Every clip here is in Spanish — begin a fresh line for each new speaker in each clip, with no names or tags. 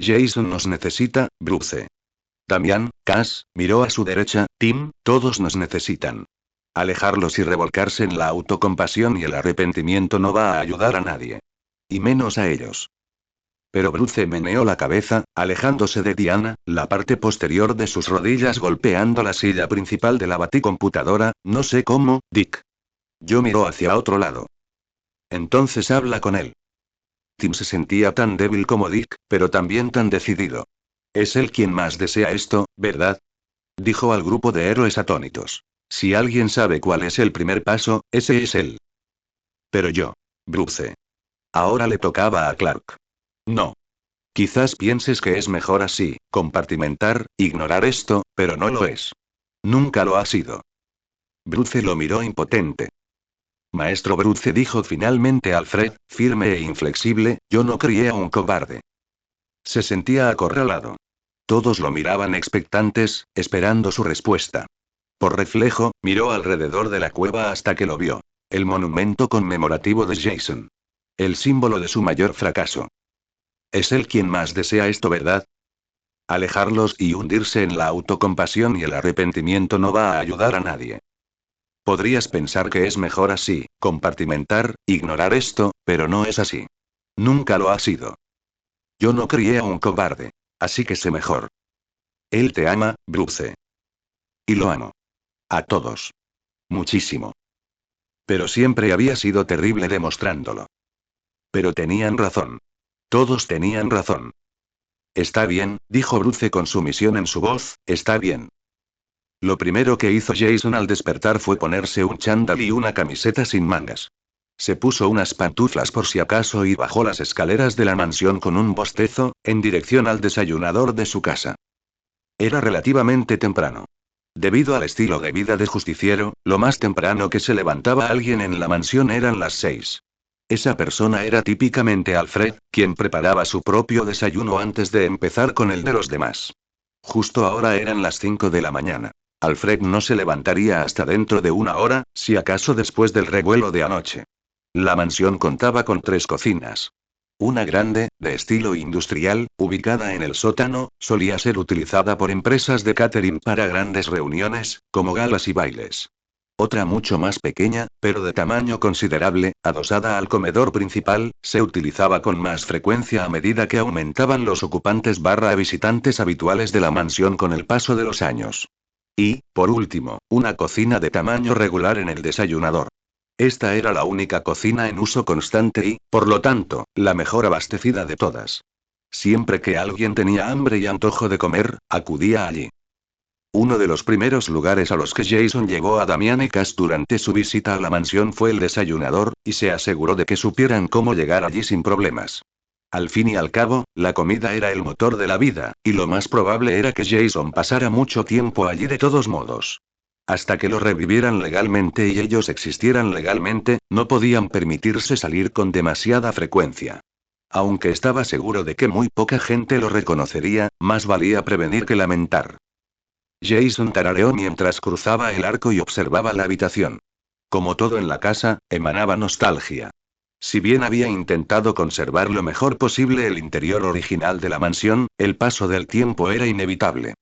Jason nos necesita, Bruce. Damián, Cass, miró a su derecha, Tim, todos nos necesitan. Alejarlos y revolcarse en la autocompasión y el arrepentimiento no va a ayudar a nadie. Y menos a ellos. Pero Bruce meneó la cabeza, alejándose de Diana, la parte posterior de sus rodillas golpeando la silla principal de la baticomputadora, no sé cómo, Dick. Yo miró hacia otro lado. Entonces habla con él. Tim se sentía tan débil como Dick, pero también tan decidido. Es él quien más desea esto, ¿verdad? Dijo al grupo de héroes atónitos. Si alguien sabe cuál es el primer paso, ese es él. Pero yo. Bruce. Ahora le tocaba a Clark. No. Quizás pienses que es mejor así, compartimentar, ignorar esto, pero no lo es. Nunca lo ha sido. Bruce lo miró impotente. Maestro Bruce, dijo finalmente Alfred, firme e inflexible, yo no crié a un cobarde. Se sentía acorralado. Todos lo miraban expectantes, esperando su respuesta. Por reflejo, miró alrededor de la cueva hasta que lo vio. El monumento conmemorativo de Jason. El símbolo de su mayor fracaso. Es él quien más desea esto, ¿verdad? Alejarlos y hundirse en la autocompasión y el arrepentimiento no va a ayudar a nadie. Podrías pensar que es mejor así, compartimentar, ignorar esto, pero no es así. Nunca lo ha sido. Yo no crié a un cobarde. Así que sé mejor. Él te ama, Bruce. Y lo amo. A todos. Muchísimo. Pero siempre había sido terrible demostrándolo. Pero tenían razón. Todos tenían razón. Está bien, dijo Bruce con sumisión en su voz, está bien. Lo primero que hizo Jason al despertar fue ponerse un chándal y una camiseta sin mangas. Se puso unas pantuflas por si acaso y bajó las escaleras de la mansión con un bostezo, en dirección al desayunador de su casa. Era relativamente temprano. Debido al estilo de vida de justiciero, lo más temprano que se levantaba alguien en la mansión eran las 6. Esa persona era típicamente Alfred, quien preparaba su propio desayuno antes de empezar con el de los demás. Justo ahora eran las 5 de la mañana. Alfred no se levantaría hasta dentro de una hora, si acaso después del revuelo de anoche. La mansión contaba con 3 cocinas. Una grande, de estilo industrial, ubicada en el sótano, solía ser utilizada por empresas de catering para grandes reuniones, como galas y bailes. Otra mucho más pequeña, pero de tamaño considerable, adosada al comedor principal, se utilizaba con más frecuencia a medida que aumentaban los ocupantes barra visitantes habituales de la mansión con el paso de los años. Y, por último, una cocina de tamaño regular en el desayunador. Esta era la única cocina en uso constante y, por lo tanto, la mejor abastecida de todas. Siempre que alguien tenía hambre y antojo de comer, acudía allí. Uno de los primeros lugares a los que Jason llevó a Damián y Cass durante su visita a la mansión fue el desayunador, y se aseguró de que supieran cómo llegar allí sin problemas. Al fin y al cabo, la comida era el motor de la vida, y lo más probable era que Jason pasara mucho tiempo allí de todos modos. Hasta que lo revivieran legalmente y ellos existieran legalmente, no podían permitirse salir con demasiada frecuencia. Aunque estaba seguro de que muy poca gente lo reconocería, más valía prevenir que lamentar. Jason tarareó mientras cruzaba el arco y observaba la habitación. Como todo en la casa, emanaba nostalgia. Si bien había intentado conservar lo mejor posible el interior original de la mansión, el paso del tiempo era inevitable.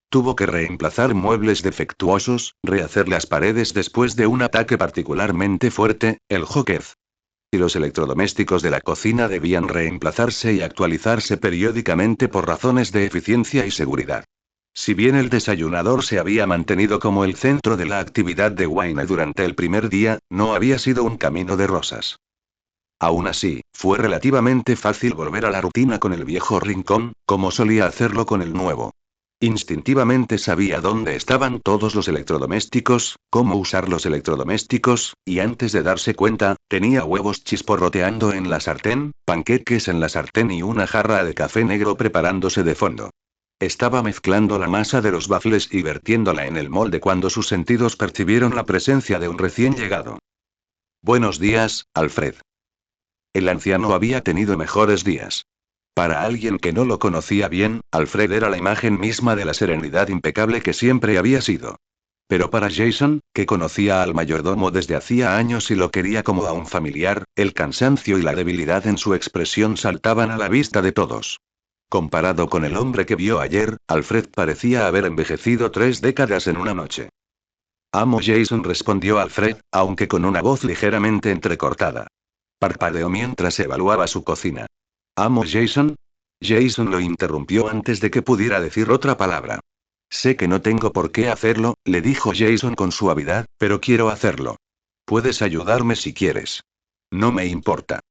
Tuvo que reemplazar muebles defectuosos, rehacer las paredes después de un ataque particularmente fuerte, el Joquez. Y los electrodomésticos de la cocina debían reemplazarse y actualizarse periódicamente por razones de eficiencia y seguridad. Si bien el desayunador se había mantenido como el centro de la actividad de Wayne durante el primer día, no había sido un camino de rosas. Aún así, fue relativamente fácil volver a la rutina con el viejo rincón, como solía hacerlo con el nuevo. Instintivamente sabía dónde estaban todos los electrodomésticos, cómo usar los electrodomésticos, y antes de darse cuenta, tenía huevos chisporroteando en la sartén, panqueques en la sartén y una jarra de café negro preparándose de fondo. Estaba mezclando la masa de los waffles y vertiéndola en el molde cuando sus sentidos percibieron la presencia de un recién llegado. Buenos días, Alfred. El anciano había tenido mejores días. Para alguien que no lo conocía bien, Alfred era la imagen misma de la serenidad impecable que siempre había sido. Pero para Jason, que conocía al mayordomo desde hacía años y lo quería como a un familiar, el cansancio y la debilidad en su expresión saltaban a la vista de todos. Comparado con el hombre que vio ayer, Alfred parecía haber envejecido 3 décadas en una noche. Amo Jason, respondió Alfred, aunque con una voz ligeramente entrecortada. Parpadeó mientras evaluaba su cocina. ¿Amo Jason? Jason lo interrumpió antes de que pudiera decir otra palabra. Sé que no tengo por qué hacerlo, le dijo Jason con suavidad, pero quiero hacerlo. Puedes ayudarme si quieres. No me importa.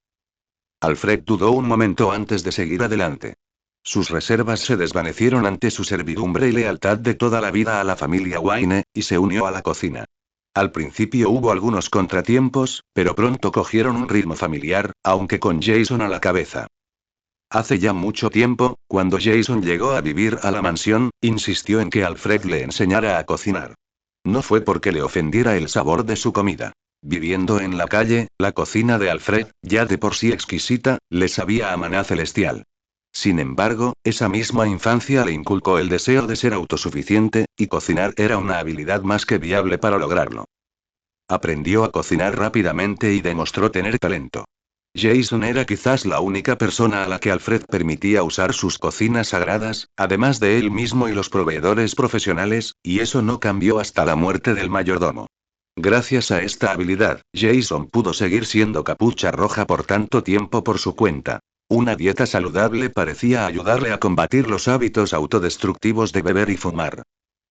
Alfred dudó un momento antes de seguir adelante. Sus reservas se desvanecieron ante su servidumbre y lealtad de toda la vida a la familia Wayne, y se unió a la cocina. Al principio hubo algunos contratiempos, pero pronto cogieron un ritmo familiar, aunque con Jason a la cabeza. Hace ya mucho tiempo, cuando Jason llegó a vivir a la mansión, insistió en que Alfred le enseñara a cocinar. No fue porque le ofendiera el sabor de su comida. Viviendo en la calle, la cocina de Alfred, ya de por sí exquisita, le sabía a maná celestial. Sin embargo, esa misma infancia le inculcó el deseo de ser autosuficiente, y cocinar era una habilidad más que viable para lograrlo. Aprendió a cocinar rápidamente y demostró tener talento. Jason era quizás la única persona a la que Alfred permitía usar sus cocinas sagradas, además de él mismo y los proveedores profesionales, y eso no cambió hasta la muerte del mayordomo. Gracias a esta habilidad, Jason pudo seguir siendo capucha roja por tanto tiempo por su cuenta. Una dieta saludable parecía ayudarle a combatir los hábitos autodestructivos de beber y fumar.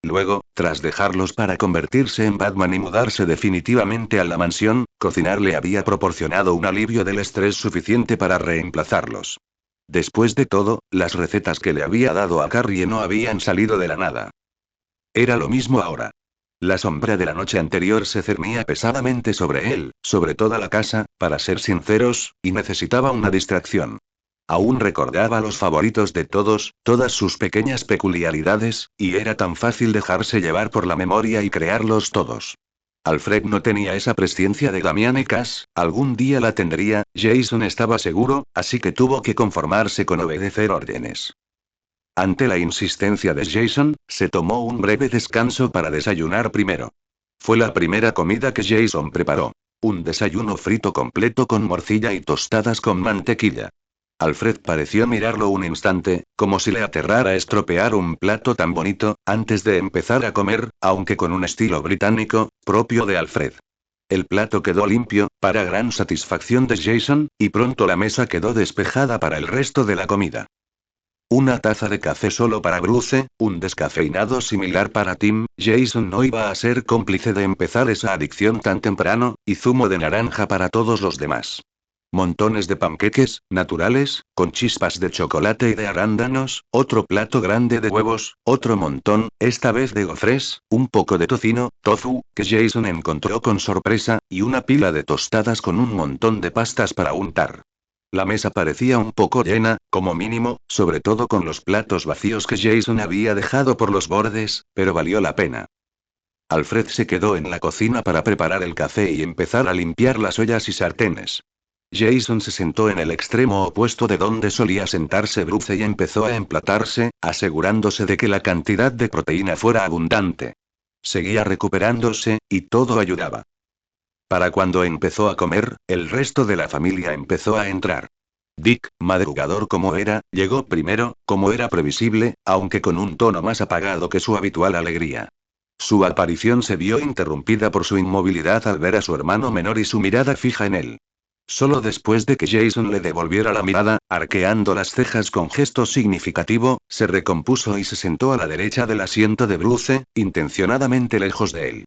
Luego, tras dejarlos para convertirse en Batman y mudarse definitivamente a la mansión, cocinar le había proporcionado un alivio del estrés suficiente para reemplazarlos. Después de todo, las recetas que le había dado a Carrie no habían salido de la nada. Era lo mismo ahora. La sombra de la noche anterior se cernía pesadamente sobre él, sobre toda la casa, para ser sinceros, y necesitaba una distracción. Aún recordaba los favoritos de todos, todas sus pequeñas peculiaridades, y era tan fácil dejarse llevar por la memoria y crearlos todos. Alfred no tenía esa presciencia de Damián y Cass, algún día la tendría, Jason estaba seguro, así que tuvo que conformarse con obedecer órdenes. Ante la insistencia de Jason, se tomó un breve descanso para desayunar primero. Fue la primera comida que Jason preparó. Un desayuno frito completo con morcilla y tostadas con mantequilla. Alfred pareció mirarlo un instante, como si le aterrara estropear un plato tan bonito, antes de empezar a comer, aunque con un estilo británico, propio de Alfred. El plato quedó limpio, para gran satisfacción de Jason, y pronto la mesa quedó despejada para el resto de la comida. Una taza de café solo para Bruce, un descafeinado similar para Tim. Jason no iba a ser cómplice de empezar esa adicción tan temprano, y zumo de naranja para todos los demás. Montones de panqueques, naturales, con chispas de chocolate y de arándanos, otro plato grande de huevos, otro montón, esta vez de gofres, un poco de tocino, tofu, que Jason encontró con sorpresa, y una pila de tostadas con un montón de pastas para untar. La mesa parecía un poco llena, como mínimo, sobre todo con los platos vacíos que Jason había dejado por los bordes, pero valió la pena. Alfred se quedó en la cocina para preparar el café y empezar a limpiar las ollas y sartenes. Jason se sentó en el extremo opuesto de donde solía sentarse Bruce y empezó a emplatarse, asegurándose de que la cantidad de proteína fuera abundante. Seguía recuperándose, y todo ayudaba. Para cuando empezó a comer, el resto de la familia empezó a entrar. Dick, madrugador como era, llegó primero, como era previsible, aunque con un tono más apagado que su habitual alegría. Su aparición se vio interrumpida por su inmovilidad al ver a su hermano menor y su mirada fija en él. Solo después de que Jason le devolviera la mirada, arqueando las cejas con gesto significativo, se recompuso y se sentó a la derecha del asiento de Bruce, intencionadamente lejos de él.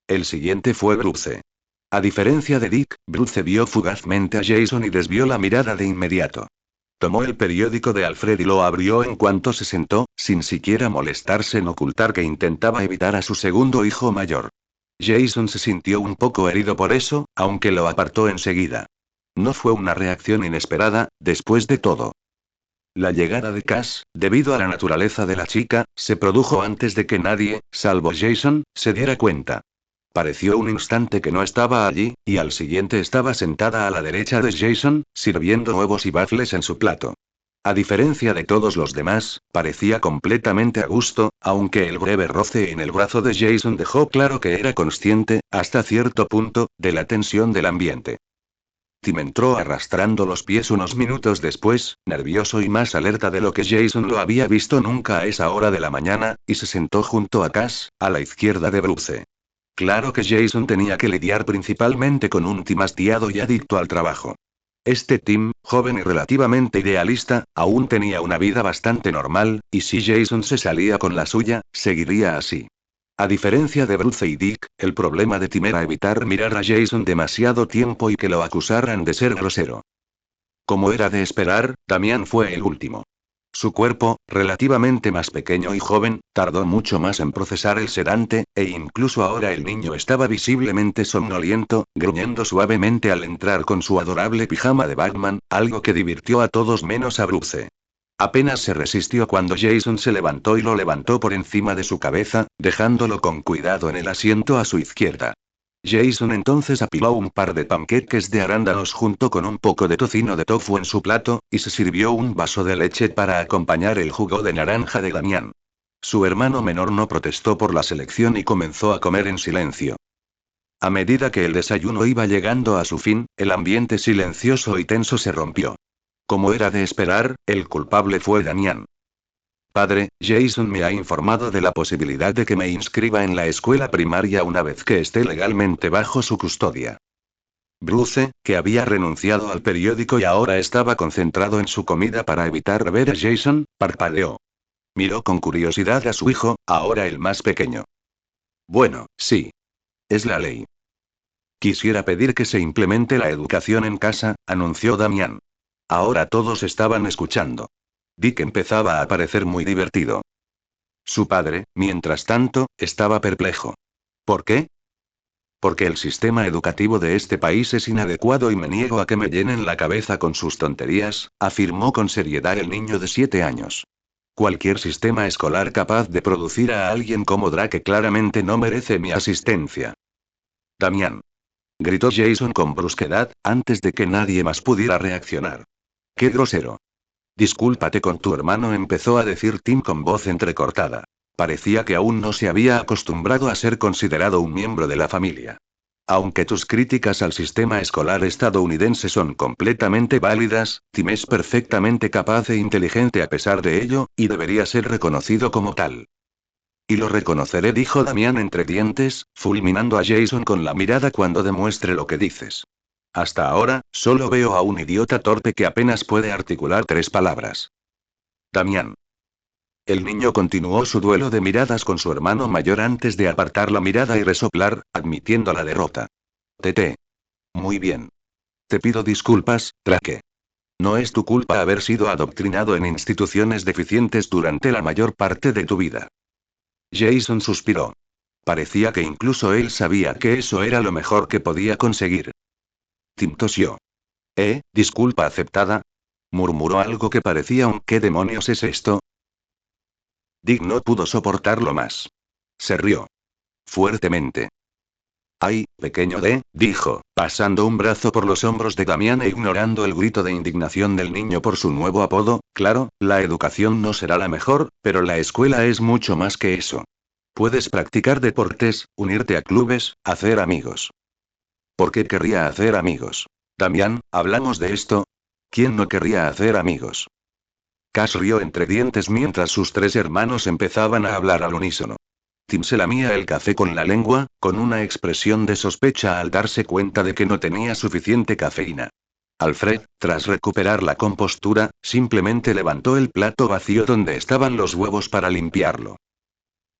El siguiente fue Bruce. A diferencia de Dick, Bruce vio fugazmente a Jason y desvió la mirada de inmediato. Tomó el periódico de Alfred y lo abrió en cuanto se sentó, sin siquiera molestarse en ocultar que intentaba evitar a su segundo hijo mayor. Jason se sintió un poco herido por eso, aunque lo apartó enseguida. No fue una reacción inesperada, después de todo. La llegada de Cass, debido a la naturaleza de la chica, se produjo antes de que nadie, salvo Jason, se diera cuenta. Pareció un instante que no estaba allí, y al siguiente estaba sentada a la derecha de Jason, sirviendo huevos y waffles en su plato. A diferencia de todos los demás, parecía completamente a gusto, aunque el breve roce en el brazo de Jason dejó claro que era consciente, hasta cierto punto, de la tensión del ambiente. Tim entró arrastrando los pies unos minutos después, nervioso y más alerta de lo que Jason lo había visto nunca a esa hora de la mañana, y se sentó junto a Cass, a la izquierda de Bruce. Claro que Jason tenía que lidiar principalmente con un Tim hastiado y adicto al trabajo. Este Tim, joven y relativamente idealista, aún tenía una vida bastante normal, y si Jason se salía con la suya, seguiría así. A diferencia de Bruce y Dick, el problema de Tim era evitar mirar a Jason demasiado tiempo y que lo acusaran de ser grosero. Como era de esperar, Damián fue el último. Su cuerpo, relativamente más pequeño y joven, tardó mucho más en procesar el sedante, e incluso ahora el niño estaba visiblemente somnoliento, gruñendo suavemente al entrar con su adorable pijama de Batman, algo que divirtió a todos menos a Bruce. Apenas se resistió cuando Jason se levantó y lo levantó por encima de su cabeza, dejándolo con cuidado en el asiento a su izquierda. Jason entonces apiló un par de panqueques de arándanos junto con un poco de tocino de tofu en su plato, y se sirvió un vaso de leche para acompañar el jugo de naranja de Damián. Su hermano menor no protestó por la selección y comenzó a comer en silencio. A medida que el desayuno iba llegando a su fin, el ambiente silencioso y tenso se rompió. Como era de esperar, el culpable fue Damián. Padre, Jason me ha informado de la posibilidad de que me inscriba en la escuela primaria una vez que esté legalmente bajo su custodia. Bruce, que había renunciado al periódico y ahora estaba concentrado en su comida para evitar ver a Jason, parpadeó. Miró con curiosidad a su hijo, ahora el más pequeño. Bueno, sí. Es la ley. Quisiera pedir que se implemente la educación en casa, anunció Damián. Ahora todos estaban escuchando. Dick empezaba a parecer muy divertido. Su padre, mientras tanto, estaba perplejo. ¿Por qué? Porque el sistema educativo de este país es inadecuado y me niego a que me llenen la cabeza con sus tonterías, afirmó con seriedad el niño de 7 años. Cualquier sistema escolar capaz de producir a alguien como Drake claramente no merece mi asistencia. Damián. Gritó Jason con brusquedad, antes de que nadie más pudiera reaccionar. ¡Qué grosero! Discúlpate con tu hermano, empezó a decir Tim con voz entrecortada. Parecía que aún no se había acostumbrado a ser considerado un miembro de la familia. Aunque tus críticas al sistema escolar estadounidense son completamente válidas, Tim es perfectamente capaz e inteligente a pesar de ello, y debería ser reconocido como tal. Y lo reconoceré, dijo Damián entre dientes, fulminando a Jason con la mirada cuando demuestre lo que dices. Hasta ahora, solo veo a un idiota torpe que apenas puede articular 3 palabras. Damián. El niño continuó su duelo de miradas con su hermano mayor antes de apartar la mirada y resoplar, admitiendo la derrota. Tete. Muy bien. Te pido disculpas, Drake. No es tu culpa haber sido adoctrinado en instituciones deficientes durante la mayor parte de tu vida. Jason suspiró. Parecía que incluso él sabía que eso era lo mejor que podía conseguir. Tim tosió. Disculpa aceptada. Murmuró algo que parecía un ¿qué demonios es esto? Dick no pudo soportarlo más. Se rió. Fuertemente. Ay, pequeño D, dijo, pasando un brazo por los hombros de Damián e ignorando el grito de indignación del niño por su nuevo apodo. Claro, la educación no será la mejor, pero la escuela es mucho más que eso. Puedes practicar deportes, unirte a clubes, hacer amigos. ¿Por qué querría hacer amigos? Damián, ¿hablamos de esto? ¿Quién no querría hacer amigos? Cass rió entre dientes mientras sus 3 hermanos empezaban a hablar al unísono. Tim se lamía el café con la lengua, con una expresión de sospecha al darse cuenta de que no tenía suficiente cafeína. Alfred, tras recuperar la compostura, simplemente levantó el plato vacío donde estaban los huevos para limpiarlo.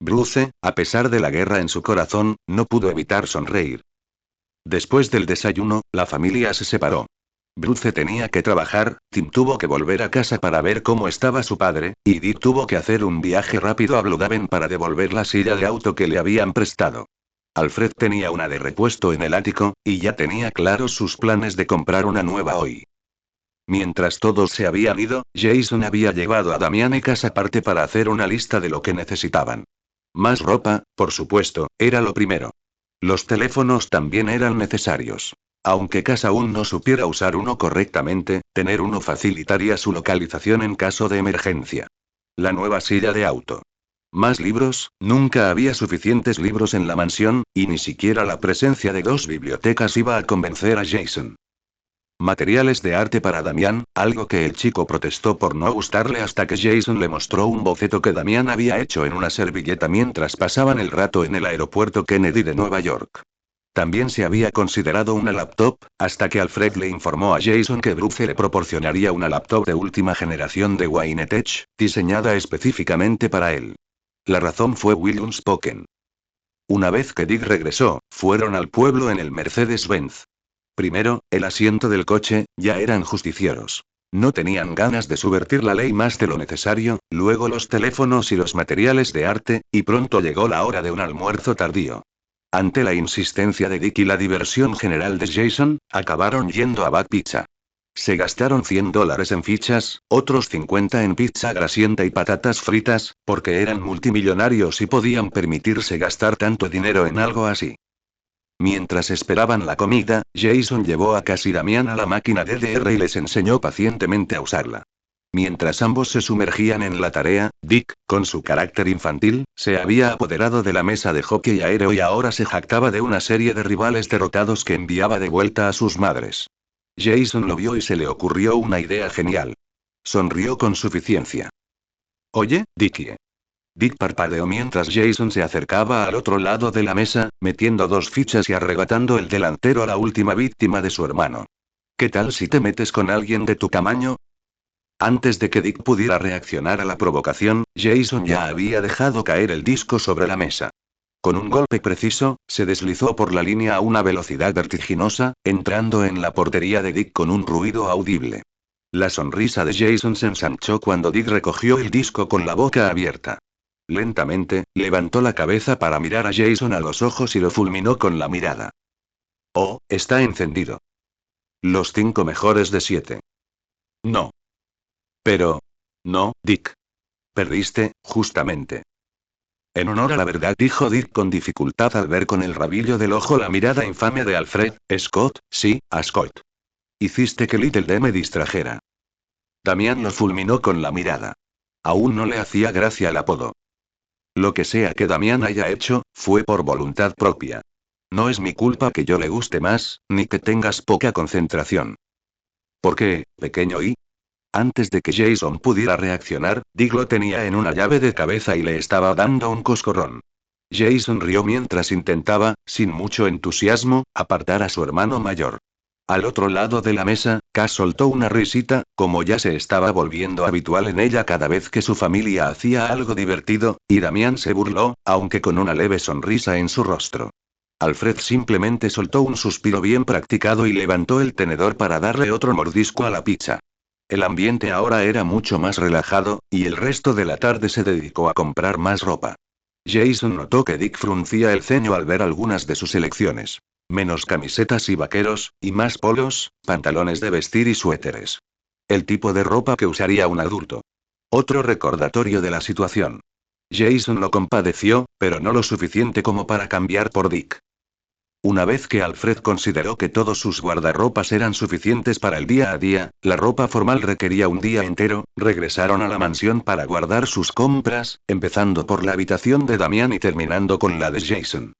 Bruce, a pesar de la guerra en su corazón, no pudo evitar sonreír. Después del desayuno, la familia se separó. Bruce tenía que trabajar, Tim tuvo que volver a casa para ver cómo estaba su padre, y Dick tuvo que hacer un viaje rápido a Blue para devolver la silla de auto que le habían prestado. Alfred tenía una de repuesto en el ático, y ya tenía claros sus planes de comprar una nueva hoy. Mientras todos se habían ido, Jason había llevado a Damián y Cass aparte para hacer una lista de lo que necesitaban. Más ropa, por supuesto, era lo primero. Los teléfonos también eran necesarios. Aunque Cass aún no supiera usar uno correctamente, tener uno facilitaría su localización en caso de emergencia. La nueva silla de auto. Más libros, nunca había suficientes libros en la mansión, y ni siquiera la presencia de 2 bibliotecas iba a convencer a Jason. Materiales de arte para Damián, algo que el chico protestó por no gustarle hasta que Jason le mostró un boceto que Damián había hecho en una servilleta mientras pasaban el rato en el aeropuerto Kennedy de Nueva York. También se había considerado una laptop, hasta que Alfred le informó a Jason que Bruce le proporcionaría una laptop de última generación de Wynetech, diseñada específicamente para él. La razón fue William Spoken. Una vez que Dick regresó, fueron al pueblo en el Mercedes-Benz. Primero, el asiento del coche, ya eran justicieros. No tenían ganas de subvertir la ley más de lo necesario, luego los teléfonos y los materiales de arte, y pronto llegó la hora de un almuerzo tardío. Ante la insistencia de Dick y la diversión general de Jason, acabaron yendo a Bad Pizza. Se gastaron $100 en fichas, otros 50 en pizza grasienta y patatas fritas, porque eran multimillonarios y podían permitirse gastar tanto dinero en algo así. Mientras esperaban la comida, Jason llevó a Cass y Damián a la máquina DDR y les enseñó pacientemente a usarla. Mientras ambos se sumergían en la tarea, Dick, con su carácter infantil, se había apoderado de la mesa de hockey aéreo y ahora se jactaba de una serie de rivales derrotados que enviaba de vuelta a sus madres. Jason lo vio y se le ocurrió una idea genial. Sonrió con suficiencia. Oye, Dickie. Dick parpadeó mientras Jason se acercaba al otro lado de la mesa, metiendo 2 fichas y arrebatando el delantero a la última víctima de su hermano. ¿Qué tal si te metes con alguien de tu tamaño? Antes de que Dick pudiera reaccionar a la provocación, Jason ya había dejado caer el disco sobre la mesa. Con un golpe preciso, se deslizó por la línea a una velocidad vertiginosa, entrando en la portería de Dick con un ruido audible. La sonrisa de Jason se ensanchó cuando Dick recogió el disco con la boca abierta. Lentamente, levantó la cabeza para mirar a Jason a los ojos y lo fulminó con la mirada. Oh, está encendido. Los 5 mejores de 7. No. Pero... No, Dick. Perdiste, justamente. En honor a la verdad, dijo Dick con dificultad al ver con el rabillo del ojo la mirada infame de Alfred, Scott, sí, a Scott. Hiciste que Little D me distrajera. Damián lo fulminó con la mirada. Aún no le hacía gracia el apodo. Lo que sea que Damián haya hecho, fue por voluntad propia. No es mi culpa que yo le guste más, ni que tengas poca concentración. ¿Por qué, pequeño y? Antes de que Jason pudiera reaccionar, Dick lo tenía en una llave de cabeza y le estaba dando un coscorrón. Jason rió mientras intentaba, sin mucho entusiasmo, apartar a su hermano mayor. Al otro lado de la mesa, Cass soltó una risita, como ya se estaba volviendo habitual en ella cada vez que su familia hacía algo divertido, y Damián se burló, aunque con una leve sonrisa en su rostro. Alfred simplemente soltó un suspiro bien practicado y levantó el tenedor para darle otro mordisco a la pizza. El ambiente ahora era mucho más relajado, y el resto de la tarde se dedicó a comprar más ropa. Jason notó que Dick fruncía el ceño al ver algunas de sus elecciones. Menos camisetas y vaqueros, y más polos, pantalones de vestir y suéteres. El tipo de ropa que usaría un adulto. Otro recordatorio de la situación. Jason lo compadeció, pero no lo suficiente como para cambiar por Dick. Una vez que Alfred consideró que todos sus guardarropas eran suficientes para el día a día, la ropa formal requería un día entero, regresaron a la mansión para guardar sus compras, empezando por la habitación de Damián y terminando con la de Jason.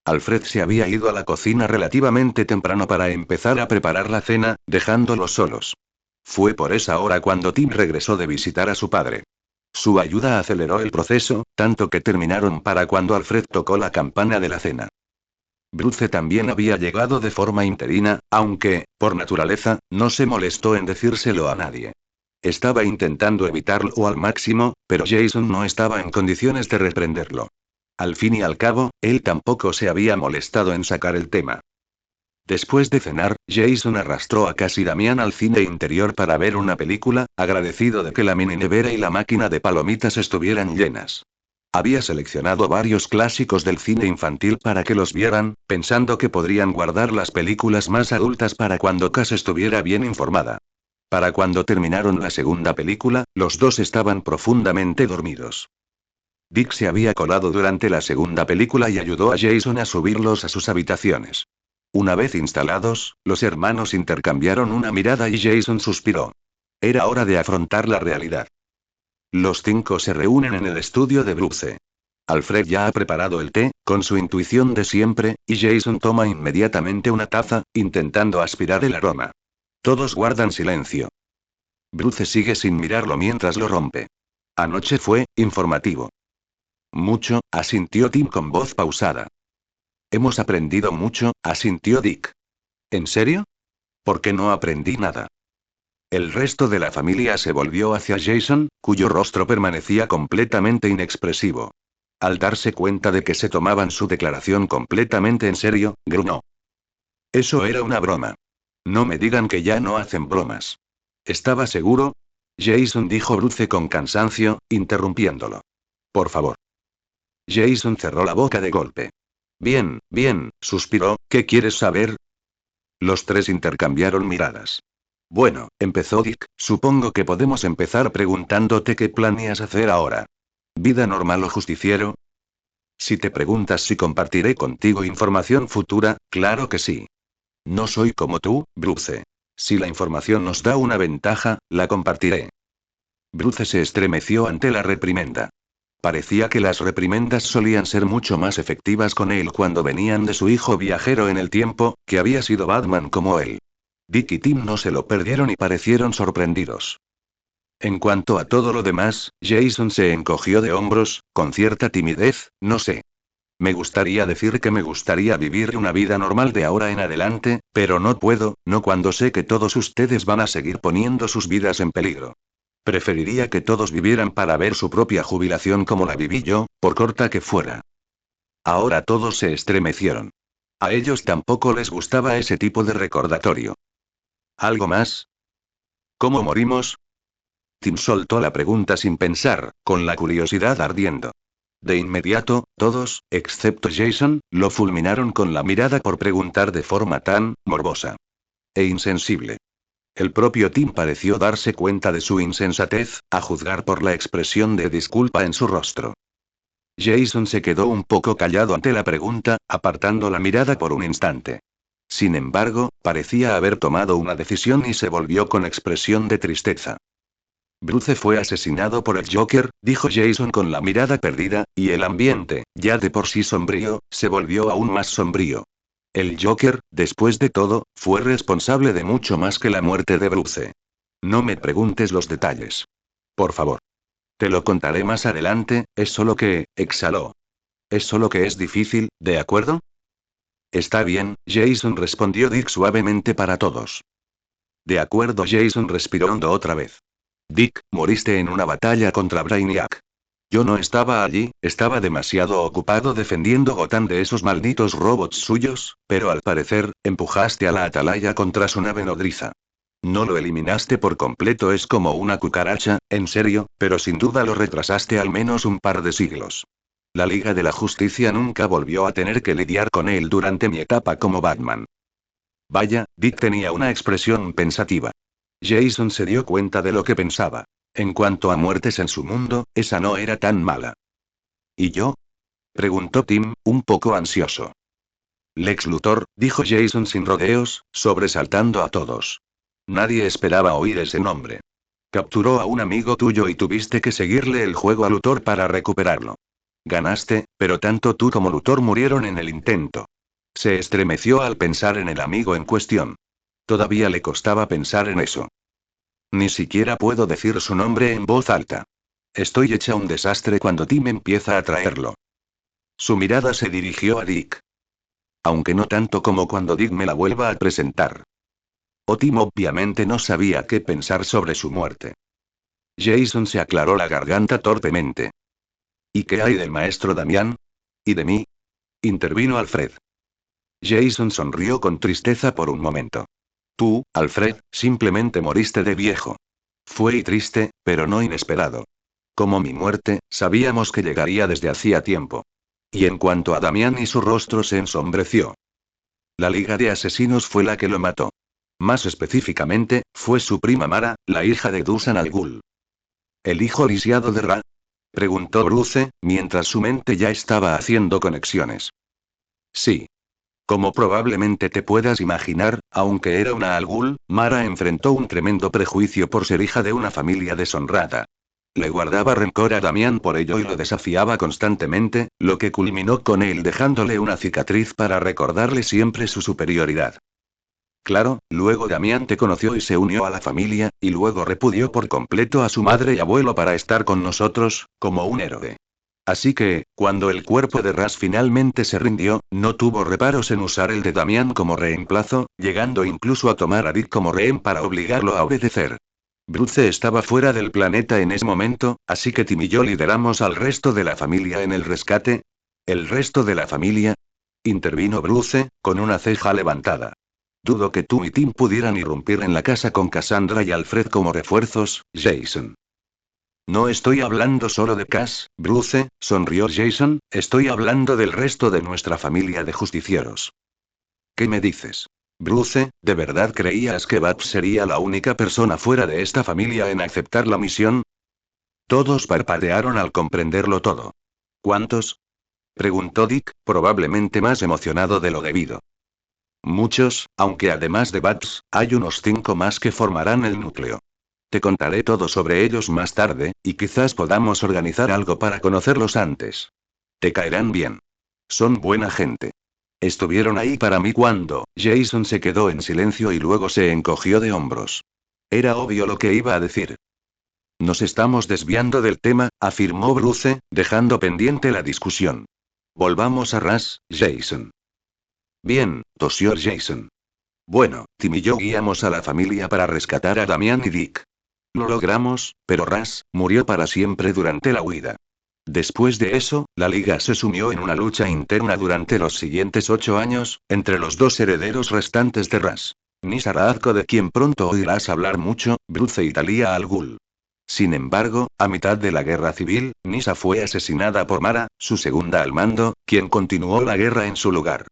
Alfred se había ido a la cocina relativamente temprano para empezar a preparar la cena, dejándolos solos. Fue por esa hora cuando Tim regresó de visitar a su padre. Su ayuda aceleró el proceso, tanto que terminaron para cuando Alfred tocó la campana de la cena. Bruce también había llegado de forma interina, aunque, por naturaleza, no se molestó en decírselo a nadie. Estaba intentando evitarlo al máximo, pero Jason no estaba en condiciones de reprenderlo. Al fin y al cabo, él tampoco se había molestado en sacar el tema. Después de cenar, Jason arrastró a Cass y Damián al cine interior para ver una película, agradecido de que la mini nevera y la máquina de palomitas estuvieran llenas. Había seleccionado varios clásicos del cine infantil para que los vieran, pensando que podrían guardar las películas más adultas para cuando Cass estuviera bien informada. Para cuando terminaron la segunda película, los dos estaban profundamente dormidos. Dick se había colado durante la segunda película y ayudó a Jason a subirlos a sus habitaciones. Una vez instalados, los hermanos intercambiaron una mirada y Jason suspiró. Era hora de afrontar la realidad. Los 5 se reúnen en el estudio de Bruce. Alfred ya ha preparado el té, con su intuición de siempre, y Jason toma inmediatamente una taza, intentando aspirar el aroma. Todos guardan silencio. Bruce sigue sin mirarlo mientras lo rompe. Anoche fue informativo. Mucho, asintió Tim con voz pausada. Hemos aprendido mucho, asintió Dick. ¿En serio? ¿Por qué no aprendí nada? El resto de la familia se volvió hacia Jason, cuyo rostro permanecía completamente inexpresivo. Al darse cuenta de que se tomaban su declaración completamente en serio, gruñó. Eso era una broma. No me digan que ya no hacen bromas. ¿Estaba seguro? Jason dijo Bruce con cansancio, interrumpiéndolo. Por favor. Jason cerró la boca de golpe. Bien, bien, suspiró, ¿qué quieres saber? Los tres intercambiaron miradas. Bueno, empezó Dick, supongo que podemos empezar preguntándote qué planeas hacer ahora. ¿Vida normal o justiciero? Si te preguntas si compartiré contigo información futura, claro que sí. No soy como tú, Bruce. Si la información nos da una ventaja, la compartiré. Bruce se estremeció ante la reprimenda. Parecía que las reprimendas solían ser mucho más efectivas con él cuando venían de su hijo viajero en el tiempo, que había sido Batman como él. Dick y Tim no se lo perdieron y parecieron sorprendidos. En cuanto a todo lo demás, Jason se encogió de hombros, con cierta timidez, no sé. Me gustaría decir que me gustaría vivir una vida normal de ahora en adelante, pero no puedo, no cuando sé que todos ustedes van a seguir poniendo sus vidas en peligro. Preferiría que todos vivieran para ver su propia jubilación como la viví yo, por corta que fuera. Ahora todos se estremecieron. A ellos tampoco les gustaba ese tipo de recordatorio. ¿Algo más? ¿Cómo morimos? Tim soltó la pregunta sin pensar, con la curiosidad ardiendo. De inmediato, todos, excepto Jason, lo fulminaron con la mirada por preguntar de forma tan morbosa e insensible. El propio Tim pareció darse cuenta de su insensatez, a juzgar por la expresión de disculpa en su rostro. Jason se quedó un poco callado ante la pregunta, apartando la mirada por un instante. Sin embargo, parecía haber tomado una decisión y se volvió con expresión de tristeza. Bruce fue asesinado por el Joker, dijo Jason con la mirada perdida, y el ambiente, ya de por sí sombrío, se volvió aún más sombrío. El Joker, después de todo, fue responsable de mucho más que la muerte de Bruce. No me preguntes los detalles. Por favor. Te lo contaré más adelante, es solo que, exhaló. Es solo que es difícil, ¿de acuerdo? Está bien, Jason respondió Dick suavemente para todos. De acuerdo, Jason respiró hondo otra vez. Dick, moriste en una batalla contra Brainiac. Yo no estaba allí, estaba demasiado ocupado defendiendo Gotham de esos malditos robots suyos, pero al parecer, empujaste a la atalaya contra su nave nodriza. No lo eliminaste por completo, es como una cucaracha, en serio, pero sin duda lo retrasaste al menos un par de siglos. La Liga de la Justicia nunca volvió a tener que lidiar con él durante mi etapa como Batman. Vaya, Dick tenía una expresión pensativa. Jason se dio cuenta de lo que pensaba. En cuanto a muertes en su mundo, esa no era tan mala. ¿Y yo? Preguntó Tim, un poco ansioso. Lex Luthor, dijo Jason sin rodeos, sobresaltando a todos. Nadie esperaba oír ese nombre. Capturó a un amigo tuyo y tuviste que seguirle el juego a Luthor para recuperarlo. Ganaste, pero tanto tú como Luthor murieron en el intento. Se estremeció al pensar en el amigo en cuestión. Todavía le costaba pensar en eso. Ni siquiera puedo decir su nombre en voz alta. Estoy hecha un desastre cuando Tim empieza a traerlo. Su mirada se dirigió a Dick. Aunque no tanto como cuando Dick me la vuelva a presentar. Tim obviamente no sabía qué pensar sobre su muerte. Jason se aclaró la garganta torpemente. ¿Y qué hay del maestro Damián? ¿Y de mí? Intervino Alfred. Jason sonrió con tristeza por un momento. Tú, Alfred, simplemente moriste de viejo. Fue triste, pero no inesperado. Como mi muerte, sabíamos que llegaría desde hacía tiempo. Y en cuanto a Damián y su rostro se ensombreció. La Liga de Asesinos fue la que lo mató. Más específicamente, fue su prima Mara, la hija de Dusan al Ghul. ¿El hijo lisiado de Ra? Preguntó Bruce, mientras su mente ya estaba haciendo conexiones. Sí. Como probablemente te puedas imaginar, aunque era una Al Ghul, Mara enfrentó un tremendo prejuicio por ser hija de una familia deshonrada. Le guardaba rencor a Damián por ello y lo desafiaba constantemente, lo que culminó con él dejándole una cicatriz para recordarle siempre su superioridad. Claro, luego Damián te conoció y se unió a la familia, y luego repudió por completo a su madre y abuelo para estar con nosotros, como un héroe. Así que, cuando el cuerpo de Ras finalmente se rindió, no tuvo reparos en usar el de Damián como reemplazo, llegando incluso a tomar a Dick como rehén para obligarlo a obedecer. Bruce estaba fuera del planeta en ese momento, así que Tim y yo lideramos al resto de la familia en el rescate. ¿El resto de la familia? Intervino Bruce, con una ceja levantada. Dudo que tú y Tim pudieran irrumpir en la casa con Cassandra y Alfred como refuerzos, Jason. No estoy hablando solo de Cass, Bruce, sonrió Jason, estoy hablando del resto de nuestra familia de justicieros. ¿Qué me dices? Bruce, ¿de verdad creías que Babs sería la única persona fuera de esta familia en aceptar la misión? Todos parpadearon al comprenderlo todo. ¿Cuántos? Preguntó Dick, probablemente más emocionado de lo debido. Muchos, aunque además de Babs, hay unos 5 más que formarán el núcleo. Te contaré todo sobre ellos más tarde, y quizás podamos organizar algo para conocerlos antes. Te caerán bien. Son buena gente. Estuvieron ahí para mí cuando Jason se quedó en silencio y luego se encogió de hombros. Era obvio lo que iba a decir. Nos estamos desviando del tema, afirmó Bruce, dejando pendiente la discusión. Volvamos a Ras, Jason. Bien, tosió Jason. Bueno, Tim y yo guiamos a la familia para rescatar a Damián y Dick. Lo logramos, pero Ras murió para siempre durante la huida. Después de eso, la Liga se sumió en una lucha interna durante los siguientes 8 años, entre los 2 herederos restantes de Ras. Nyssa Raadko, de quien pronto oirás hablar mucho, Bruce y Talia al Ghul. Sin embargo, a mitad de la guerra civil, Nyssa fue asesinada por Mara, su segunda al mando, quien continuó la guerra en su lugar.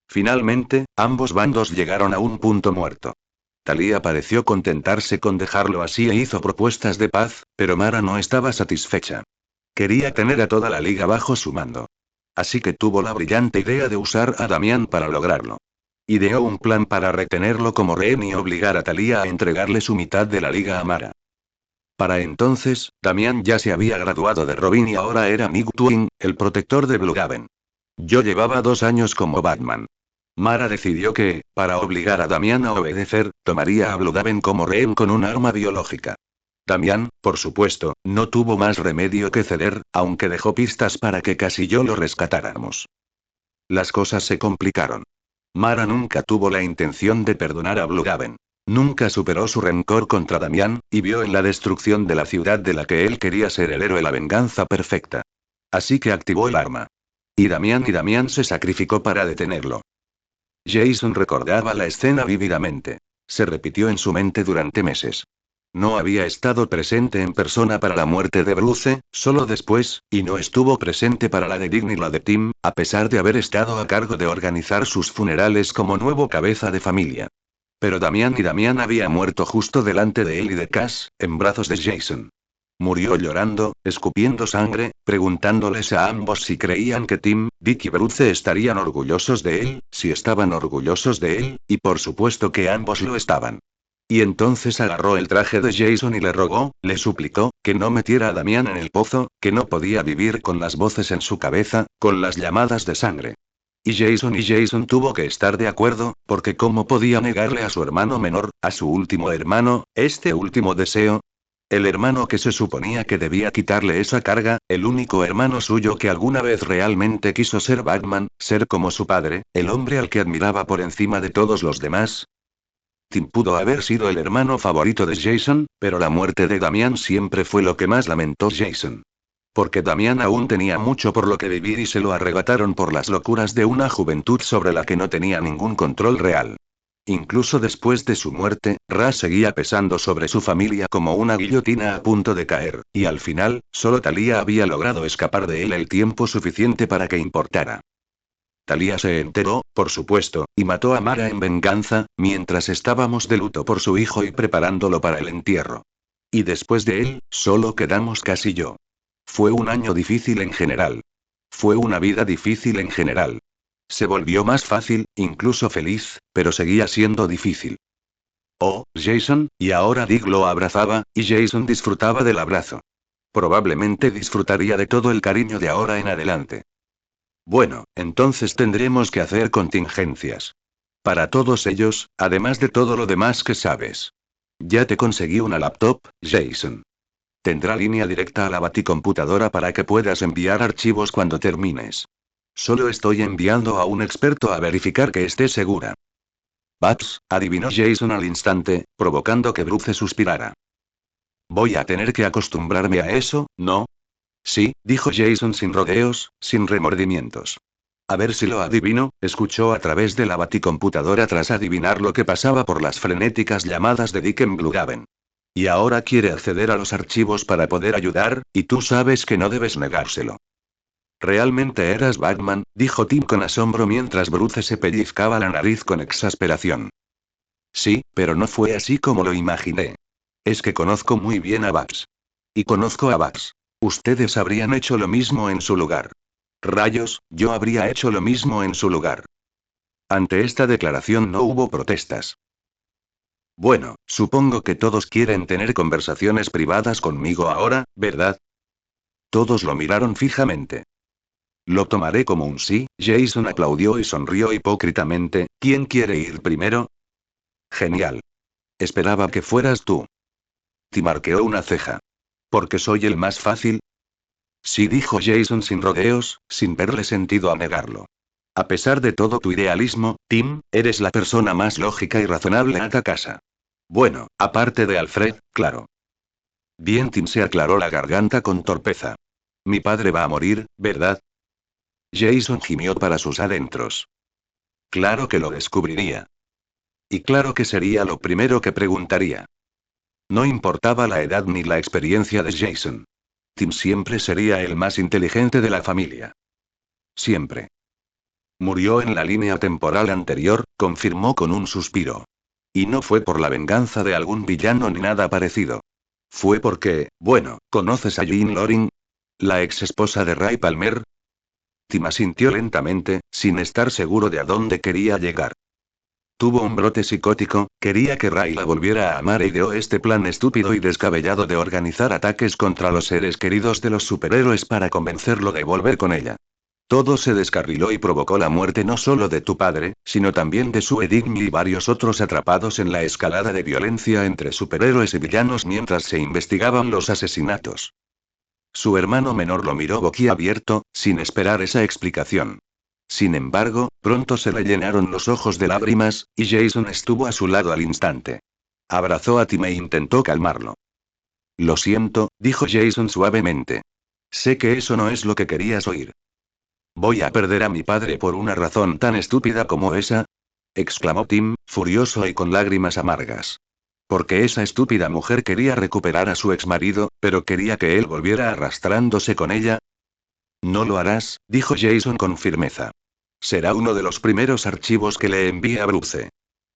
Finalmente, ambos bandos llegaron a un punto muerto. Talia pareció contentarse con dejarlo así e hizo propuestas de paz, pero Mara no estaba satisfecha. Quería tener a toda la liga bajo su mando. Así que tuvo la brillante idea de usar a Damián para lograrlo. Ideó un plan para retenerlo como rehén y obligar a Talia a entregarle su mitad de la liga a Mara. Para entonces, Damián ya se había graduado de Robin y ahora era Migtwin, el protector de Blüdhaven. Yo llevaba 2 años como Batman. Mara decidió que, para obligar a Damián a obedecer, tomaría a Blüdhaven como rehén con un arma biológica. Damián, por supuesto, no tuvo más remedio que ceder, aunque dejó pistas para que casi yo lo rescatáramos. Las cosas se complicaron. Mara nunca tuvo la intención de perdonar a Blüdhaven. Nunca superó su rencor contra Damián, y vio en la destrucción de la ciudad de la que él quería ser el héroe la venganza perfecta. Así que activó el arma. Y Damián se sacrificó para detenerlo. Jason recordaba la escena vívidamente. Se repitió en su mente durante meses. No había estado presente en persona para la muerte de Bruce, solo después, y no estuvo presente para la de Dick ni la de Tim, a pesar de haber estado a cargo de organizar sus funerales como nuevo cabeza de familia. Pero Damián había muerto justo delante de él y de Cass, en brazos de Jason. Murió llorando, escupiendo sangre, preguntándoles a ambos si creían que Tim, Dick y Bruce estarían orgullosos de él, si estaban orgullosos de él, y por supuesto que ambos lo estaban. Y entonces agarró el traje de Jason y le rogó, le suplicó, que no metiera a Damián en el pozo, que no podía vivir con las voces en su cabeza, con las llamadas de sangre. Y Jason tuvo que estar de acuerdo, porque ¿cómo podía negarle a su hermano menor, a su último hermano, este último deseo? El hermano que se suponía que debía quitarle esa carga, el único hermano suyo que alguna vez realmente quiso ser Batman, ser como su padre, el hombre al que admiraba por encima de todos los demás. Tim pudo haber sido el hermano favorito de Jason, pero la muerte de Damián siempre fue lo que más lamentó Jason. Porque Damián aún tenía mucho por lo que vivir y se lo arrebataron por las locuras de una juventud sobre la que no tenía ningún control real. Incluso después de su muerte, Ras seguía pesando sobre su familia como una guillotina a punto de caer, y al final, solo Talia había logrado escapar de él el tiempo suficiente para que importara. Talia se enteró, por supuesto, y mató a Mara en venganza, mientras estábamos de luto por su hijo y preparándolo para el entierro. Y después de él, solo quedamos casi yo. Fue un año difícil en general. Fue una vida difícil en general. Se volvió más fácil, incluso feliz, pero seguía siendo difícil. Oh, Jason, y ahora Dick lo abrazaba, y Jason disfrutaba del abrazo. Probablemente disfrutaría de todo el cariño de ahora en adelante. Bueno, entonces tendremos que hacer contingencias. Para todos ellos, además de todo lo demás que sabes. Ya te conseguí una laptop, Jason. Tendrá línea directa a la baticomputadora para que puedas enviar archivos cuando termines. Solo estoy enviando a un experto a verificar que esté segura. Babs, adivinó Jason al instante, provocando que Bruce suspirara. Voy a tener que acostumbrarme a eso, ¿no? Sí, dijo Jason sin rodeos, sin remordimientos. A ver si lo adivino, escuchó a través de la baticomputadora tras adivinar lo que pasaba por las frenéticas llamadas de Dick en Blue Haven. Y ahora quiere acceder a los archivos para poder ayudar, y tú sabes que no debes negárselo. Realmente eras Batman, dijo Tim con asombro mientras Bruce se pellizcaba la nariz con exasperación. Sí, pero no fue así como lo imaginé. Es que conozco muy bien a Babs. Y conozco a Babs. Ustedes habrían hecho lo mismo en su lugar. Rayos, yo habría hecho lo mismo en su lugar. Ante esta declaración no hubo protestas. Bueno, supongo que todos quieren tener conversaciones privadas conmigo ahora, ¿verdad? Todos lo miraron fijamente. Lo tomaré como un sí, Jason aplaudió y sonrió hipócritamente. ¿Quién quiere ir primero? Genial. Esperaba que fueras tú. Tim arqueó una ceja. ¿Porque soy el más fácil? Sí, dijo Jason sin rodeos, sin verle sentido a negarlo. A pesar de todo tu idealismo, Tim, eres la persona más lógica y razonable en esta casa. Bueno, aparte de Alfred, claro. Bien, Tim se aclaró la garganta con torpeza. Mi padre va a morir, ¿verdad? Jason gimió para sus adentros. Claro que lo descubriría. Y claro que sería lo primero que preguntaría. No importaba la edad ni la experiencia de Jason. Tim siempre sería el más inteligente de la familia. Siempre. Murió en la línea temporal anterior, confirmó con un suspiro. Y no fue por la venganza de algún villano ni nada parecido. Fue porque, bueno, ¿conoces a Jean Loring? ¿La ex esposa de Ray Palmer? Tim asintió lentamente, sin estar seguro de a dónde quería llegar. Tuvo un brote psicótico, quería que Ray la volviera a amar e ideó este plan estúpido y descabellado de organizar ataques contra los seres queridos de los superhéroes para convencerlo de volver con ella. Todo se descarriló y provocó la muerte no solo de tu padre, sino también de Sue Digny y varios otros atrapados en la escalada de violencia entre superhéroes y villanos mientras se investigaban los asesinatos. Su hermano menor lo miró boquiabierto, sin esperar esa explicación. Sin embargo, pronto se le llenaron los ojos de lágrimas, y Jason estuvo a su lado al instante. Abrazó a Tim e intentó calmarlo. Lo siento, dijo Jason suavemente. Sé que eso no es lo que querías oír. ¿Voy a perder a mi padre por una razón tan estúpida como esa? Exclamó Tim, furioso y con lágrimas amargas. Porque esa estúpida mujer quería recuperar a su exmarido, pero quería que él volviera arrastrándose con ella. No lo harás, dijo Jason con firmeza. Será uno de los primeros archivos que le envíe a Bruce.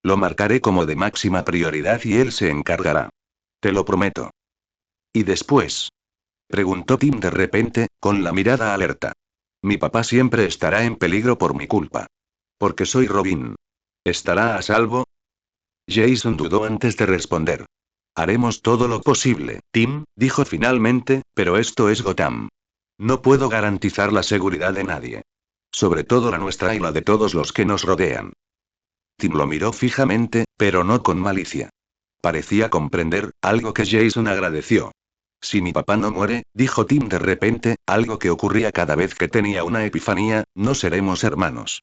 Lo marcaré como de máxima prioridad y él se encargará. Te lo prometo. ¿Y después? Preguntó Tim de repente, con la mirada alerta. Mi papá siempre estará en peligro por mi culpa. Porque soy Robin. ¿Estará a salvo? Jason dudó antes de responder. Haremos todo lo posible, Tim, dijo finalmente, pero esto es Gotham. No puedo garantizar la seguridad de nadie. Sobre todo la nuestra y la de todos los que nos rodean. Tim lo miró fijamente, pero no con malicia. Parecía comprender, algo que Jason agradeció. Si mi papá no muere, dijo Tim de repente, algo que ocurría cada vez que tenía una epifanía, no seremos hermanos.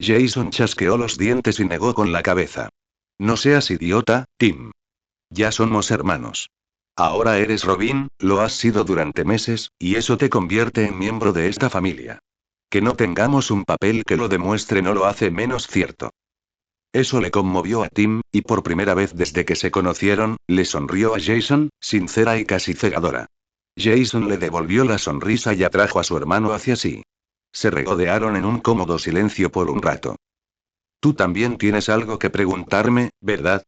Jason chasqueó los dientes y negó con la cabeza. No seas idiota, Tim. Ya somos hermanos. Ahora eres Robin, lo has sido durante meses, y eso te convierte en miembro de esta familia. Que no tengamos un papel que lo demuestre no lo hace menos cierto. Eso le conmovió a Tim, y por primera vez desde que se conocieron, le sonrió a Jason, sincera y casi cegadora. Jason le devolvió la sonrisa y atrajo a su hermano hacia sí. Se regodearon en un cómodo silencio por un rato. Tú también tienes algo que preguntarme, ¿verdad?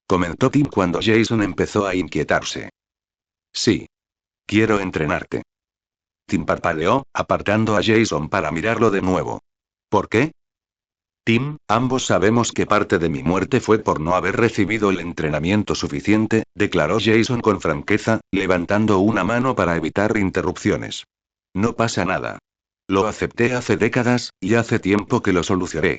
Comentó Tim cuando Jason empezó a inquietarse. Sí. Quiero entrenarte. Tim parpadeó, apartando a Jason para mirarlo de nuevo. ¿Por qué? Tim, ambos sabemos que parte de mi muerte fue por no haber recibido el entrenamiento suficiente, declaró Jason con franqueza, levantando una mano para evitar interrupciones. No pasa nada. Lo acepté hace décadas, y hace tiempo que lo solucioné.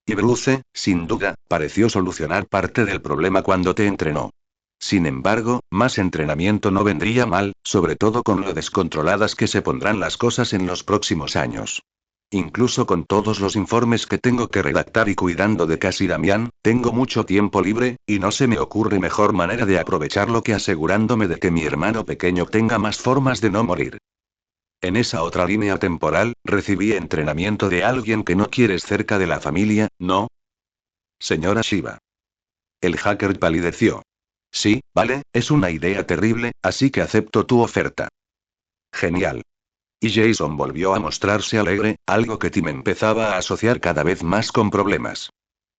Y Bruce, sin duda, pareció solucionar parte del problema cuando te entrenó. Sin embargo, más entrenamiento no vendría mal, sobre todo con lo descontroladas que se pondrán las cosas en los próximos años. Incluso con todos los informes que tengo que redactar y cuidando de Cass y Damián, tengo mucho tiempo libre, y no se me ocurre mejor manera de aprovecharlo que asegurándome de que mi hermano pequeño tenga más formas de no morir. En esa otra línea temporal, recibí entrenamiento de alguien que no quieres cerca de la familia, ¿no? Señora Shiva. El hacker palideció. Sí, vale, es una idea terrible, así que acepto tu oferta. Genial. Y Jason volvió a mostrarse alegre, algo que Tim empezaba a asociar cada vez más con problemas.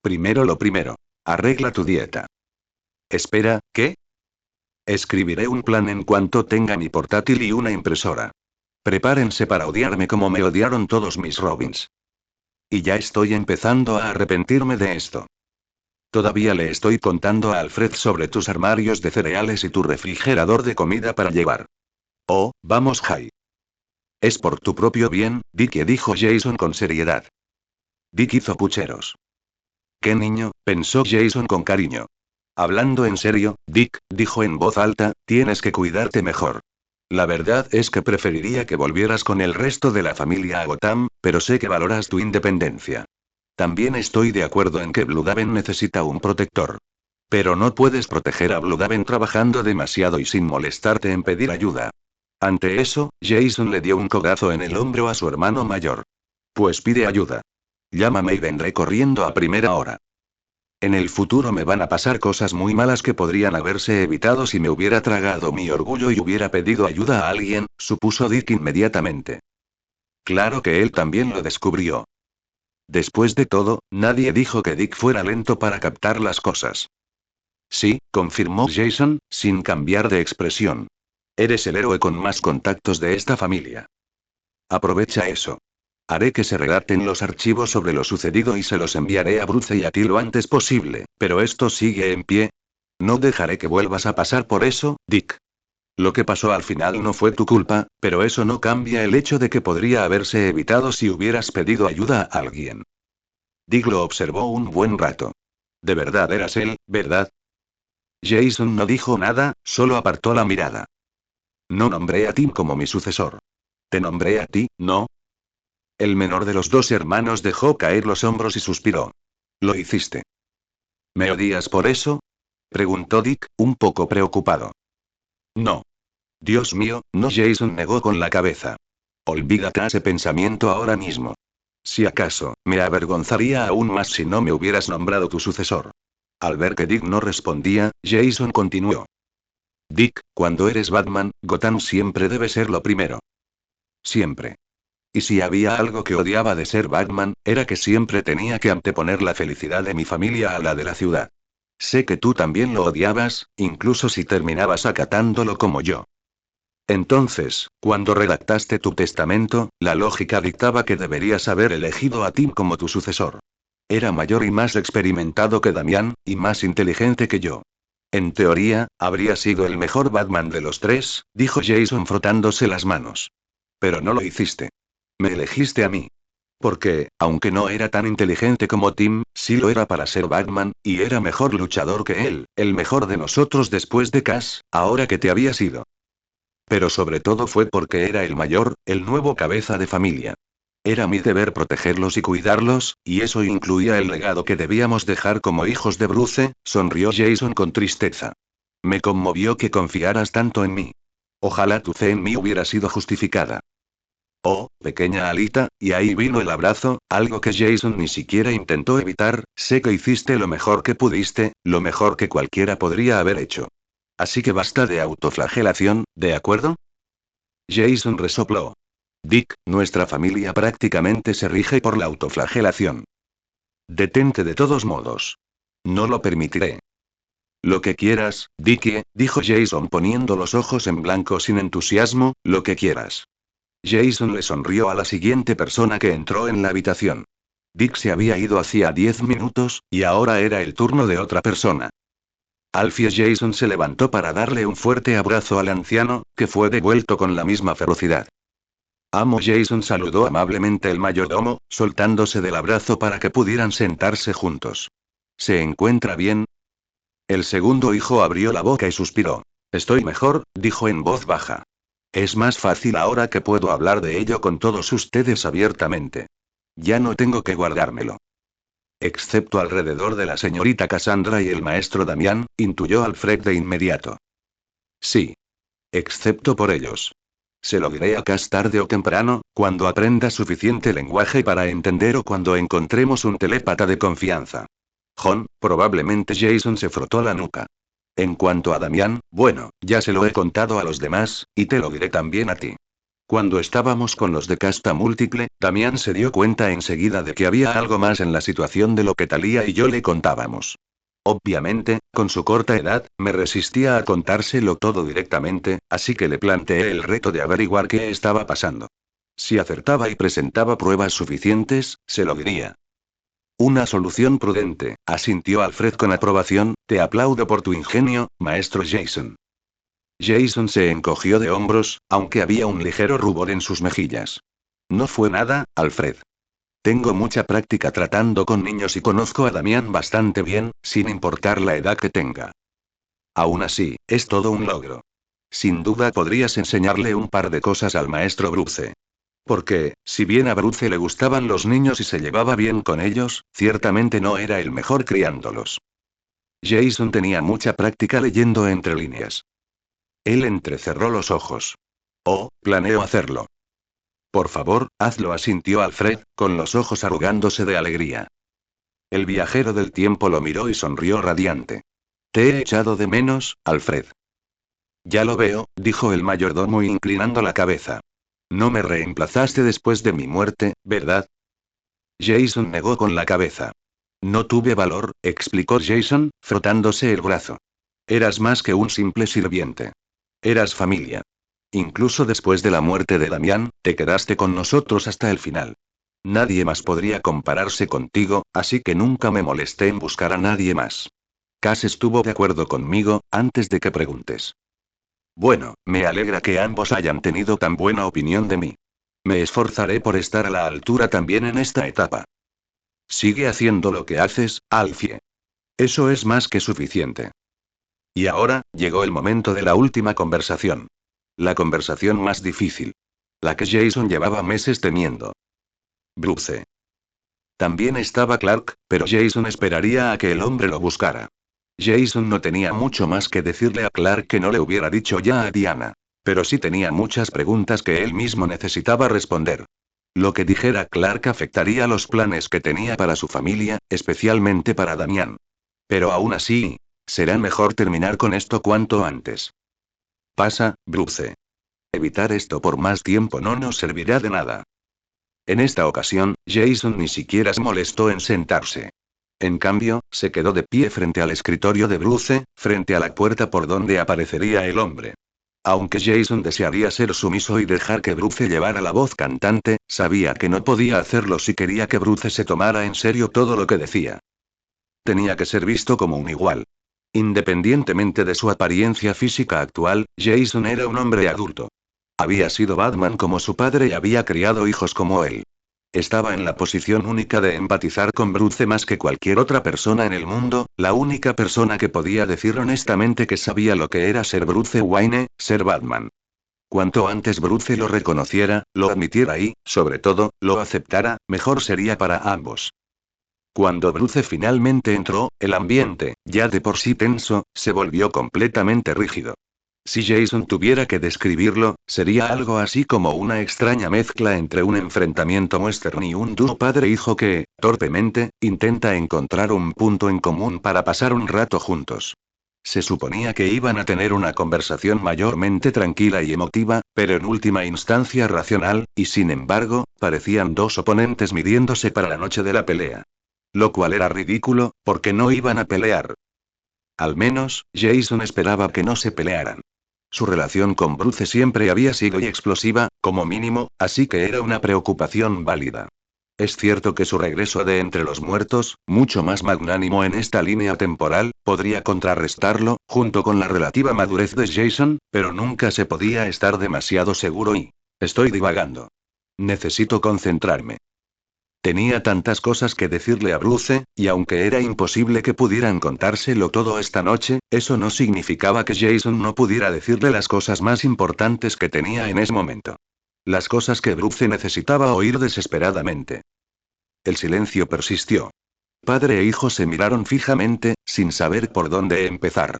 Primero lo primero. Arregla tu dieta. Espera, ¿qué? Escribiré un plan en cuanto tenga mi portátil y una impresora. Prepárense para odiarme como me odiaron todos mis Robins. Y ya estoy empezando a arrepentirme de esto. Todavía le estoy contando a Alfred sobre tus armarios de cereales y tu refrigerador de comida para llevar. Oh, vamos, Jay. Es por tu propio bien, Dick, dijo Jason con seriedad. Dick hizo pucheros. ¿Qué niño?, pensó Jason con cariño. Hablando en serio, Dick, dijo en voz alta, tienes que cuidarte mejor. La verdad es que preferiría que volvieras con el resto de la familia a Gotham, pero sé que valoras tu independencia. También estoy de acuerdo en que Bloodaven necesita un protector. Pero no puedes proteger a Bloodaven trabajando demasiado y sin molestarte en pedir ayuda. Ante eso, Jason le dio un codazo en el hombro a su hermano mayor. Pues pide ayuda. Llámame y vendré corriendo a primera hora. En el futuro me van a pasar cosas muy malas que podrían haberse evitado si me hubiera tragado mi orgullo y hubiera pedido ayuda a alguien, supuso Dick inmediatamente. Claro que él también lo descubrió. Después de todo, nadie dijo que Dick fuera lento para captar las cosas. Sí, confirmó Jason, sin cambiar de expresión. Eres el héroe con más contactos de esta familia. Aprovecha eso. Haré que se redacten los archivos sobre lo sucedido y se los enviaré a Bruce y a ti lo antes posible, pero esto sigue en pie. No dejaré que vuelvas a pasar por eso, Dick. Lo que pasó al final no fue tu culpa, pero eso no cambia el hecho de que podría haberse evitado si hubieras pedido ayuda a alguien. Dick lo observó un buen rato. De verdad eras él, ¿verdad? Jason no dijo nada, solo apartó la mirada. No nombré a Tim como mi sucesor. Te nombré a ti, ¿no? El menor de los dos hermanos dejó caer los hombros y suspiró. Lo hiciste. ¿Me odias por eso? Preguntó Dick, un poco preocupado. No. Dios mío, no, Jason negó con la cabeza. Olvídate ese pensamiento ahora mismo. Si acaso, me avergonzaría aún más si no me hubieras nombrado tu sucesor. Al ver que Dick no respondía, Jason continuó. Dick, cuando eres Batman, Gotham siempre debe ser lo primero. Siempre. Y si había algo que odiaba de ser Batman, era que siempre tenía que anteponer la felicidad de mi familia a la de la ciudad. Sé que tú también lo odiabas, incluso si terminabas acatándolo como yo. Entonces, cuando redactaste tu testamento, la lógica dictaba que deberías haber elegido a Tim como tu sucesor. Era mayor y más experimentado que Damián, y más inteligente que yo. En teoría, habría sido el mejor Batman de los tres, dijo Jason frotándose las manos. Pero no lo hiciste. Me elegiste a mí. Porque, aunque no era tan inteligente como Tim, sí lo era para ser Batman, y era mejor luchador que él, el mejor de nosotros después de Cass, ahora que te habías ido. Pero sobre todo fue porque era el mayor, el nuevo cabeza de familia. Era mi deber protegerlos y cuidarlos, y eso incluía el legado que debíamos dejar como hijos de Bruce, sonrió Jason con tristeza. Me conmovió que confiaras tanto en mí. Ojalá tu fe en mí hubiera sido justificada. Oh, pequeña Alita, y ahí vino el abrazo, algo que Jason ni siquiera intentó evitar. Sé que hiciste lo mejor que pudiste, lo mejor que cualquiera podría haber hecho. Así que basta de autoflagelación, ¿de acuerdo? Jason resopló. Dick, nuestra familia prácticamente se rige por la autoflagelación. Detente de todos modos. No lo permitiré. Lo que quieras, Dickie, dijo Jason poniendo los ojos en blanco sin entusiasmo, lo que quieras. Jason le sonrió a la siguiente persona que entró en la habitación. Dick se había ido hacía 10 minutos, y ahora era el turno de otra persona. Alfie Jason se levantó para darle un fuerte abrazo al anciano, que fue devuelto con la misma ferocidad. Amo Jason, saludó amablemente el mayordomo, soltándose del abrazo para que pudieran sentarse juntos. ¿Se encuentra bien? El segundo hijo abrió la boca y suspiró. Estoy mejor, dijo en voz baja. Es más fácil ahora que puedo hablar de ello con todos ustedes abiertamente. Ya no tengo que guardármelo. Excepto alrededor de la señorita Cassandra y el maestro Damián, intuyó Alfred de inmediato. Sí. Excepto por ellos. Se lo diré a Cass tarde o temprano, cuando aprenda suficiente lenguaje para entender o cuando encontremos un telépata de confianza. John, probablemente Jason se frotó la nuca. En cuanto a Damián, bueno, ya se lo he contado a los demás, y te lo diré también a ti. Cuando estábamos con los de casta múltiple, Damián se dio cuenta enseguida de que había algo más en la situación de lo que Talía y yo le contábamos. Obviamente, con su corta edad, me resistía a contárselo todo directamente, así que le planteé el reto de averiguar qué estaba pasando. Si acertaba y presentaba pruebas suficientes, se lo diría. Una solución prudente, asintió Alfred con aprobación, te aplaudo por tu ingenio, maestro Jason. Jason se encogió de hombros, aunque había un ligero rubor en sus mejillas. No fue nada, Alfred. Tengo mucha práctica tratando con niños y conozco a Damián bastante bien, sin importar la edad que tenga. Aún así, es todo un logro. Sin duda podrías enseñarle un par de cosas al maestro Bruce. Porque, si bien a Bruce le gustaban los niños y se llevaba bien con ellos, ciertamente no era el mejor criándolos. Jason tenía mucha práctica leyendo entre líneas. Él entrecerró los ojos. Oh, planeo hacerlo. Por favor, hazlo, asintió Alfred, con los ojos arrugándose de alegría. El viajero del tiempo lo miró y sonrió radiante. Te he echado de menos, Alfred. Ya lo veo, dijo el mayordomo inclinando la cabeza. No me reemplazaste después de mi muerte, ¿verdad? Jason negó con la cabeza. No tuve valor, explicó Jason, frotándose el brazo. Eras más que un simple sirviente. Eras familia. Incluso después de la muerte de Damián, te quedaste con nosotros hasta el final. Nadie más podría compararse contigo, así que nunca me molesté en buscar a nadie más. Cass estuvo de acuerdo conmigo, antes de que preguntes. Bueno, me alegra que ambos hayan tenido tan buena opinión de mí. Me esforzaré por estar a la altura también en esta etapa. Sigue haciendo lo que haces, Alfie. Eso es más que suficiente. Y ahora, llegó el momento de la última conversación. La conversación más difícil. La que Jason llevaba meses temiendo. Bruce. También estaba Clark, pero Jason esperaría a que el hombre lo buscara. Jason no tenía mucho más que decirle a Clark que no le hubiera dicho ya a Diana. Pero sí tenía muchas preguntas que él mismo necesitaba responder. Lo que dijera Clark afectaría los planes que tenía para su familia, especialmente para Damián. Pero aún así, será mejor terminar con esto cuanto antes. Pasa, Bruce. Evitar esto por más tiempo no nos servirá de nada. En esta ocasión, Jason ni siquiera se molestó en sentarse. En cambio, se quedó de pie frente al escritorio de Bruce, frente a la puerta por donde aparecería el hombre. Aunque Jason desearía ser sumiso y dejar que Bruce llevara la voz cantante, sabía que no podía hacerlo si quería que Bruce se tomara en serio todo lo que decía. Tenía que ser visto como un igual. Independientemente de su apariencia física actual, Jason era un hombre adulto. Había sido Batman como su padre y había criado hijos como él. Estaba en la posición única de empatizar con Bruce más que cualquier otra persona en el mundo, la única persona que podía decir honestamente que sabía lo que era ser Bruce Wayne, ser Batman. Cuanto antes Bruce lo reconociera, lo admitiera y, sobre todo, lo aceptara, mejor sería para ambos. Cuando Bruce finalmente entró, el ambiente, ya de por sí tenso, se volvió completamente rígido. Si Jason tuviera que describirlo, sería algo así como una extraña mezcla entre un enfrentamiento western y un dúo padre-hijo que, torpemente, intenta encontrar un punto en común para pasar un rato juntos. Se suponía que iban a tener una conversación mayormente tranquila y emotiva, pero en última instancia racional, y sin embargo, parecían dos oponentes midiéndose para la noche de la pelea. Lo cual era ridículo, porque no iban a pelear. Al menos, Jason esperaba que no se pelearan. Su relación con Bruce siempre había sido y explosiva, como mínimo, así que era una preocupación válida. Es cierto que su regreso de entre los muertos, mucho más magnánimo en esta línea temporal, podría contrarrestarlo, junto con la relativa madurez de Jason, pero nunca se podía estar demasiado seguro y... Estoy divagando. Necesito concentrarme. Tenía tantas cosas que decirle a Bruce, y aunque era imposible que pudieran contárselo todo esta noche, eso no significaba que Jason no pudiera decirle las cosas más importantes que tenía en ese momento. Las cosas que Bruce necesitaba oír desesperadamente. El silencio persistió. Padre e hijo se miraron fijamente, sin saber por dónde empezar.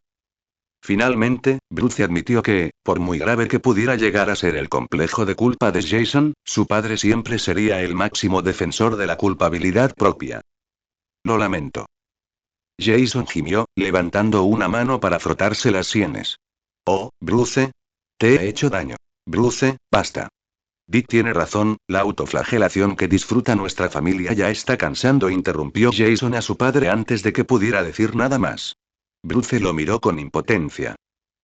Finalmente, Bruce admitió que, por muy grave que pudiera llegar a ser el complejo de culpa de Jason, su padre siempre sería el máximo defensor de la culpabilidad propia. Lo lamento. Jason gimió, levantando una mano para frotarse las sienes. Oh, Bruce. Te he hecho daño. Bruce, basta. Dick tiene razón, la autoflagelación que disfruta nuestra familia ya está cansando, interrumpió Jason a su padre antes de que pudiera decir nada más. Bruce lo miró con impotencia.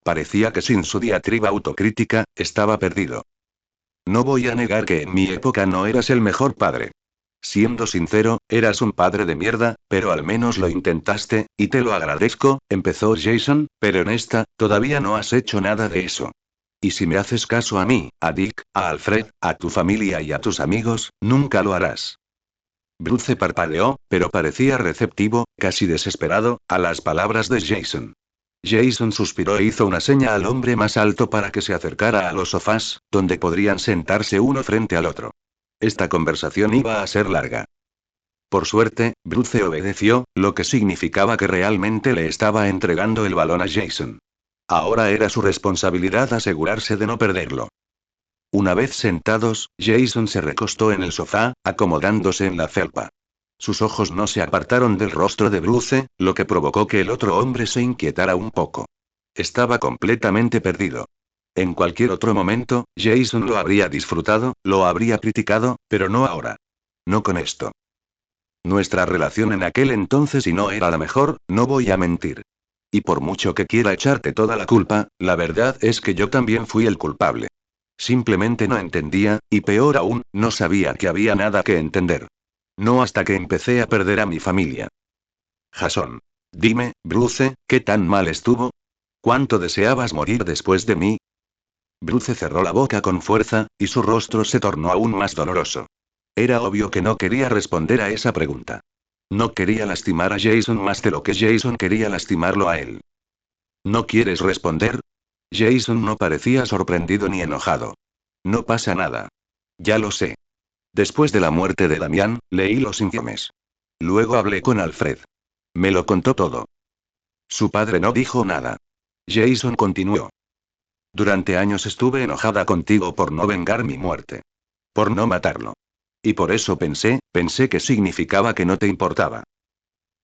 Parecía que sin su diatriba autocrítica, estaba perdido. No voy a negar que en mi época no eras el mejor padre. Siendo sincero, eras un padre de mierda, pero al menos lo intentaste, y te lo agradezco, empezó Jason, pero en esta, todavía no has hecho nada de eso. Y si me haces caso a mí, a Dick, a Alfred, a tu familia y a tus amigos, nunca lo harás. Bruce parpadeó, pero parecía receptivo, casi desesperado, a las palabras de Jason. Jason suspiró e hizo una seña al hombre más alto para que se acercara a los sofás, donde podrían sentarse uno frente al otro. Esta conversación iba a ser larga. Por suerte, Bruce obedeció, lo que significaba que realmente le estaba entregando el balón a Jason. Ahora era su responsabilidad asegurarse de no perderlo. Una vez sentados, Jason se recostó en el sofá, acomodándose en la felpa. Sus ojos no se apartaron del rostro de Bruce, lo que provocó que el otro hombre se inquietara un poco. Estaba completamente perdido. En cualquier otro momento, Jason lo habría disfrutado, lo habría criticado, pero no ahora. No con esto. Nuestra relación en aquel entonces y no era la mejor, no voy a mentir. Y por mucho que quiera echarte toda la culpa, la verdad es que yo también fui el culpable. Simplemente no entendía, y peor aún, no sabía que había nada que entender. No hasta que empecé a perder a mi familia. Jason. Dime, Bruce, ¿qué tan mal estuvo? ¿Cuánto deseabas morir después de mí? Bruce cerró la boca con fuerza, y su rostro se tornó aún más doloroso. Era obvio que no quería responder a esa pregunta. No quería lastimar a Jason más de lo que Jason quería lastimarlo a él. ¿No quieres responder? Jason no parecía sorprendido ni enojado. No pasa nada. Ya lo sé. Después de la muerte de Damián, leí los informes. Luego hablé con Alfred. Me lo contó todo. Su padre no dijo nada. Jason continuó. Durante años estuve enojada contigo por no vengar mi muerte. Por no matarlo. Y por eso pensé que significaba que no te importaba.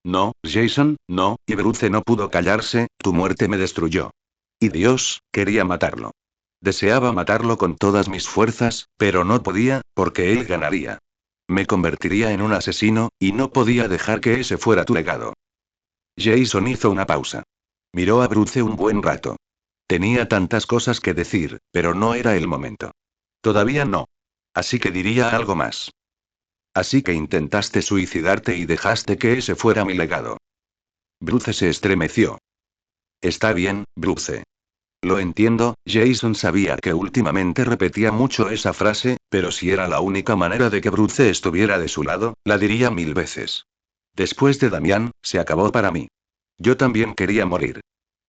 No, Jason, no, y Bruce no pudo callarse, tu muerte me destruyó. Y Dios, quería matarlo. Deseaba matarlo con todas mis fuerzas, pero no podía, porque él ganaría. Me convertiría en un asesino, y no podía dejar que ese fuera tu legado. Jason hizo una pausa. Miró a Bruce un buen rato. Tenía tantas cosas que decir, pero no era el momento. Todavía no. Así que diría algo más. Así que intentaste suicidarte y dejaste que ese fuera mi legado. Bruce se estremeció. Está bien, Bruce. Lo entiendo, Jason sabía que últimamente repetía mucho esa frase, pero si era la única manera de que Bruce estuviera de su lado, la diría 1000 veces. Después de Damián, se acabó para mí. Yo también quería morir.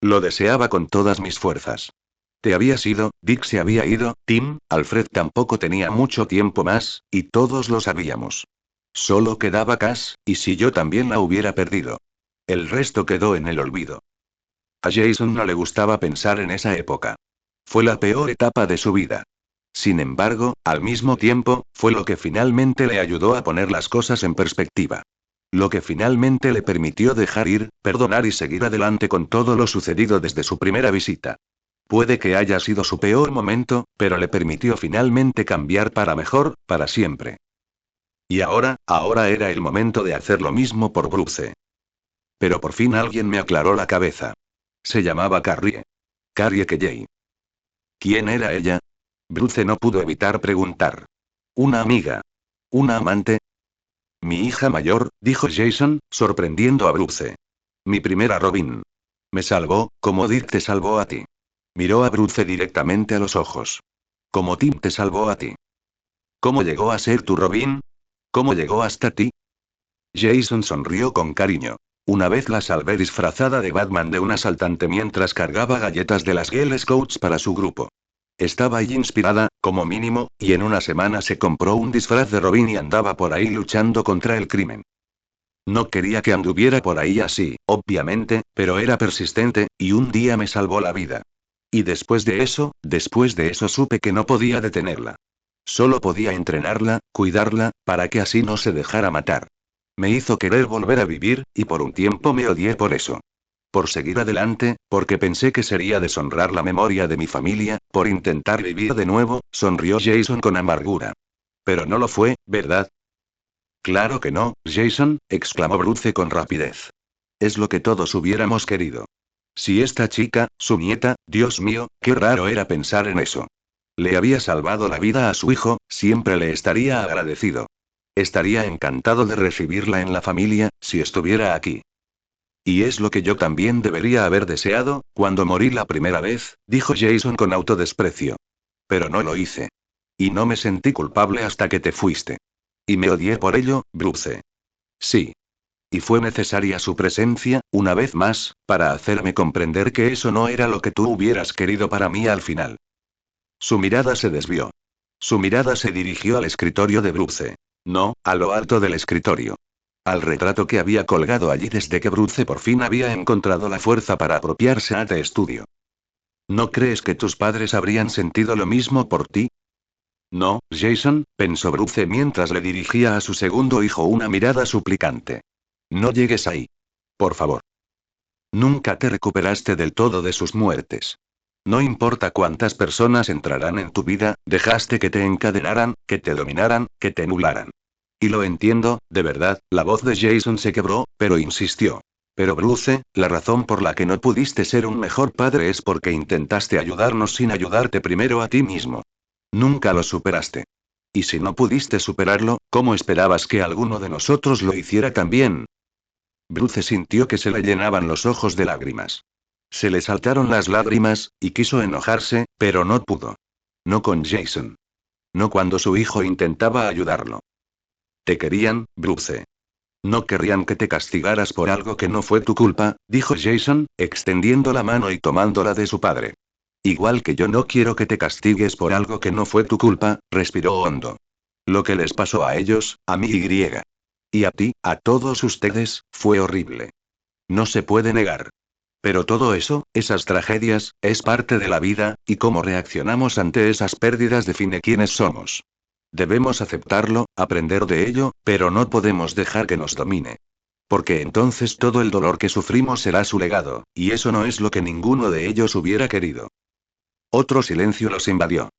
Lo deseaba con todas mis fuerzas. Te habías ido, Dick se había ido, Tim, Alfred tampoco tenía mucho tiempo más, y todos lo sabíamos. Solo quedaba Cass, y si yo también la hubiera perdido. El resto quedó en el olvido. A Jason no le gustaba pensar en esa época. Fue la peor etapa de su vida. Sin embargo, al mismo tiempo, fue lo que finalmente le ayudó a poner las cosas en perspectiva. Lo que finalmente le permitió dejar ir, perdonar y seguir adelante con todo lo sucedido desde su primera visita. Puede que haya sido su peor momento, pero le permitió finalmente cambiar para mejor, para siempre. Y ahora era el momento de hacer lo mismo por Bruce. Pero por fin alguien me aclaró la cabeza. Se llamaba Carrie. Carrie Kelley. ¿Quién era ella? Bruce no pudo evitar preguntar. Una amiga. ¿Una amante? Mi hija mayor, dijo Jason, sorprendiendo a Bruce. Mi primera Robin. Me salvó, como Dick te salvó a ti. Miró a Bruce directamente a los ojos. Como Tim te salvó a ti. ¿Cómo llegó a ser tu Robin? ¿Cómo llegó hasta ti? Jason sonrió con cariño. Una vez la salvé disfrazada de Batman de un asaltante mientras cargaba galletas de las Girl Scouts para su grupo. Estaba ahí inspirada, como mínimo, y en una semana se compró un disfraz de Robin y andaba por ahí luchando contra el crimen. No quería que anduviera por ahí así, obviamente, pero era persistente, y un día me salvó la vida. Y después de eso supe que no podía detenerla. Solo podía entrenarla, cuidarla, para que así no se dejara matar. Me hizo querer volver a vivir, y por un tiempo me odié por eso. Por seguir adelante, porque pensé que sería deshonrar la memoria de mi familia, por intentar vivir de nuevo, sonrió Jason con amargura. Pero no lo fue, ¿verdad? Claro que no, Jason, exclamó Bruce con rapidez. Es lo que todos hubiéramos querido. Si esta chica, su nieta, Dios mío, qué raro era pensar en eso. Le había salvado la vida a su hijo, siempre le estaría agradecido. Estaría encantado de recibirla en la familia, si estuviera aquí. Y es lo que yo también debería haber deseado, cuando morí la primera vez, dijo Jason con autodesprecio. Pero no lo hice. Y no me sentí culpable hasta que te fuiste. Y me odié por ello, Bruce. Sí. Y fue necesaria su presencia, una vez más, para hacerme comprender que eso no era lo que tú hubieras querido para mí al final. Su mirada se desvió. Su mirada se dirigió al escritorio de Bruce. No, a lo alto del escritorio. Al retrato que había colgado allí desde que Bruce por fin había encontrado la fuerza para apropiarse de estudio. ¿No crees que tus padres habrían sentido lo mismo por ti? No, Jason, pensó Bruce mientras le dirigía a su segundo hijo una mirada suplicante. No llegues ahí. Por favor. Nunca te recuperaste del todo de sus muertes. No importa cuántas personas entrarán en tu vida, dejaste que te encadenaran, que te dominaran, que te anularan. Y lo entiendo, de verdad, la voz de Jason se quebró, pero insistió. Pero Bruce, la razón por la que no pudiste ser un mejor padre es porque intentaste ayudarnos sin ayudarte primero a ti mismo. Nunca lo superaste. Y si no pudiste superarlo, ¿cómo esperabas que alguno de nosotros lo hiciera también? Bruce sintió que se le llenaban los ojos de lágrimas. Se le saltaron las lágrimas, y quiso enojarse, pero no pudo. No con Jason. No cuando su hijo intentaba ayudarlo. Te querían, Bruce. No querrían que te castigaras por algo que no fue tu culpa, dijo Jason, extendiendo la mano y tomándola de su padre. Igual que yo no quiero que te castigues por algo que no fue tu culpa, respiró hondo. Lo que les pasó a ellos, a mí y a ti, a todos ustedes, fue horrible. No se puede negar. Pero todo eso, esas tragedias, es parte de la vida, y cómo reaccionamos ante esas pérdidas define quiénes somos. Debemos aceptarlo, aprender de ello, pero no podemos dejar que nos domine. Porque entonces todo el dolor que sufrimos será su legado, y eso no es lo que ninguno de ellos hubiera querido. Otro silencio los invadió.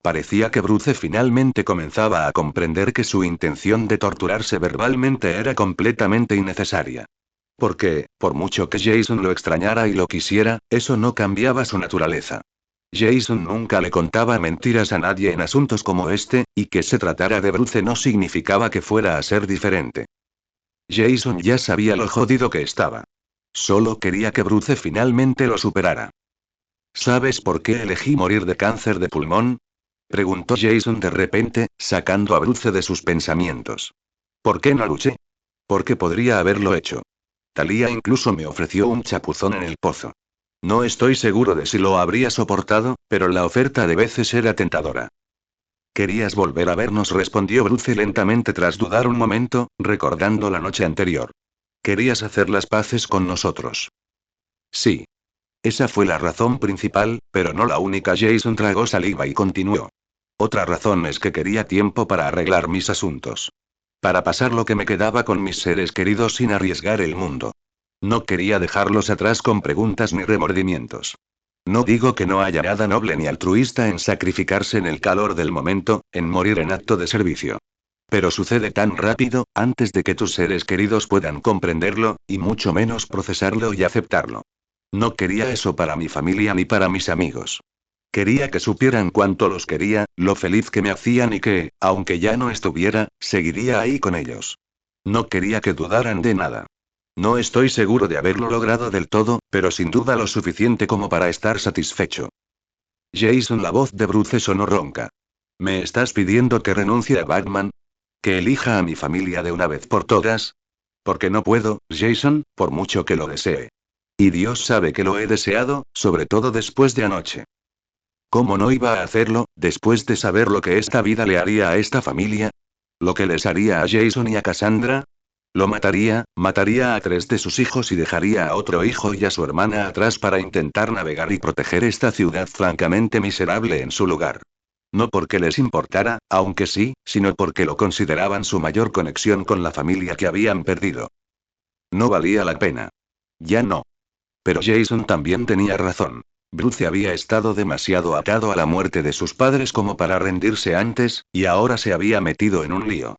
Parecía que Bruce finalmente comenzaba a comprender que su intención de torturarse verbalmente era completamente innecesaria. Porque, por mucho que Jason lo extrañara y lo quisiera, eso no cambiaba su naturaleza. Jason nunca le contaba mentiras a nadie en asuntos como este, y que se tratara de Bruce no significaba que fuera a ser diferente. Jason ya sabía lo jodido que estaba. Solo quería que Bruce finalmente lo superara. ¿Sabes por qué elegí morir de cáncer de pulmón? Preguntó Jason de repente, sacando a Bruce de sus pensamientos. ¿Por qué no luché? Porque podría haberlo hecho. Talía incluso me ofreció un chapuzón en el pozo. No estoy seguro de si lo habría soportado, pero la oferta de veces era tentadora. Querías volver a vernos, respondió Bruce lentamente tras dudar un momento, recordando la noche anterior. Querías hacer las paces con nosotros. Sí. Esa fue la razón principal, pero no la única. Jason tragó saliva y continuó. Otra razón es que quería tiempo para arreglar mis asuntos. Para pasar lo que me quedaba con mis seres queridos sin arriesgar el mundo. No quería dejarlos atrás con preguntas ni remordimientos. No digo que no haya nada noble ni altruista en sacrificarse en el calor del momento, en morir en acto de servicio. Pero sucede tan rápido, antes de que tus seres queridos puedan comprenderlo, y mucho menos procesarlo y aceptarlo. No quería eso para mi familia ni para mis amigos. Quería que supieran cuánto los quería, lo feliz que me hacían y que, aunque ya no estuviera, seguiría ahí con ellos. No quería que dudaran de nada. No estoy seguro de haberlo logrado del todo, pero sin duda lo suficiente como para estar satisfecho. Jason, la voz de Bruce sonó ronca. ¿Me estás pidiendo que renuncie a Batman? ¿Que elija a mi familia de una vez por todas? Porque no puedo, Jason, por mucho que lo desee. Y Dios sabe que lo he deseado, sobre todo después de anoche. ¿Cómo no iba a hacerlo, después de saber lo que esta vida le haría a esta familia? ¿Lo que les haría a Jason y a Cassandra? Lo mataría, mataría a 3 de sus hijos y dejaría a otro hijo y a su hermana atrás para intentar navegar y proteger esta ciudad francamente miserable en su lugar. No porque les importara, aunque sí, sino porque lo consideraban su mayor conexión con la familia que habían perdido. No valía la pena. Ya no. Pero Jason también tenía razón. Bruce había estado demasiado atado a la muerte de sus padres como para rendirse antes, y ahora se había metido en un lío.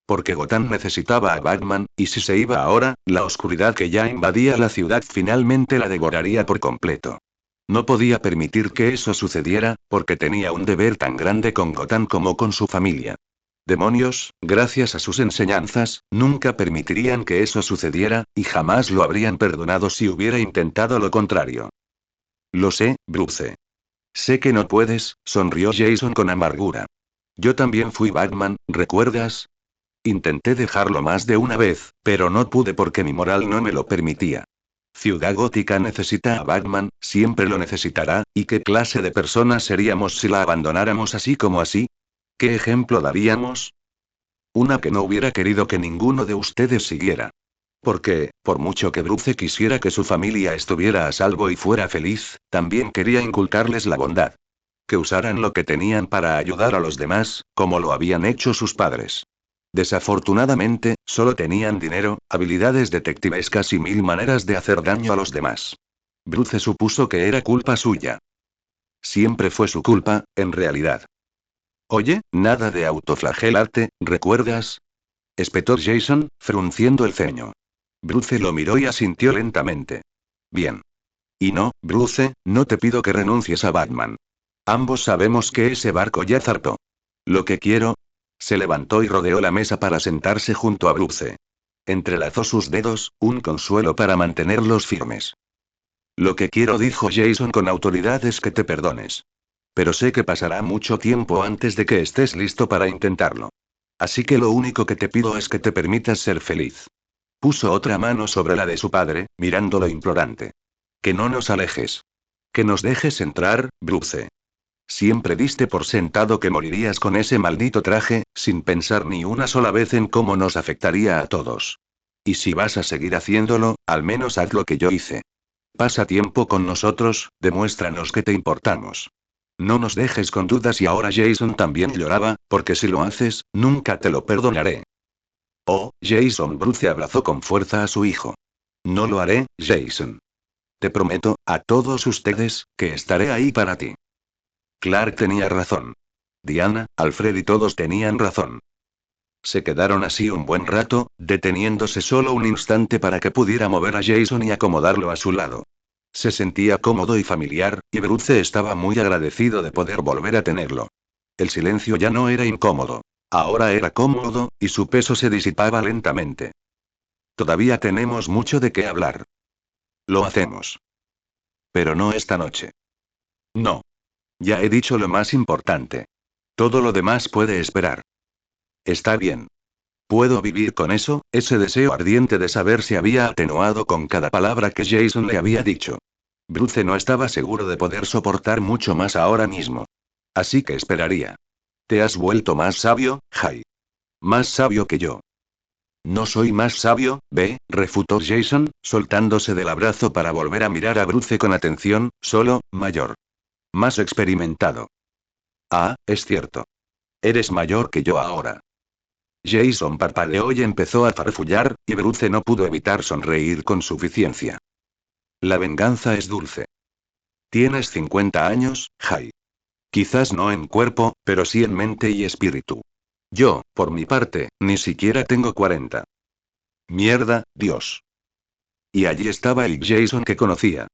Porque Gotham necesitaba a Batman, y si se iba ahora, la oscuridad que ya invadía la ciudad finalmente la devoraría por completo. No podía permitir que eso sucediera, porque tenía un deber tan grande con Gotham como con su familia. Demonios, gracias a sus enseñanzas, nunca permitirían que eso sucediera, y jamás lo habrían perdonado si hubiera intentado lo contrario. Lo sé, Bruce. Sé que no puedes, sonrió Jason con amargura. Yo también fui Batman, ¿recuerdas? Intenté dejarlo más de una vez, pero no pude porque mi moral no me lo permitía. Ciudad Gótica necesita a Batman, siempre lo necesitará, ¿y qué clase de personas seríamos si la abandonáramos así como así? ¿Qué ejemplo daríamos? Una que no hubiera querido que ninguno de ustedes siguiera. Porque, por mucho que Bruce quisiera que su familia estuviera a salvo y fuera feliz, también quería inculcarles la bondad. Que usaran lo que tenían para ayudar a los demás, como lo habían hecho sus padres. Desafortunadamente, solo tenían dinero, habilidades detectivescas y 1000 maneras de hacer daño a los demás. Bruce supuso que era culpa suya. Siempre fue su culpa, en realidad. Oye, nada de autoflagelarte, ¿recuerdas? Espetó Jason, frunciendo el ceño. Bruce lo miró y asintió lentamente. Bien. Y no, Bruce, no te pido que renuncies a Batman. Ambos sabemos que ese barco ya zarpó. Lo que quiero... Se levantó y rodeó la mesa para sentarse junto a Bruce. Entrelazó sus dedos, un consuelo para mantenerlos firmes. Lo que quiero, dijo Jason con autoridad, es que te perdones. Pero sé que pasará mucho tiempo antes de que estés listo para intentarlo. Así que lo único que te pido es que te permitas ser feliz. Puso otra mano sobre la de su padre, mirándolo implorante. Que no nos alejes. Que nos dejes entrar, Bruce. Siempre diste por sentado que morirías con ese maldito traje, sin pensar ni una sola vez en cómo nos afectaría a todos. Y si vas a seguir haciéndolo, al menos haz lo que yo hice. Pasa tiempo con nosotros, demuéstranos que te importamos. No nos dejes con dudas. Y ahora Jason también lloraba, porque si lo haces, nunca te lo perdonaré. Oh, Jason. Bruce abrazó con fuerza a su hijo. No lo haré, Jason. Te prometo, a todos ustedes, que estaré ahí para ti. Clark tenía razón. Diana, Alfred y todos tenían razón. Se quedaron así un buen rato, deteniéndose solo un instante para que pudiera mover a Jason y acomodarlo a su lado. Se sentía cómodo y familiar, y Bruce estaba muy agradecido de poder volver a tenerlo. El silencio ya no era incómodo. Ahora era cómodo, y su peso se disipaba lentamente. Todavía tenemos mucho de qué hablar. Lo hacemos. Pero no esta noche. No. Ya he dicho lo más importante. Todo lo demás puede esperar. Está bien. Puedo vivir con eso. Ese deseo ardiente de saber se había atenuado con cada palabra que Jason le había dicho. Bruce no estaba seguro de poder soportar mucho más ahora mismo. Así que esperaría. Te has vuelto más sabio, Jay. Más sabio que yo. No soy más sabio, refutó Jason, soltándose del abrazo para volver a mirar a Bruce con atención, solo, mayor. Más experimentado. Ah, es cierto. Eres mayor que yo ahora. Jason parpadeó y empezó a farfullar, y Bruce no pudo evitar sonreír con suficiencia. La venganza es dulce. Tienes 50 años, Jay. Quizás no en cuerpo, pero sí en mente y espíritu. Yo, por mi parte, ni siquiera tengo 40. Mierda, Dios. Y allí estaba el Jason que conocía.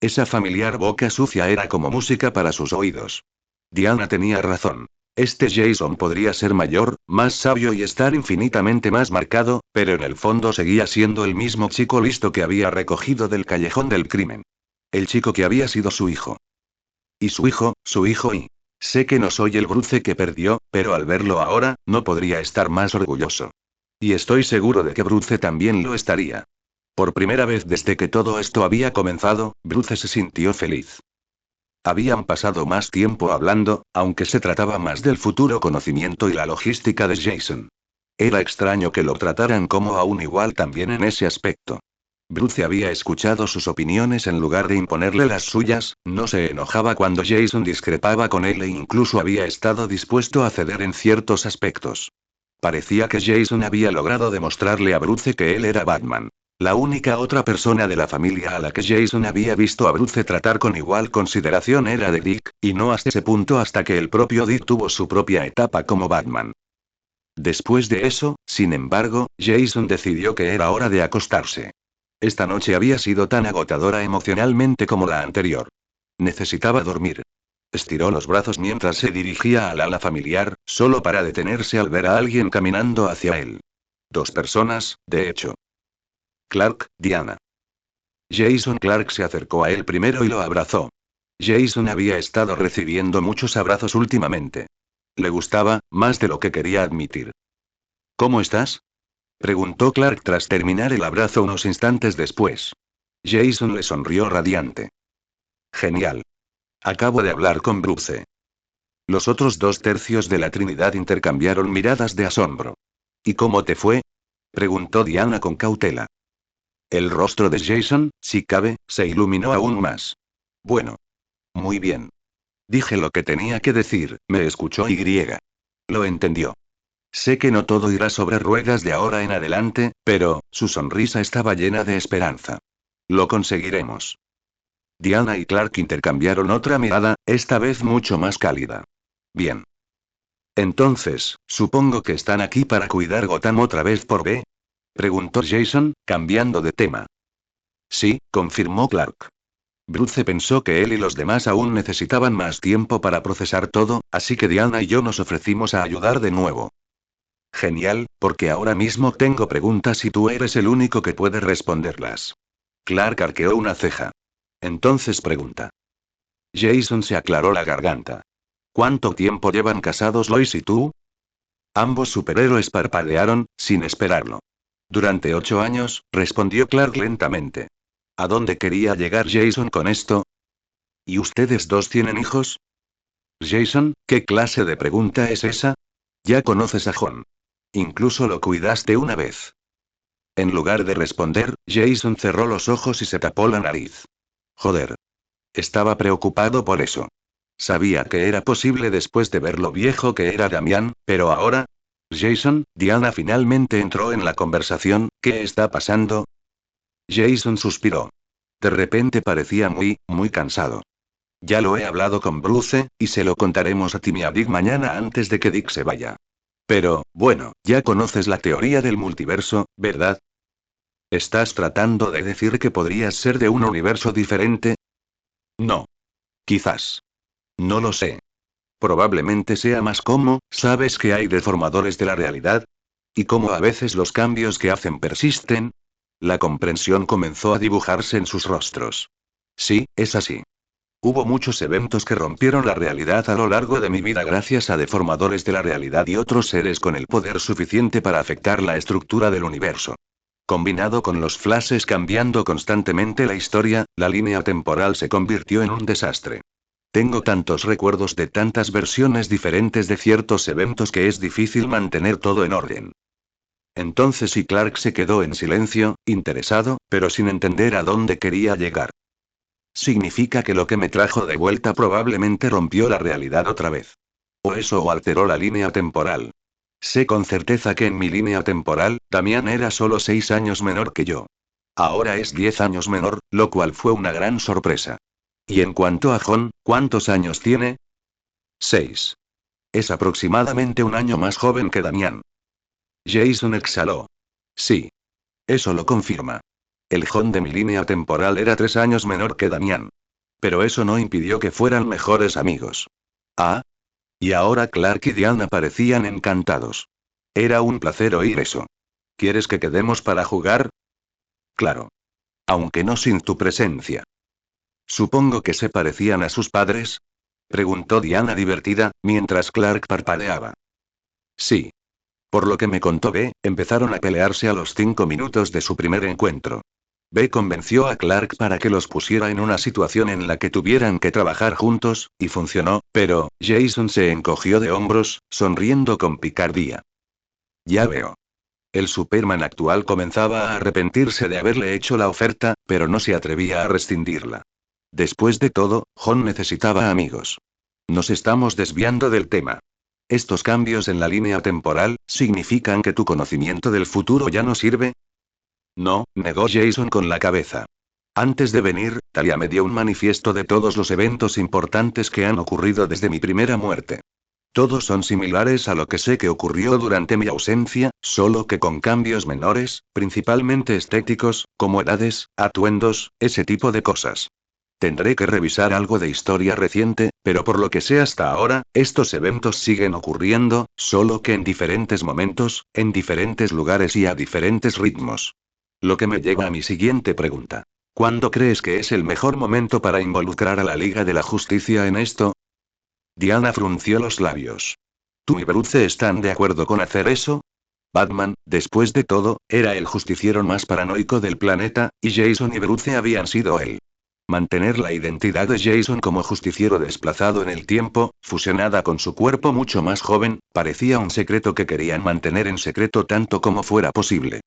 Esa familiar boca sucia era como música para sus oídos. Diana tenía razón. Este Jason podría ser mayor, más sabio y estar infinitamente más marcado, pero en el fondo seguía siendo el mismo chico listo que había recogido del callejón del crimen. El chico que había sido su hijo. Y su hijo y... Sé que no soy el Bruce que perdió, pero al verlo ahora, no podría estar más orgulloso. Y estoy seguro de que Bruce también lo estaría. Por primera vez desde que todo esto había comenzado, Bruce se sintió feliz. Habían pasado más tiempo hablando, aunque se trataba más del futuro conocimiento y la logística de Jason. Era extraño que lo trataran como a un igual también en ese aspecto. Bruce había escuchado sus opiniones en lugar de imponerle las suyas, no se enojaba cuando Jason discrepaba con él e incluso había estado dispuesto a ceder en ciertos aspectos. Parecía que Jason había logrado demostrarle a Bruce que él era Batman. La única otra persona de la familia a la que Jason había visto a Bruce tratar con igual consideración era de Dick, y no hasta ese punto hasta que el propio Dick tuvo su propia etapa como Batman. Después de eso, sin embargo, Jason decidió que era hora de acostarse. Esta noche había sido tan agotadora emocionalmente como la anterior. Necesitaba dormir. Estiró los brazos mientras se dirigía al ala familiar, solo para detenerse al ver a alguien caminando hacia él. Dos personas, de hecho. Clark, Diana. Jason Clark se acercó a él primero y lo abrazó. Jason había estado recibiendo muchos abrazos últimamente. Le gustaba, más de lo que quería admitir. ¿Cómo estás? Preguntó Clark tras terminar el abrazo unos instantes después. Jason le sonrió radiante. Genial. Acabo de hablar con Bruce. Los otros 2/3 de la Trinidad intercambiaron miradas de asombro. ¿Y cómo te fue? Preguntó Diana con cautela. El rostro de Jason, si cabe, se iluminó aún más. Bueno. Muy bien. Dije lo que tenía que decir, me escuchó y. Lo entendió. Sé que no todo irá sobre ruedas de ahora en adelante, pero, su sonrisa estaba llena de esperanza. Lo conseguiremos. Diana y Clark intercambiaron otra mirada, esta vez mucho más cálida. Bien. Entonces, supongo que están aquí para cuidar Gotham otra vez por B. Preguntó Jason, cambiando de tema. Sí, confirmó Clark. Bruce pensó que él y los demás aún necesitaban más tiempo para procesar todo, así que Diana y yo nos ofrecimos a ayudar de nuevo. Genial, porque ahora mismo tengo preguntas y tú eres el único que puede responderlas. Clark arqueó una ceja. Entonces pregunta. Jason se aclaró la garganta. ¿Cuánto tiempo llevan casados Lois y tú? Ambos superhéroes parpadearon, sin esperarlo. Durante 8 años, respondió Clark lentamente. ¿A dónde quería llegar Jason con esto? ¿Y ustedes dos tienen hijos? Jason, ¿qué clase de pregunta es esa? Ya conoces a John. Incluso lo cuidaste una vez. En lugar de responder, Jason cerró los ojos y se tapó la nariz. Joder. Estaba preocupado por eso. Sabía que era posible después de ver lo viejo que era Damián, pero ahora. Jason, Diana finalmente entró en la conversación, ¿qué está pasando? Jason suspiró. De repente parecía muy cansado. Ya lo he hablado con Bruce, y se lo contaremos a Tim y a Dick mañana antes de que Dick se vaya. Pero, bueno, ya conoces la teoría del multiverso, ¿verdad? ¿Estás tratando de decir que podrías ser de un universo diferente? No. Quizás. No lo sé. Probablemente sea más como, ¿sabes que hay deformadores de la realidad? Y como a veces los cambios que hacen persisten. La comprensión comenzó a dibujarse en sus rostros. Sí, es así. Hubo muchos eventos que rompieron la realidad a lo largo de mi vida gracias a deformadores de la realidad y otros seres con el poder suficiente para afectar la estructura del universo. Combinado con los flashes cambiando constantemente la historia, la línea temporal se convirtió en un desastre. Tengo tantos recuerdos de tantas versiones diferentes de ciertos eventos que es difícil mantener todo en orden. Entonces y Clark se quedó en silencio, interesado, pero sin entender a dónde quería llegar. Significa que lo que me trajo de vuelta probablemente rompió la realidad otra vez. O eso o alteró la línea temporal. Sé con certeza que en mi línea temporal, Damián era solo 6 años menor que yo. Ahora es 10 años menor, lo cual fue una gran sorpresa. Y en cuanto a John, ¿cuántos años tiene? 6. Es aproximadamente un año más joven que Damián. Jason exhaló. Sí. Eso lo confirma. El John de mi línea temporal era 3 años menor que Damián. Pero eso no impidió que fueran mejores amigos. Ah. Y ahora Clark y Diana parecían encantados. Era un placer oír eso. ¿Quieres que quedemos para jugar? Claro. Aunque no sin tu presencia. Supongo que se parecían a sus padres. Preguntó Diana divertida, mientras Clark parpadeaba. Sí. Por lo que me contó B, empezaron a pelearse a los 5 minutos de su primer encuentro. B convenció a Clark para que los pusiera en una situación en la que tuvieran que trabajar juntos, y funcionó, pero Jason se encogió de hombros, sonriendo con picardía. Ya veo. El Superman actual comenzaba a arrepentirse de haberle hecho la oferta, pero no se atrevía a rescindirla. Después de todo, John necesitaba amigos. Nos estamos desviando del tema. ¿Estos cambios en la línea temporal significan que tu conocimiento del futuro ya no sirve? No, negó Jason con la cabeza. Antes de venir, Talia me dio un manifiesto de todos los eventos importantes que han ocurrido desde mi primera muerte. Todos son similares a lo que sé que ocurrió durante mi ausencia, solo que con cambios menores, principalmente estéticos, como edades, atuendos, ese tipo de cosas. Tendré que revisar algo de historia reciente, pero por lo que sé hasta ahora, estos eventos siguen ocurriendo, solo que en diferentes momentos, en diferentes lugares y a diferentes ritmos. Lo que me lleva a mi siguiente pregunta. ¿Cuándo crees que es el mejor momento para involucrar a la Liga de la Justicia en esto? Diana frunció los labios. ¿Tú y Bruce están de acuerdo con hacer eso? Batman, después de todo, era el justiciero más paranoico del planeta, y Jason y Bruce habían sido él. Mantener la identidad de Jason como justiciero desplazado en el tiempo, fusionada con su cuerpo mucho más joven, parecía un secreto que querían mantener en secreto tanto como fuera posible.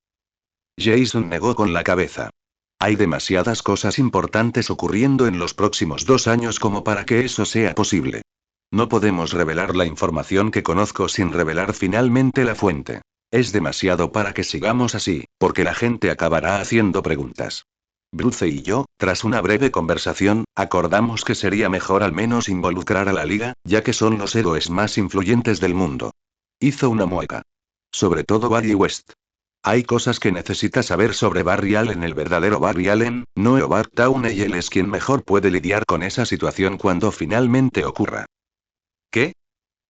Jason negó con la cabeza. Hay demasiadas cosas importantes ocurriendo en los próximos 2 años como para que eso sea posible. No podemos revelar la información que conozco sin revelar finalmente la fuente. Es demasiado para que sigamos así, porque la gente acabará haciendo preguntas. Bruce y yo, tras una breve conversación, acordamos que sería mejor al menos involucrar a la Liga, ya que son los héroes más influyentes del mundo. Hizo una mueca. Sobre todo Barry West. Hay cosas que necesita saber sobre Barry Allen, el verdadero Barry Allen, no Eobard Town, y él es quien mejor puede lidiar con esa situación cuando finalmente ocurra. ¿Qué?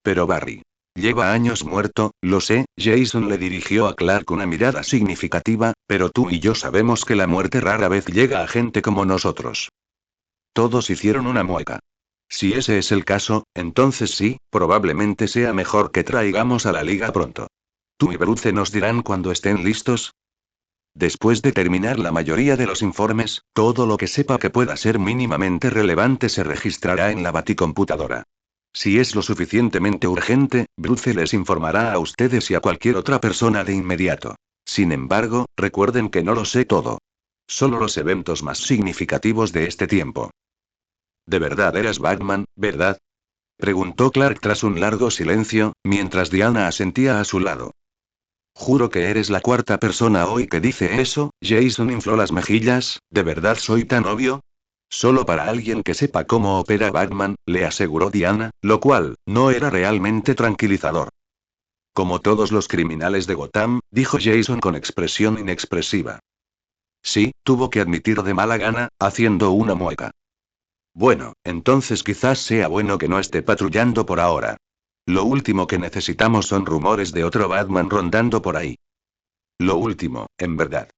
Pero Barry. Lleva años muerto, lo sé. Jason le dirigió a Clark una mirada significativa, pero tú y yo sabemos que la muerte rara vez llega a gente como nosotros. Todos hicieron una mueca. Si ese es el caso, entonces sí, probablemente sea mejor que traigamos a la Liga pronto. Tú y Bruce nos dirán cuando estén listos. Después de terminar la mayoría de los informes, todo lo que sepa que pueda ser mínimamente relevante se registrará en la baticomputadora. Si es lo suficientemente urgente, Bruce les informará a ustedes y a cualquier otra persona de inmediato. Sin embargo, recuerden que no lo sé todo. Solo los eventos más significativos de este tiempo. ¿De verdad eras Batman, verdad? Preguntó Clark tras un largo silencio, mientras Diana asentía a su lado. Juro que eres la cuarta persona hoy que dice eso. Jason infló las mejillas. ¿De verdad soy tan obvio? Solo para alguien que sepa cómo opera Batman, le aseguró Diana, lo cual, no era realmente tranquilizador. Como todos los criminales de Gotham, dijo Jason con expresión inexpresiva. Sí, tuvo que admitir de mala gana, haciendo una mueca. Bueno, entonces quizás sea bueno que no esté patrullando por ahora. Lo último que necesitamos son rumores de otro Batman rondando por ahí. Lo último, en verdad.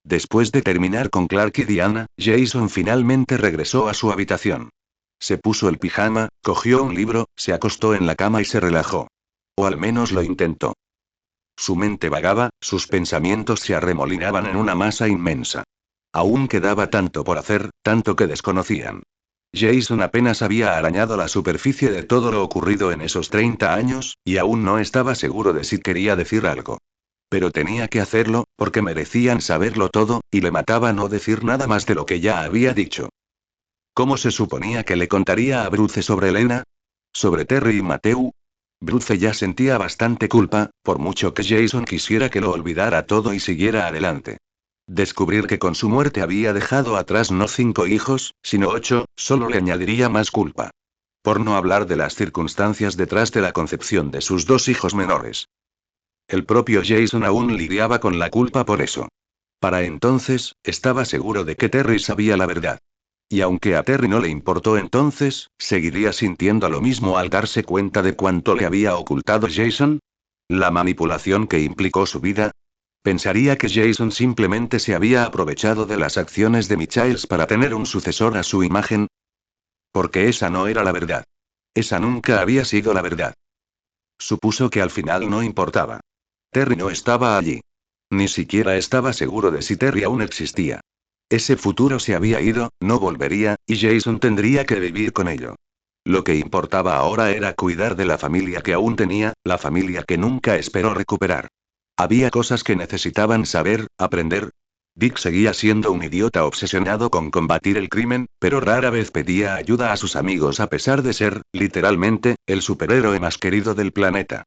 Después de terminar con Clark y Diana, Jason finalmente regresó a su habitación. Se puso el pijama, cogió un libro, se acostó en la cama y se relajó. O al menos lo intentó. Su mente vagaba, sus pensamientos se arremolinaban en una masa inmensa. Aún quedaba tanto por hacer, tanto que desconocían. Jason apenas había arañado la superficie de todo lo ocurrido en esos 30 años, y aún no estaba seguro de si quería decir algo. Pero tenía que hacerlo, porque merecían saberlo todo, y le mataba no decir nada más de lo que ya había dicho. ¿Cómo se suponía que le contaría a Bruce sobre Elena? ¿Sobre Terry y Matthew? Bruce ya sentía bastante culpa, por mucho que Jason quisiera que lo olvidara todo y siguiera adelante. Descubrir que con su muerte había dejado atrás no 5 hijos, sino 8, solo le añadiría más culpa. Por no hablar de las circunstancias detrás de la concepción de sus 2 hijos menores. El propio Jason aún lidiaba con la culpa por eso. Para entonces, estaba seguro de que Terry sabía la verdad. Y aunque a Terry no le importó entonces, ¿seguiría sintiendo lo mismo al darse cuenta de cuánto le había ocultado Jason? ¿La manipulación que implicó su vida? ¿Pensaría que Jason simplemente se había aprovechado de las acciones de Michaels para tener un sucesor a su imagen? Porque esa no era la verdad. Esa nunca había sido la verdad. Supuso que al final no importaba. Terry no estaba allí. Ni siquiera estaba seguro de si Terry aún existía. Ese futuro se había ido, no volvería, y Jason tendría que vivir con ello. Lo que importaba ahora era cuidar de la familia que aún tenía, la familia que nunca esperó recuperar. Había cosas que necesitaban saber, aprender. Dick seguía siendo un idiota obsesionado con combatir el crimen, pero rara vez pedía ayuda a sus amigos a pesar de ser, literalmente, el superhéroe más querido del planeta.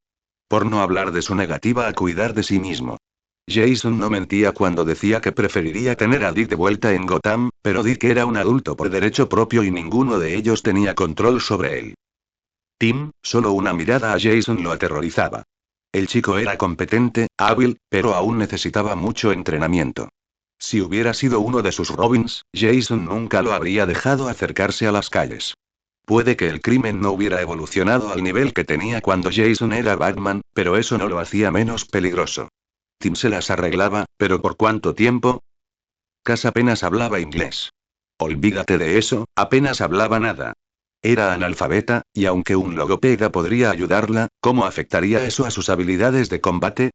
Por no hablar de su negativa a cuidar de sí mismo. Jason no mentía cuando decía que preferiría tener a Dick de vuelta en Gotham, pero Dick era un adulto por derecho propio y ninguno de ellos tenía control sobre él. Tim, solo una mirada a Jason lo aterrorizaba. El chico era competente, hábil, pero aún necesitaba mucho entrenamiento. Si hubiera sido uno de sus Robins, Jason nunca lo habría dejado acercarse a las calles. Puede que el crimen no hubiera evolucionado al nivel que tenía cuando Jason era Batman, pero eso no lo hacía menos peligroso. Tim se las arreglaba, pero ¿por cuánto tiempo? Cass apenas hablaba inglés. Olvídate de eso, apenas hablaba nada. Era analfabeta, y aunque un logopeda podría ayudarla, ¿cómo afectaría eso a sus habilidades de combate?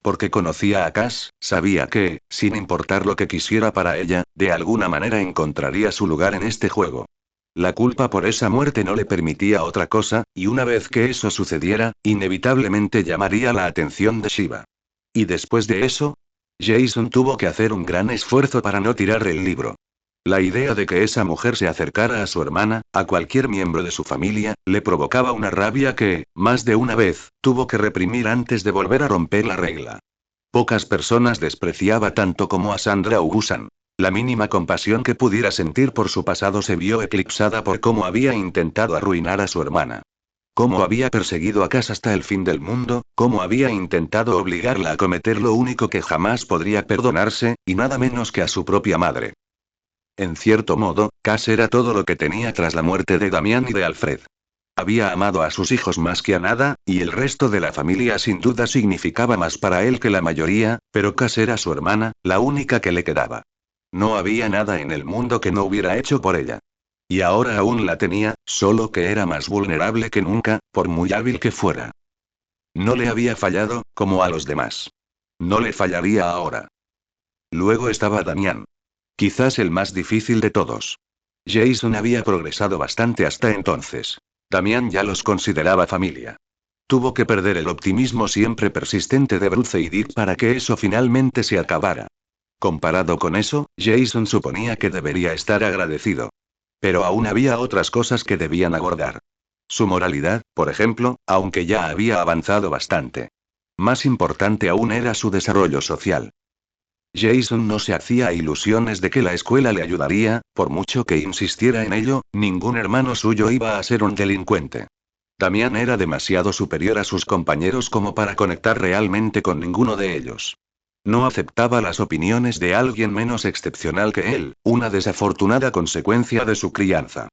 Porque conocía a Cass, sabía que, sin importar lo que quisiera para ella, de alguna manera encontraría su lugar en este juego. La culpa por esa muerte no le permitía otra cosa, y una vez que eso sucediera, inevitablemente llamaría la atención de Shiva. Y después de eso, Jason tuvo que hacer un gran esfuerzo para no tirar el libro. La idea de que esa mujer se acercara a su hermana, a cualquier miembro de su familia, le provocaba una rabia que, más de una vez, tuvo que reprimir antes de volver a romper la regla. Pocas personas despreciaba tanto como a Sandra Ugusan. La mínima compasión que pudiera sentir por su pasado se vio eclipsada por cómo había intentado arruinar a su hermana. Cómo había perseguido a Cass hasta el fin del mundo, cómo había intentado obligarla a cometer lo único que jamás podría perdonarse, y nada menos que a su propia madre. En cierto modo, Cass era todo lo que tenía tras la muerte de Damián y de Alfred. Había amado a sus hijos más que a nada, y el resto de la familia sin duda significaba más para él que la mayoría, pero Cass era su hermana, la única que le quedaba. No había nada en el mundo que no hubiera hecho por ella. Y ahora aún la tenía, solo que era más vulnerable que nunca, por muy hábil que fuera. No le había fallado, como a los demás. No le fallaría ahora. Luego estaba Damián. Quizás el más difícil de todos. Jason había progresado bastante hasta entonces. Damián ya los consideraba familia. Tuvo que perder el optimismo siempre persistente de Bruce y Dick para que eso finalmente se acabara. Comparado con eso, Jason suponía que debería estar agradecido. Pero aún había otras cosas que debían abordar. Su moralidad, por ejemplo, aunque ya había avanzado bastante. Más importante aún era su desarrollo social. Jason no se hacía ilusiones de que la escuela le ayudaría, por mucho que insistiera en ello, ningún hermano suyo iba a ser un delincuente. Damián era demasiado superior a sus compañeros como para conectar realmente con ninguno de ellos. No aceptaba las opiniones de alguien menos excepcional que él, una desafortunada consecuencia de su crianza.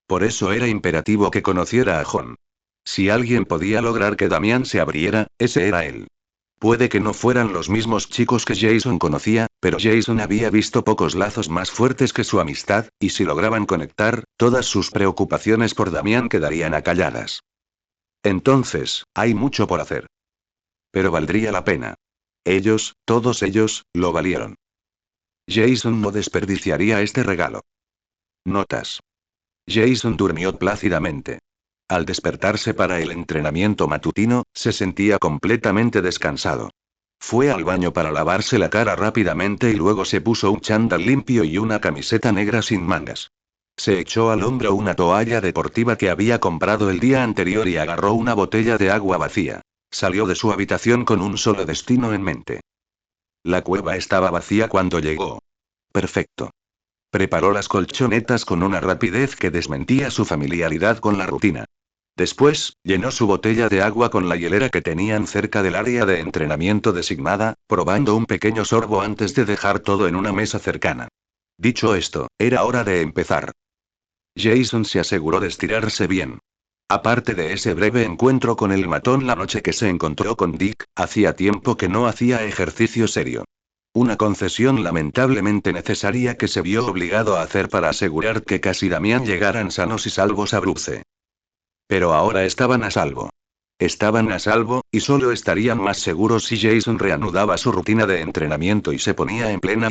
Por eso era imperativo que conociera a John. Si alguien podía lograr que Damián se abriera, ese era él. Puede que no fueran los mismos chicos que Jason conocía, pero Jason había visto pocos lazos más fuertes que su amistad, y si lograban conectar, todas sus preocupaciones por Damián quedarían acalladas. Entonces, hay mucho por hacer. Pero valdría la pena. Ellos, todos ellos, lo valieron. Jason no desperdiciaría este regalo. Notas. Jason durmió plácidamente. Al despertarse para el entrenamiento matutino, se sentía completamente descansado. Fue al baño para lavarse la cara rápidamente y luego se puso un chándal limpio y una camiseta negra sin mangas. Se echó al hombro una toalla deportiva que había comprado el día anterior y agarró una botella de agua vacía. Salió de su habitación con un solo destino en mente. La cueva estaba vacía cuando llegó. Perfecto. Preparó las colchonetas con una rapidez que desmentía su familiaridad con la rutina. Después, llenó su botella de agua con la hielera que tenían cerca del área de entrenamiento designada, probando un pequeño sorbo antes de dejar todo en una mesa cercana. Dicho esto, era hora de empezar. Jason se aseguró de estirarse bien. Aparte de ese breve encuentro con el matón la noche que se encontró con Dick, hacía tiempo que no hacía ejercicio serio. Una concesión lamentablemente necesaria que se vio obligado a hacer para asegurar que Cass y Damián llegaran sanos y salvos a Bruce. Pero ahora estaban a salvo. Estaban a salvo, y solo estarían más seguros si Jason reanudaba su rutina de entrenamiento y se ponía en plena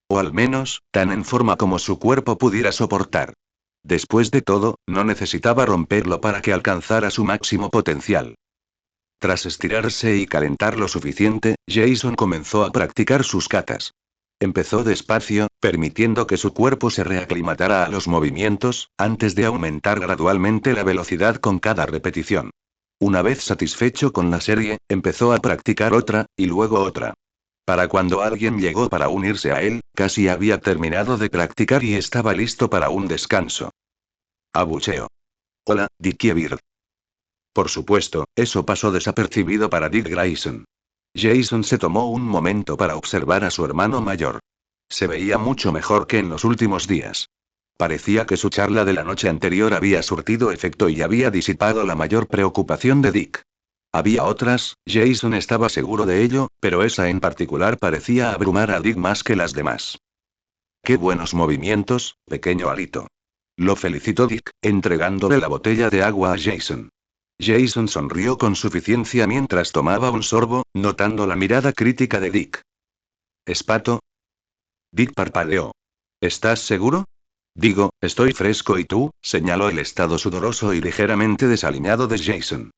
o al menos, tan en forma como su cuerpo pudiera soportar. Después de todo, no necesitaba romperlo para que alcanzara su máximo potencial. Tras estirarse y calentar lo suficiente, Jason comenzó a practicar sus katas. Empezó despacio, permitiendo que su cuerpo se reaclimatara a los movimientos, antes de aumentar gradualmente la velocidad con cada repetición. Una vez satisfecho con la serie, empezó a practicar otra, y luego otra. Para cuando alguien llegó para unirse a él, casi había terminado de practicar y estaba listo para un descanso. Abucheo. Hola, Dickie Bird. Por supuesto, eso pasó desapercibido para Dick Grayson. Jason se tomó un momento para observar a su hermano mayor. Se veía mucho mejor que en los últimos días. Parecía que su charla de la noche anterior había surtido efecto y había disipado la mayor preocupación de Dick. Había otras, Jason estaba seguro de ello, pero esa en particular parecía abrumar a Dick más que las demás. ¡Qué buenos movimientos, pequeño Alito! Lo felicitó Dick, entregándole la botella de agua a Jason. Jason sonrió con suficiencia mientras tomaba un sorbo, notando la mirada crítica de Dick. ¿Espato? Dick parpadeó. ¿Estás seguro? Digo, estoy fresco y tú, señaló el estado sudoroso y ligeramente desaliñado de Jason.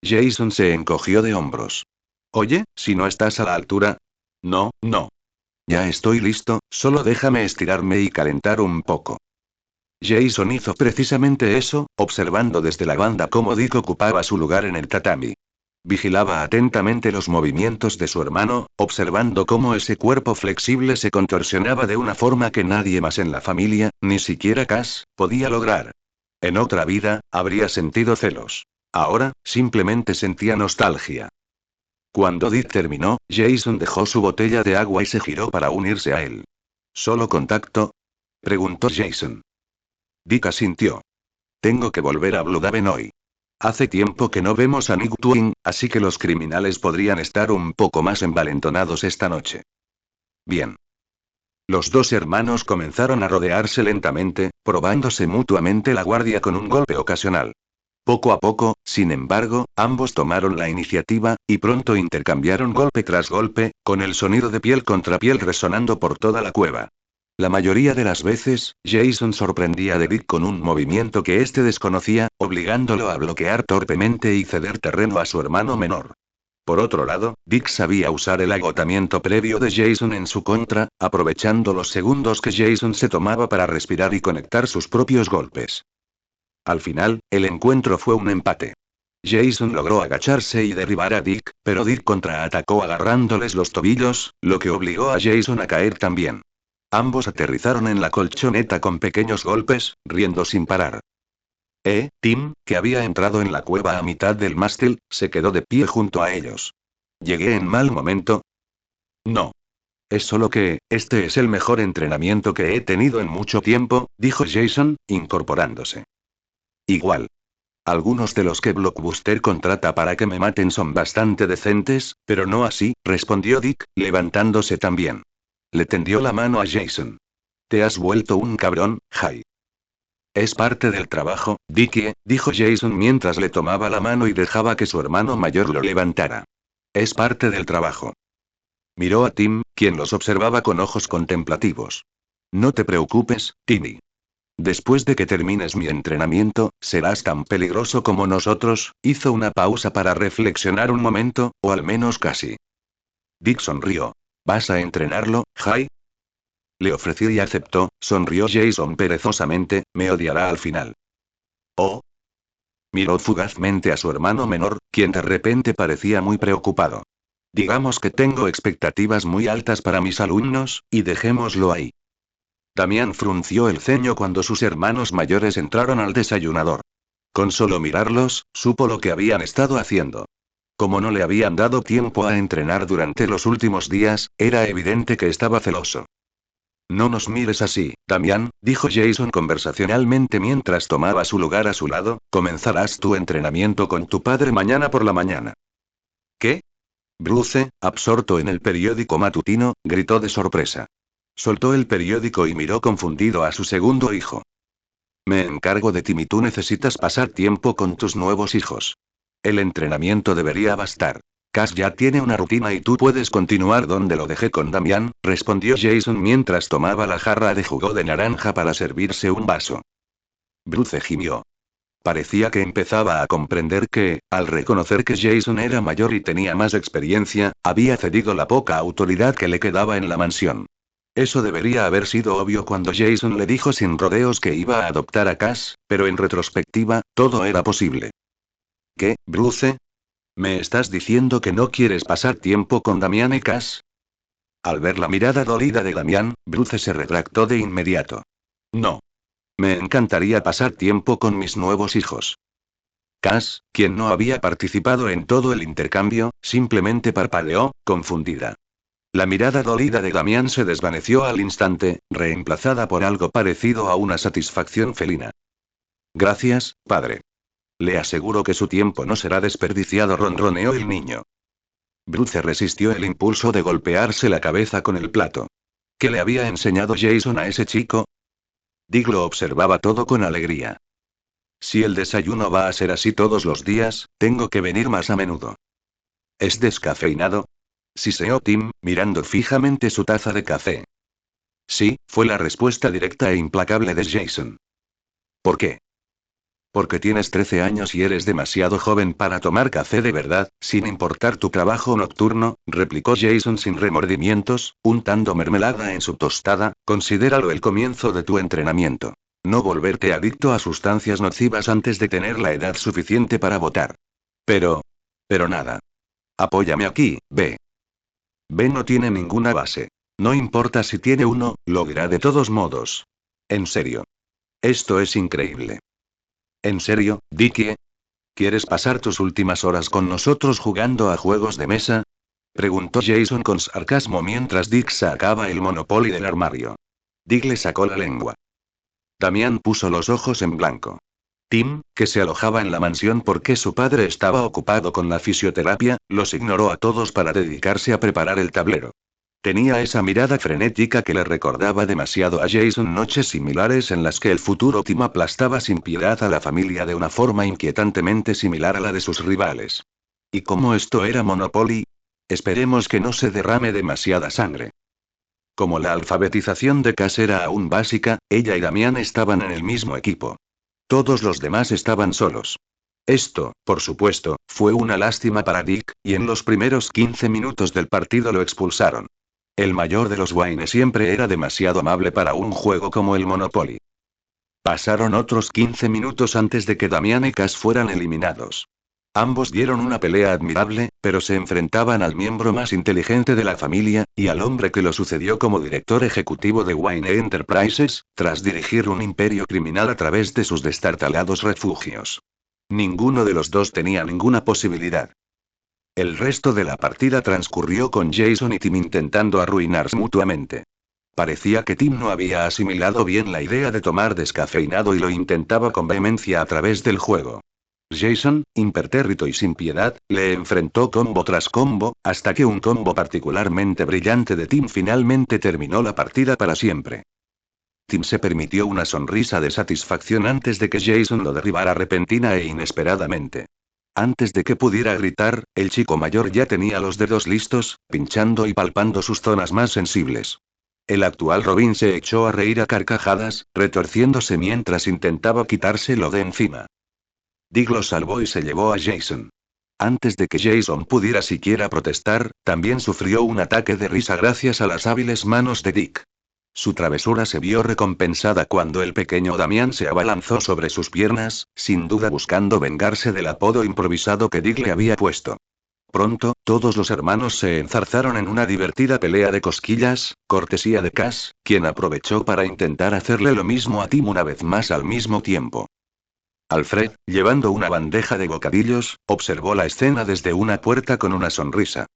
Jason se encogió de hombros. Oye, si no estás a la altura. No, no. Ya estoy listo, solo déjame estirarme y calentar un poco. Jason hizo precisamente eso, observando desde la banda cómo Dick ocupaba su lugar en el tatami. Vigilaba atentamente los movimientos de su hermano, observando cómo ese cuerpo flexible se contorsionaba de una forma que nadie más en la familia, ni siquiera Cass, podía lograr. En otra vida, habría sentido celos. Ahora, simplemente sentía nostalgia. Cuando Dick terminó, Jason dejó su botella de agua y se giró para unirse a él. ¿Solo contacto? Preguntó Jason. Dick asintió. Tengo que volver a Blue Haven hoy. Hace tiempo que no vemos a Nick Twin, así que los criminales podrían estar un poco más envalentonados esta noche. Bien. Los dos hermanos comenzaron a rodearse lentamente, probándose mutuamente la guardia con un golpe ocasional. Poco a poco, sin embargo, ambos tomaron la iniciativa, y pronto intercambiaron golpe tras golpe, con el sonido de piel contra piel resonando por toda la cueva. La mayoría de las veces, Jason sorprendía a Dick con un movimiento que éste desconocía, obligándolo a bloquear torpemente y ceder terreno a su hermano menor. Por otro lado, Dick sabía usar el agotamiento previo de Jason en su contra, aprovechando los segundos que Jason se tomaba para respirar y conectar sus propios golpes. Al final, el encuentro fue un empate. Jason logró agacharse y derribar a Dick, pero Dick contraatacó agarrándoles los tobillos, lo que obligó a Jason a caer también. Ambos aterrizaron en la colchoneta con pequeños golpes, riendo sin parar. Tim, que había entrado en la cueva a mitad del mástil, se quedó de pie junto a ellos. ¿Llegué en mal momento? No. Es solo que, este es el mejor entrenamiento que he tenido en mucho tiempo, dijo Jason, incorporándose. Igual. Algunos de los que Blockbuster contrata para que me maten son bastante decentes, pero no así, respondió Dick, levantándose también. Le tendió la mano a Jason. Te has vuelto un cabrón, Jay. Es parte del trabajo, Dickie, dijo Jason mientras le tomaba la mano y dejaba que su hermano mayor lo levantara. Es parte del trabajo. Miró a Tim, quien los observaba con ojos contemplativos. No te preocupes, Timmy. Después de que termines mi entrenamiento, serás tan peligroso como nosotros. Hizo una pausa para reflexionar un momento, o al menos casi. Dick sonrió. ¿Vas a entrenarlo, Jay? Le ofrecí y aceptó, sonrió Jason perezosamente, me odiará al final. Oh. Miró fugazmente a su hermano menor, quien de repente parecía muy preocupado. Digamos que tengo expectativas muy altas para mis alumnos, y dejémoslo ahí. Damián frunció el ceño cuando sus hermanos mayores entraron al desayunador. Con solo mirarlos, supo lo que habían estado haciendo. Como no le habían dado tiempo a entrenar durante los últimos días, era evidente que estaba celoso. No nos mires así, Damián, dijo Jason conversacionalmente mientras tomaba su lugar a su lado, comenzarás tu entrenamiento con tu padre mañana por la mañana. ¿Qué? Bruce, absorto en el periódico matutino, gritó de sorpresa. Soltó el periódico y miró confundido a su segundo hijo. Me encargo de ti y tú necesitas pasar tiempo con tus nuevos hijos. El entrenamiento debería bastar. Cass ya tiene una rutina y tú puedes continuar donde lo dejé con Damián, respondió Jason mientras tomaba la jarra de jugo de naranja para servirse un vaso. Bruce gimió. Parecía que empezaba a comprender que, al reconocer que Jason era mayor y tenía más experiencia, había cedido la poca autoridad que le quedaba en la mansión. Eso debería haber sido obvio cuando Jason le dijo sin rodeos que iba a adoptar a Cass, pero en retrospectiva, todo era posible. ¿Qué, Bruce? ¿Me estás diciendo que no quieres pasar tiempo con Damián y Cass? Al ver la mirada dolida de Damián, Bruce se retractó de inmediato. No. Me encantaría pasar tiempo con mis nuevos hijos. Cass, quien no había participado en todo el intercambio, simplemente parpadeó, confundida. La mirada dolida de Damián se desvaneció al instante, reemplazada por algo parecido a una satisfacción felina. Gracias, padre. Le aseguro que su tiempo no será desperdiciado, ronroneó el niño. Bruce resistió el impulso de golpearse la cabeza con el plato. ¿Qué le había enseñado Jason a ese chico? Dick lo observaba todo con alegría. Si el desayuno va a ser así todos los días, tengo que venir más a menudo. ¿Es descafeinado? Siseó Tim, mirando fijamente su taza de café. Sí, fue la respuesta directa e implacable de Jason. ¿Por qué? Porque tienes 13 años y eres demasiado joven para tomar café de verdad, sin importar tu trabajo nocturno, replicó Jason sin remordimientos, untando mermelada en su tostada, considéralo el comienzo de tu entrenamiento. No volverte adicto a sustancias nocivas antes de tener la edad suficiente para votar. Pero nada. Apóyame aquí, B. B no tiene ninguna base. No importa si tiene uno, lo dirá de todos modos. En serio. Esto es increíble. ¿En serio, Dickie? ¿Quieres pasar tus últimas horas con nosotros jugando a juegos de mesa? Preguntó Jason con sarcasmo mientras Dick sacaba el Monopoly del armario. Dick le sacó la lengua. Damián puso los ojos en blanco. Tim, que se alojaba en la mansión porque su padre estaba ocupado con la fisioterapia, los ignoró a todos para dedicarse a preparar el tablero. Tenía esa mirada frenética que le recordaba demasiado a Jason, noches similares en las que el futuro Tim aplastaba sin piedad a la familia de una forma inquietantemente similar a la de sus rivales. ¿Y cómo esto era Monopoly? Esperemos que no se derrame demasiada sangre. Como la alfabetización de Cass era aún básica, ella y Damián estaban en el mismo equipo. Todos los demás estaban solos. Esto, por supuesto, fue una lástima para Dick, y en los primeros 15 minutos del partido lo expulsaron. El mayor de los Wayne siempre era demasiado amable para un juego como el Monopoly. Pasaron otros 15 minutos antes de que Damián y Cass fueran eliminados. Ambos dieron una pelea admirable, pero se enfrentaban al miembro más inteligente de la familia, y al hombre que lo sucedió como director ejecutivo de Wayne Enterprises, tras dirigir un imperio criminal a través de sus destartalados refugios. Ninguno de los dos tenía ninguna posibilidad. El resto de la partida transcurrió con Jason y Tim intentando arruinarse mutuamente. Parecía que Tim no había asimilado bien la idea de tomar descafeinado y lo intentaba con vehemencia a través del juego. Jason, impertérrito y sin piedad, le enfrentó combo tras combo, hasta que un combo particularmente brillante de Tim finalmente terminó la partida para siempre. Tim se permitió una sonrisa de satisfacción antes de que Jason lo derribara repentina e inesperadamente. Antes de que pudiera gritar, el chico mayor ya tenía los dedos listos, pinchando y palpando sus zonas más sensibles. El actual Robin se echó a reír a carcajadas, retorciéndose mientras intentaba quitárselo de encima. Dick lo salvó y se llevó a Jason. Antes de que Jason pudiera siquiera protestar, también sufrió un ataque de risa gracias a las hábiles manos de Dick. Su travesura se vio recompensada cuando el pequeño Damián se abalanzó sobre sus piernas, sin duda buscando vengarse del apodo improvisado que Dick le había puesto. Pronto, todos los hermanos se enzarzaron en una divertida pelea de cosquillas, cortesía de Cass, quien aprovechó para intentar hacerle lo mismo a Tim una vez más al mismo tiempo. Alfred, llevando una bandeja de bocadillos, observó la escena desde una puerta con una sonrisa.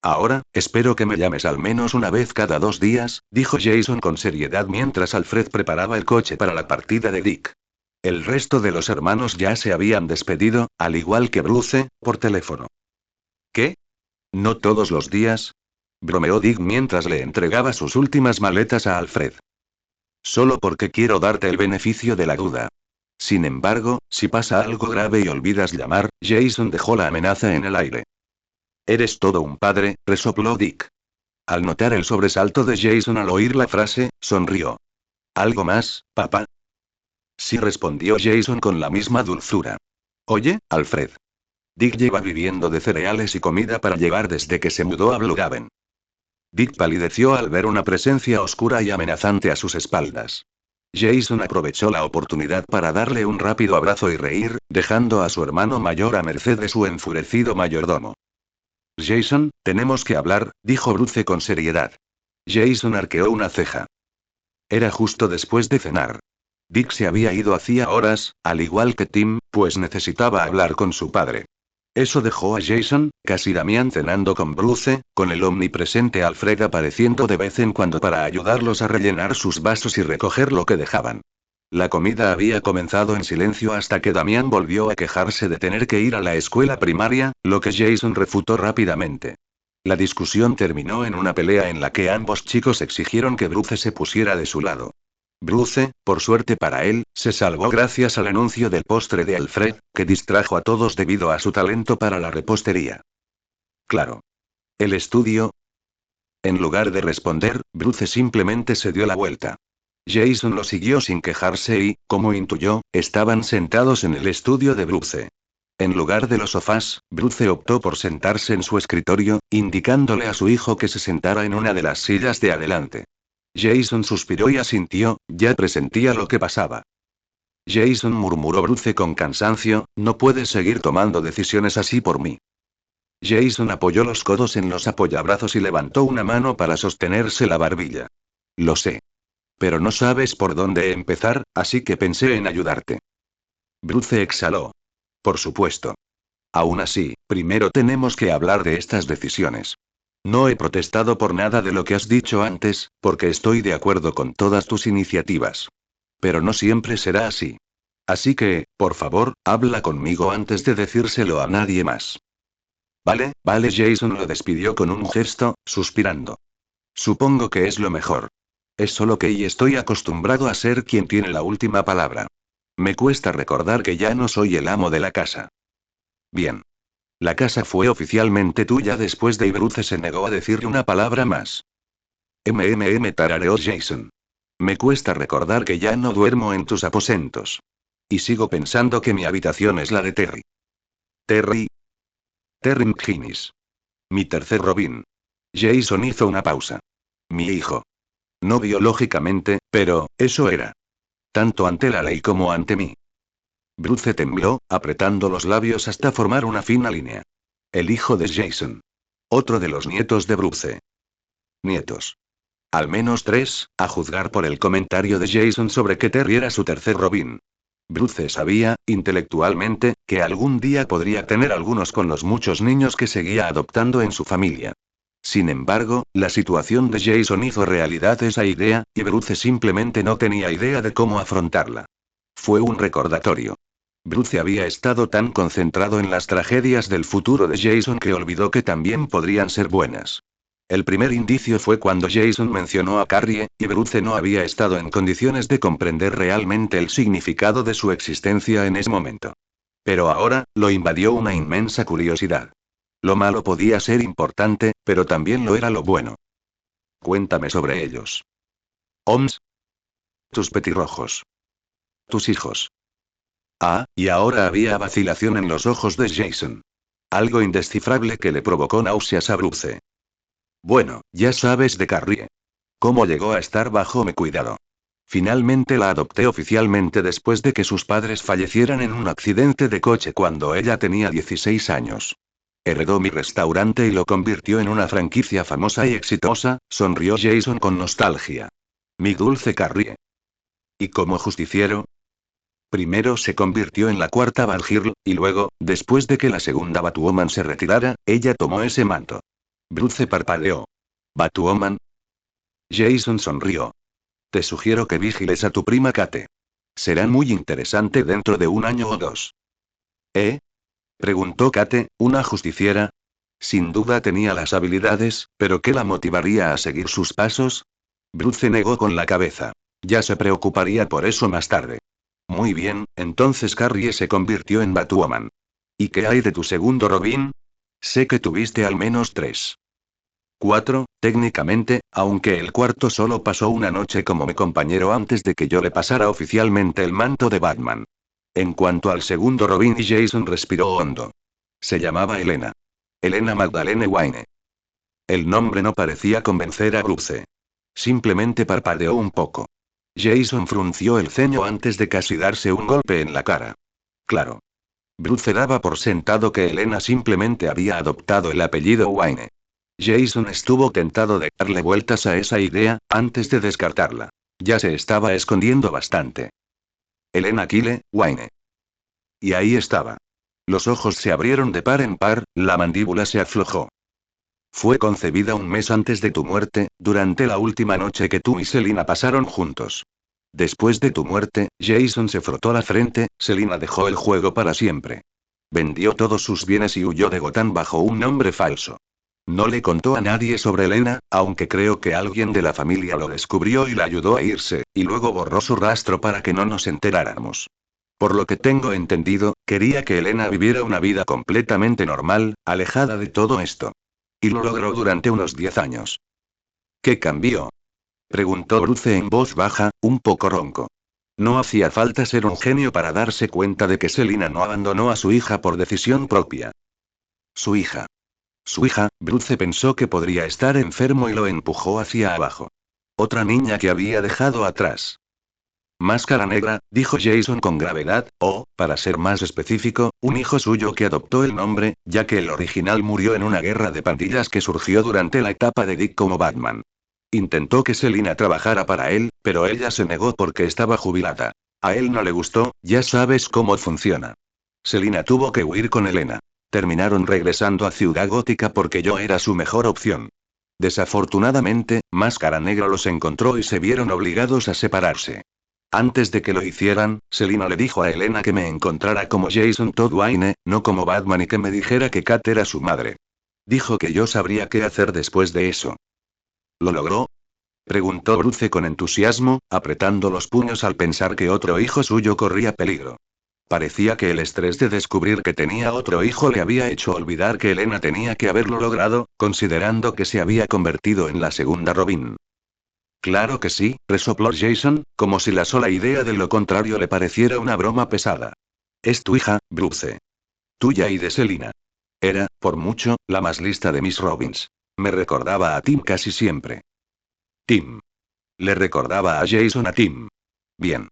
Ahora, espero que me llames al menos una vez cada 2 días, dijo Jason con seriedad mientras Alfred preparaba el coche para la partida de Dick. El resto de los hermanos ya se habían despedido, al igual que Bruce, por teléfono. ¿Qué? No todos los días. Bromeó Dick mientras le entregaba sus últimas maletas a Alfred. Solo porque quiero darte el beneficio de la duda. Sin embargo, si pasa algo grave y olvidas llamar, Jason dejó la amenaza en el aire. Eres todo un padre, resopló Dick. Al notar el sobresalto de Jason al oír la frase, sonrió. ¿Algo más, papá? Sí, respondió Jason con la misma dulzura. Oye, Alfred. Dick lleva viviendo de cereales y comida para llevar desde que se mudó a Blue Haven. Dick palideció al ver una presencia oscura y amenazante a sus espaldas. Jason aprovechó la oportunidad para darle un rápido abrazo y reír, dejando a su hermano mayor a merced de su enfurecido mayordomo. Jason, tenemos que hablar, dijo Bruce con seriedad. Jason arqueó una ceja. Era justo después de cenar. Dick se había ido hacía horas, al igual que Tim, pues necesitaba hablar con su padre. Eso dejó a Jason, casi Damián cenando con Bruce, con el omnipresente Alfred apareciendo de vez en cuando para ayudarlos a rellenar sus vasos y recoger lo que dejaban. La comida había comenzado en silencio hasta que Damián volvió a quejarse de tener que ir a la escuela primaria, lo que Jason refutó rápidamente. La discusión terminó en una pelea en la que ambos chicos exigieron que Bruce se pusiera de su lado. Bruce, por suerte para él, se salvó gracias al anuncio del postre de Alfred, que distrajo a todos debido a su talento para la repostería. Claro. ¿El estudio? En lugar de responder, Bruce simplemente se dio la vuelta. Jason lo siguió sin quejarse y, como intuyó, estaban sentados en el estudio de Bruce. En lugar de los sofás, Bruce optó por sentarse en su escritorio, indicándole a su hijo que se sentara en una de las sillas de adelante. Jason suspiró y asintió, ya presentía lo que pasaba. Jason, murmuró Bruce con cansancio, no puedes seguir tomando decisiones así por mí. Jason apoyó los codos en los apoyabrazos y levantó una mano para sostenerse la barbilla. Lo sé. Pero no sabes por dónde empezar, así que pensé en ayudarte. Bruce exhaló. Por supuesto. Aún así, primero tenemos que hablar de estas decisiones. No he protestado por nada de lo que has dicho antes, porque estoy de acuerdo con todas tus iniciativas. Pero no siempre será así. Así que, por favor, habla conmigo antes de decírselo a nadie más. Vale, vale, Jason lo despidió con un gesto, suspirando. Supongo que es lo mejor. Es solo que y estoy acostumbrado a ser quien tiene la última palabra. Me cuesta recordar que ya no soy el amo de la casa. Bien. La casa fue oficialmente tuya después de Bruce se negó a decirle una palabra más. Tarareó Jason. Me cuesta recordar que ya no duermo en tus aposentos. Y sigo pensando que mi habitación es la de Terry. Terry. Terry McGinnis. Mi tercer Robin. Jason hizo una pausa. Mi hijo. No biológicamente, pero, eso era. Tanto ante la ley como ante mí. Bruce tembló, apretando los labios hasta formar una fina línea. El hijo de Jason. Otro de los nietos de Bruce. Nietos. Al menos 3, a juzgar por el comentario de Jason sobre que Terry era su tercer Robin. Bruce sabía, intelectualmente, que algún día podría tener algunos con los muchos niños que seguía adoptando en su familia. Sin embargo, la situación de Jason hizo realidad esa idea, y Bruce simplemente no tenía idea de cómo afrontarla. Fue un recordatorio. Bruce había estado tan concentrado en las tragedias del futuro de Jason que olvidó que también podrían ser buenas. El primer indicio fue cuando Jason mencionó a Carrie, y Bruce no había estado en condiciones de comprender realmente el significado de su existencia en ese momento. Pero ahora, lo invadió una inmensa curiosidad. Lo malo podía ser importante, pero también lo era lo bueno. Cuéntame sobre ellos. Oms. Tus petirrojos. Tus hijos. Ah, y ahora había vacilación en los ojos de Jason. Algo indescifrable que le provocó náuseas a Bruce. Bueno, ya sabes de Carrie. ¿Cómo llegó a estar bajo mi cuidado? Finalmente la adopté oficialmente después de que sus padres fallecieran en un accidente de coche cuando ella tenía 16 años. Heredó mi restaurante y lo convirtió en una franquicia famosa y exitosa, sonrió Jason con nostalgia. Mi dulce Carrie. ¿Y como justiciero? Primero se convirtió en la cuarta Batgirl, y luego, después de que la segunda Batwoman se retirara, ella tomó ese manto. Bruce parpadeó. ¿Batwoman? Jason sonrió. Te sugiero que vigiles a tu prima Kate. Será muy interesante dentro de un año o dos. ¿Eh? Preguntó Kate, una justiciera. Sin duda tenía las habilidades, pero ¿qué la motivaría a seguir sus pasos? Bruce negó con la cabeza. Ya se preocuparía por eso más tarde. Muy bien, entonces Carrie se convirtió en Batwoman. ¿Y qué hay de tu segundo Robin? Sé que tuviste al menos 3. 4, técnicamente, aunque el cuarto solo pasó una noche como mi compañero antes de que yo le pasara oficialmente el manto de Batman. En cuanto al segundo Robin, y Jason respiró hondo. Se llamaba Elena. Elena Magdalene Wayne. El nombre no parecía convencer a Bruce. Simplemente parpadeó un poco. Jason frunció el ceño antes de casi darse un golpe en la cara. Claro. Bruce daba por sentado que Elena simplemente había adoptado el apellido Wayne. Jason estuvo tentado de darle vueltas a esa idea, antes de descartarla. Ya se estaba escondiendo bastante. Elena Kyle, Wayne. Y ahí estaba. Los ojos se abrieron de par en par, la mandíbula se aflojó. Fue concebida un mes antes de tu muerte, durante la última noche que tú y Selina pasaron juntos. Después de tu muerte, Jason se frotó la frente, Selina dejó el juego para siempre. Vendió todos sus bienes y huyó de Gotham bajo un nombre falso. No le contó a nadie sobre Elena, aunque creo que alguien de la familia lo descubrió y la ayudó a irse, y luego borró su rastro para que no nos enteráramos. Por lo que tengo entendido, quería que Elena viviera una vida completamente normal, alejada de todo esto. Y lo logró durante unos 10 años. ¿Qué cambió? Preguntó Bruce en voz baja, un poco ronco. No hacía falta ser un genio para darse cuenta de que Selina no abandonó a su hija por decisión propia. Su hija. Su hija, Bruce pensó que podría estar enfermo y lo empujó hacia abajo. Otra niña que había dejado atrás. Máscara Negra, dijo Jason con gravedad, o, para ser más específico, un hijo suyo que adoptó el nombre, ya que el original murió en una guerra de pandillas que surgió durante la etapa de Dick como Batman. Intentó que Selina trabajara para él, pero ella se negó porque estaba jubilada. A él no le gustó, ya sabes cómo funciona. Selina tuvo que huir con Elena. Terminaron regresando a Ciudad Gótica porque yo era su mejor opción. Desafortunadamente, Máscara Negra los encontró y se vieron obligados a separarse. Antes de que lo hicieran, Selina le dijo a Elena que me encontrara como Jason Todd Wayne, no como Batman, y que me dijera que Kat era su madre. Dijo que yo sabría qué hacer después de eso. ¿Lo logró? Preguntó Bruce con entusiasmo, apretando los puños al pensar que otro hijo suyo corría peligro. Parecía que el estrés de descubrir que tenía otro hijo le había hecho olvidar que Elena tenía que haberlo logrado, considerando que se había convertido en la segunda Robin. Claro que sí, resopló Jason, como si la sola idea de lo contrario le pareciera una broma pesada. Es tu hija, Bruce. Tuya y de Selina. Era, por mucho, la más lista de mis Robins. Me recordaba a Tim casi siempre. Tim. Le recordaba a Jason a Tim. Bien.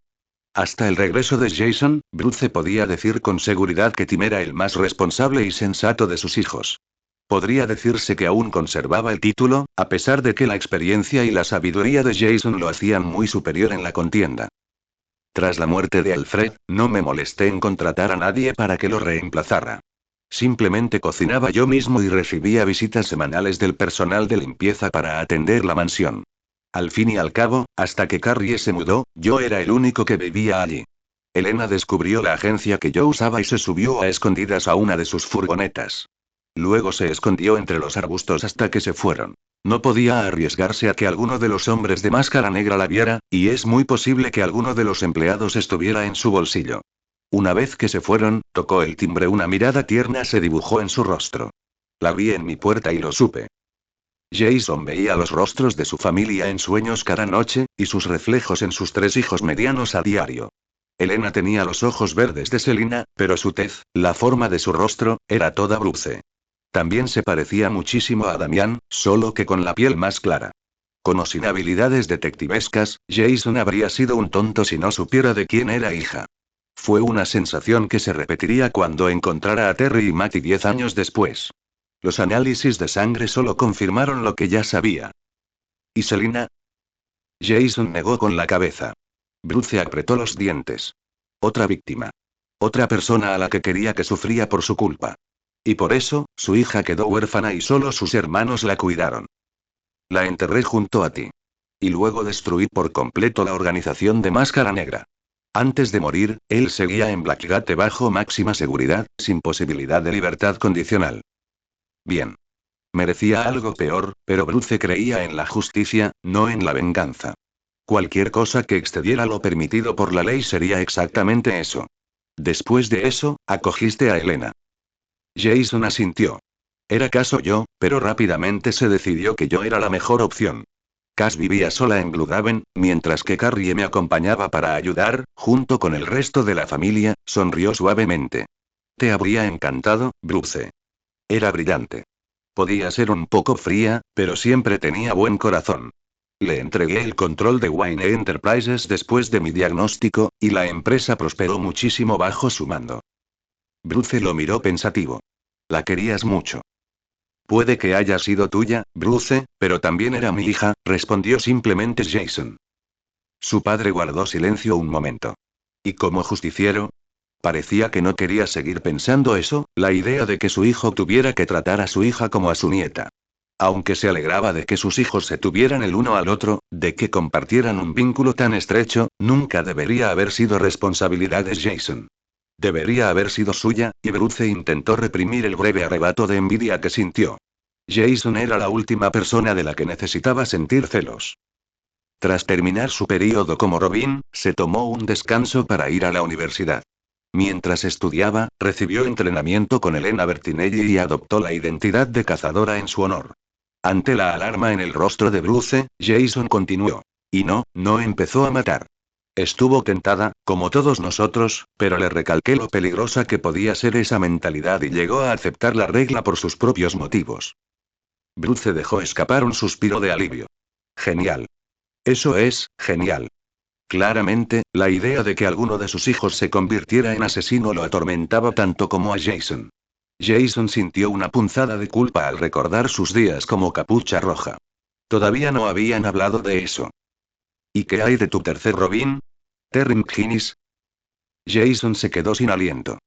Hasta el regreso de Jason, Bruce podía decir con seguridad que Tim era el más responsable y sensato de sus hijos. Podría decirse que aún conservaba el título, a pesar de que la experiencia y la sabiduría de Jason lo hacían muy superior en la contienda. Tras la muerte de Alfred, no me molesté en contratar a nadie para que lo reemplazara. Simplemente cocinaba yo mismo y recibía visitas semanales del personal de limpieza para atender la mansión. Al fin y al cabo, hasta que Carrie se mudó, yo era el único que vivía allí. Elena descubrió la agencia que yo usaba y se subió a escondidas a una de sus furgonetas. Luego se escondió entre los arbustos hasta que se fueron. No podía arriesgarse a que alguno de los hombres de Máscara Negra la viera, y es muy posible que alguno de los empleados estuviera en su bolsillo. Una vez que se fueron, tocó el timbre, una mirada tierna se dibujó en su rostro. La vi en mi puerta y lo supe. Jason veía los rostros de su familia en sueños cada noche, y sus reflejos en sus 3 hijos medianos a diario. Elena tenía los ojos verdes de Selina, pero su tez, la forma de su rostro, era toda Bruce. También se parecía muchísimo a Damián, solo que con la piel más clara. Con o sin habilidades detectivescas, Jason habría sido un tonto si no supiera de quién era hija. Fue una sensación que se repetiría cuando encontrara a Terry y Matty 10 años después. Los análisis de sangre solo confirmaron lo que ya sabía. ¿Y Selina? Jason negó con la cabeza. Bruce apretó los dientes. Otra víctima. Otra persona a la que quería que sufría por su culpa. Y por eso, su hija quedó huérfana y solo sus hermanos la cuidaron. La enterré junto a ti. Y luego destruí por completo la organización de Máscara Negra. Antes de morir, él seguía en Blackgate bajo máxima seguridad, sin posibilidad de libertad condicional. Bien. Merecía algo peor, pero Bruce creía en la justicia, no en la venganza. Cualquier cosa que excediera lo permitido por la ley sería exactamente eso. Después de eso, acogiste a Elena. Jason asintió. Era caso yo, pero rápidamente se decidió que yo era la mejor opción. Cass vivía sola en Blüdhaven, mientras que Carrie me acompañaba para ayudar, junto con el resto de la familia, sonrió suavemente. Te habría encantado, Bruce. Era brillante. Podía ser un poco fría, pero siempre tenía buen corazón. Le entregué el control de Wayne Enterprises después de mi diagnóstico, y la empresa prosperó muchísimo bajo su mando. Bruce lo miró pensativo. La querías mucho. Puede que haya sido tuya, Bruce, pero también era mi hija, respondió simplemente Jason. Su padre guardó silencio un momento. ¿Y como justiciero? Parecía que no quería seguir pensando eso, la idea de que su hijo tuviera que tratar a su hija como a su nieta. Aunque se alegraba de que sus hijos se tuvieran el uno al otro, de que compartieran un vínculo tan estrecho, nunca debería haber sido responsabilidad de Jason. Debería haber sido suya, y Bruce intentó reprimir el breve arrebato de envidia que sintió. Jason era la última persona de la que necesitaba sentir celos. Tras terminar su período como Robin, se tomó un descanso para ir a la universidad. Mientras estudiaba, recibió entrenamiento con Elena Bertinelli y adoptó la identidad de cazadora en su honor. Ante la alarma en el rostro de Bruce, Jason continuó. Y no empezó a matar. Estuvo tentada, como todos nosotros, pero le recalqué lo peligrosa que podía ser esa mentalidad y llegó a aceptar la regla por sus propios motivos. Bruce dejó escapar un suspiro de alivio. Genial. Eso es, genial. Claramente, la idea de que alguno de sus hijos se convirtiera en asesino lo atormentaba tanto como a Jason. Jason sintió una punzada de culpa al recordar sus días como Capucha Roja. Todavía no habían hablado de eso. ¿Y qué hay de tu tercer Robin? Terry McGinnis. Jason se quedó sin aliento.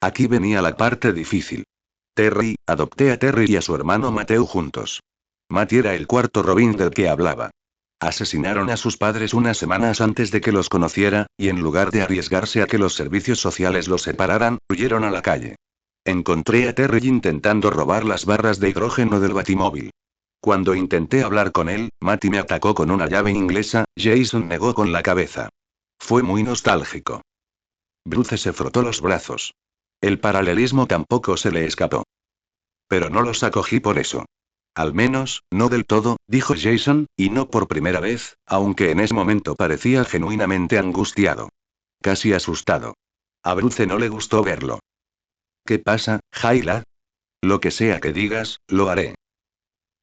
Aquí venía la parte difícil. Terry, adopté a Terry y a su hermano Matthew juntos. Matty era el cuarto Robin del que hablaba. Asesinaron a sus padres unas semanas antes de que los conociera, y en lugar de arriesgarse a que los servicios sociales los separaran, huyeron a la calle. Encontré a Terry intentando robar las barras de hidrógeno del batimóvil. Cuando intenté hablar con él, Matty me atacó con una llave inglesa, Jason negó con la cabeza. Fue muy nostálgico. Bruce se frotó los brazos. El paralelismo tampoco se le escapó. Pero no los acogí por eso. Al menos, no del todo, dijo Jason, y no por primera vez, aunque en ese momento parecía genuinamente angustiado. Casi asustado. A Bruce no le gustó verlo. ¿Qué pasa, Hayla? Lo que sea que digas, lo haré.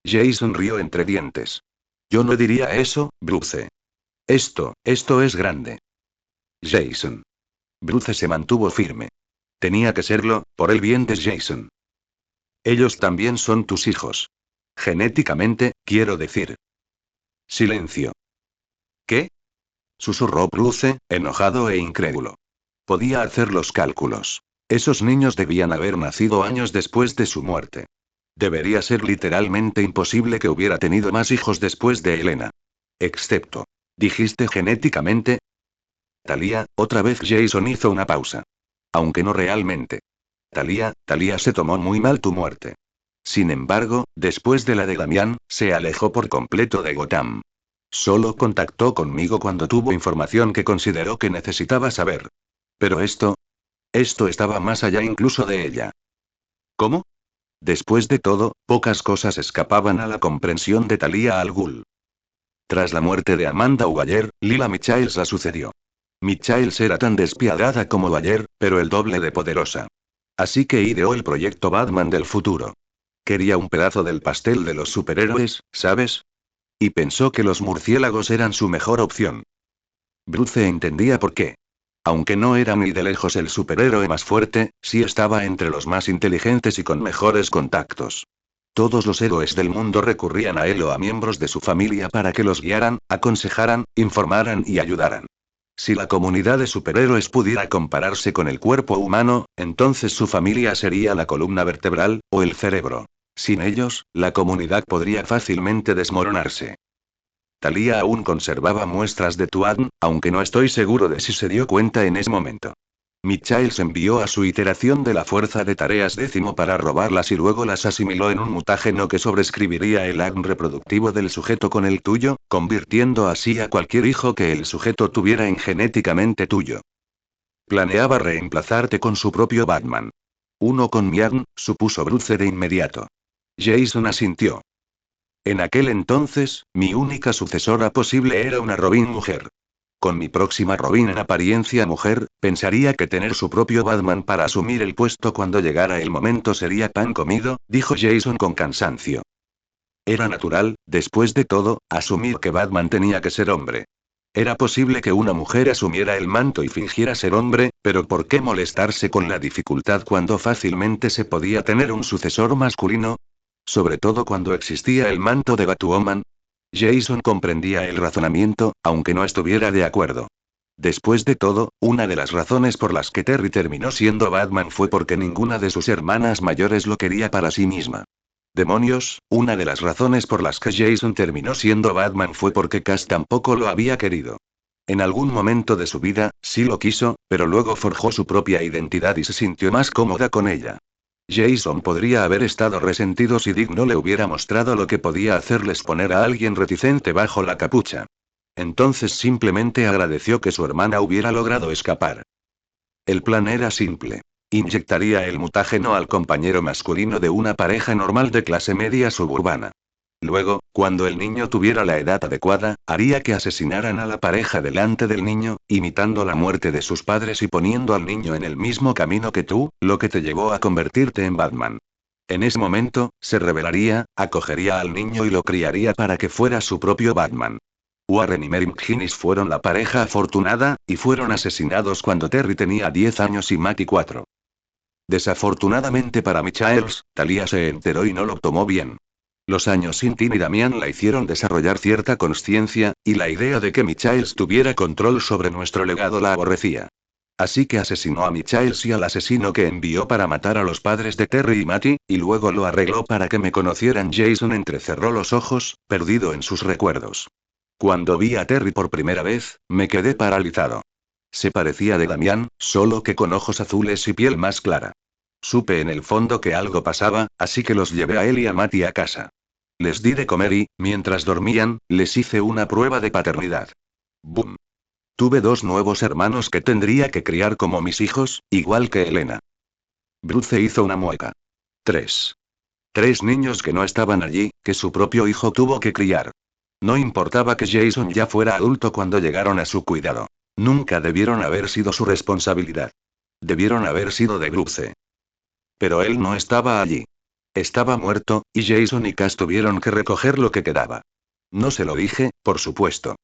Jason rió entre dientes. Yo no diría eso, Bruce. Esto es grande. Jason. Bruce se mantuvo firme. Tenía que serlo, por el bien de Jason. Ellos también son tus hijos. Genéticamente, quiero decir. Silencio. ¿Qué? Susurró Bruce, enojado e incrédulo. Podía hacer los cálculos. Esos niños debían haber nacido años después de su muerte. Debería ser literalmente imposible que hubiera tenido más hijos después de Elena. Excepto. ¿Dijiste genéticamente? Talia, otra vez Jason hizo una pausa. Aunque no realmente. Talia se tomó muy mal tu muerte. Sin embargo, después de la de Damián, se alejó por completo de Gotham. Solo contactó conmigo cuando tuvo información que consideró que necesitaba saber. Pero esto estaba más allá incluso de ella. ¿Cómo? Después de todo, pocas cosas escapaban a la comprensión de Talia al Ghul. Tras la muerte de Amanda Waller, Lila Michaels la sucedió. Michaels era tan despiadada como Waller, pero el doble de poderosa. Así que ideó el proyecto Batman del futuro. Quería un pedazo del pastel de los superhéroes, ¿sabes? Y pensó que los murciélagos eran su mejor opción. Bruce entendía por qué. Aunque no era ni de lejos el superhéroe más fuerte, sí estaba entre los más inteligentes y con mejores contactos. Todos los héroes del mundo recurrían a él o a miembros de su familia para que los guiaran, aconsejaran, informaran y ayudaran. Si la comunidad de superhéroes pudiera compararse con el cuerpo humano, entonces su familia sería la columna vertebral, o el cerebro. Sin ellos, la comunidad podría fácilmente desmoronarse. Talia aún conservaba muestras de Tuatn, aunque no estoy seguro de si se dio cuenta en ese momento. Michaels envió a su iteración de la fuerza de tareas décimo para robarlas y luego las asimiló en un mutágeno que sobrescribiría el ADN reproductivo del sujeto con el tuyo, convirtiendo así a cualquier hijo que el sujeto tuviera en genéticamente tuyo. Planeaba reemplazarte con su propio Batman. Uno con mi ADN, supuso Bruce de inmediato. Jason asintió. En aquel entonces, mi única sucesora posible era una Robin mujer. Con mi próxima Robin en apariencia mujer, pensaría que tener su propio Batman para asumir el puesto cuando llegara el momento sería pan comido, dijo Jason con cansancio. Era natural, después de todo, asumir que Batman tenía que ser hombre. Era posible que una mujer asumiera el manto y fingiera ser hombre, pero ¿por qué molestarse con la dificultad cuando fácilmente se podía tener un sucesor masculino? Sobre todo cuando existía el manto de Batwoman. Jason comprendía el razonamiento, aunque no estuviera de acuerdo. Después de todo, una de las razones por las que Terry terminó siendo Batman fue porque ninguna de sus hermanas mayores lo quería para sí misma. Demonios, una de las razones por las que Jason terminó siendo Batman fue porque Cass tampoco lo había querido. En algún momento de su vida, sí lo quiso, pero luego forjó su propia identidad y se sintió más cómoda con ella. Jason podría haber estado resentido si Dick no le hubiera mostrado lo que podía hacerles poner a alguien reticente bajo la capucha. Entonces simplemente agradeció que su hermana hubiera logrado escapar. El plan era simple. Inyectaría el mutágeno al compañero masculino de una pareja normal de clase media suburbana. Luego, cuando el niño tuviera la edad adecuada, haría que asesinaran a la pareja delante del niño, imitando la muerte de sus padres y poniendo al niño en el mismo camino que tú, lo que te llevó a convertirte en Batman. En ese momento, se rebelaría, acogería al niño y lo criaría para que fuera su propio Batman. Warren y Mary McGinnis fueron la pareja afortunada, y fueron asesinados cuando Terry tenía 10 años y Matty 4. Desafortunadamente para Michaels, Talia se enteró y no lo tomó bien. Los años sin Tim y Damian la hicieron desarrollar cierta conciencia, y la idea de que Michaels tuviera control sobre nuestro legado la aborrecía. Así que asesinó a Michaels y al asesino que envió para matar a los padres de Terry y Matty, y luego lo arregló para que me conocieran. Jason entrecerró los ojos, perdido en sus recuerdos. Cuando vi a Terry por primera vez, me quedé paralizado. Se parecía de Damian, solo que con ojos azules y piel más clara. Supe en el fondo que algo pasaba, así que los llevé a él y a Matty a casa. Les di de comer y, mientras dormían, les hice una prueba de paternidad. ¡Bum! Tuve 2 nuevos hermanos que tendría que criar como mis hijos, igual que Elena. Bruce hizo una mueca. 3. 3 niños que no estaban allí, que su propio hijo tuvo que criar. No importaba que Jason ya fuera adulto cuando llegaron a su cuidado. Nunca debieron haber sido su responsabilidad. Debieron haber sido de Bruce. Pero él no estaba allí. Estaba muerto, y Jason y Cass tuvieron que recoger lo que quedaba. No se lo dije, por supuesto.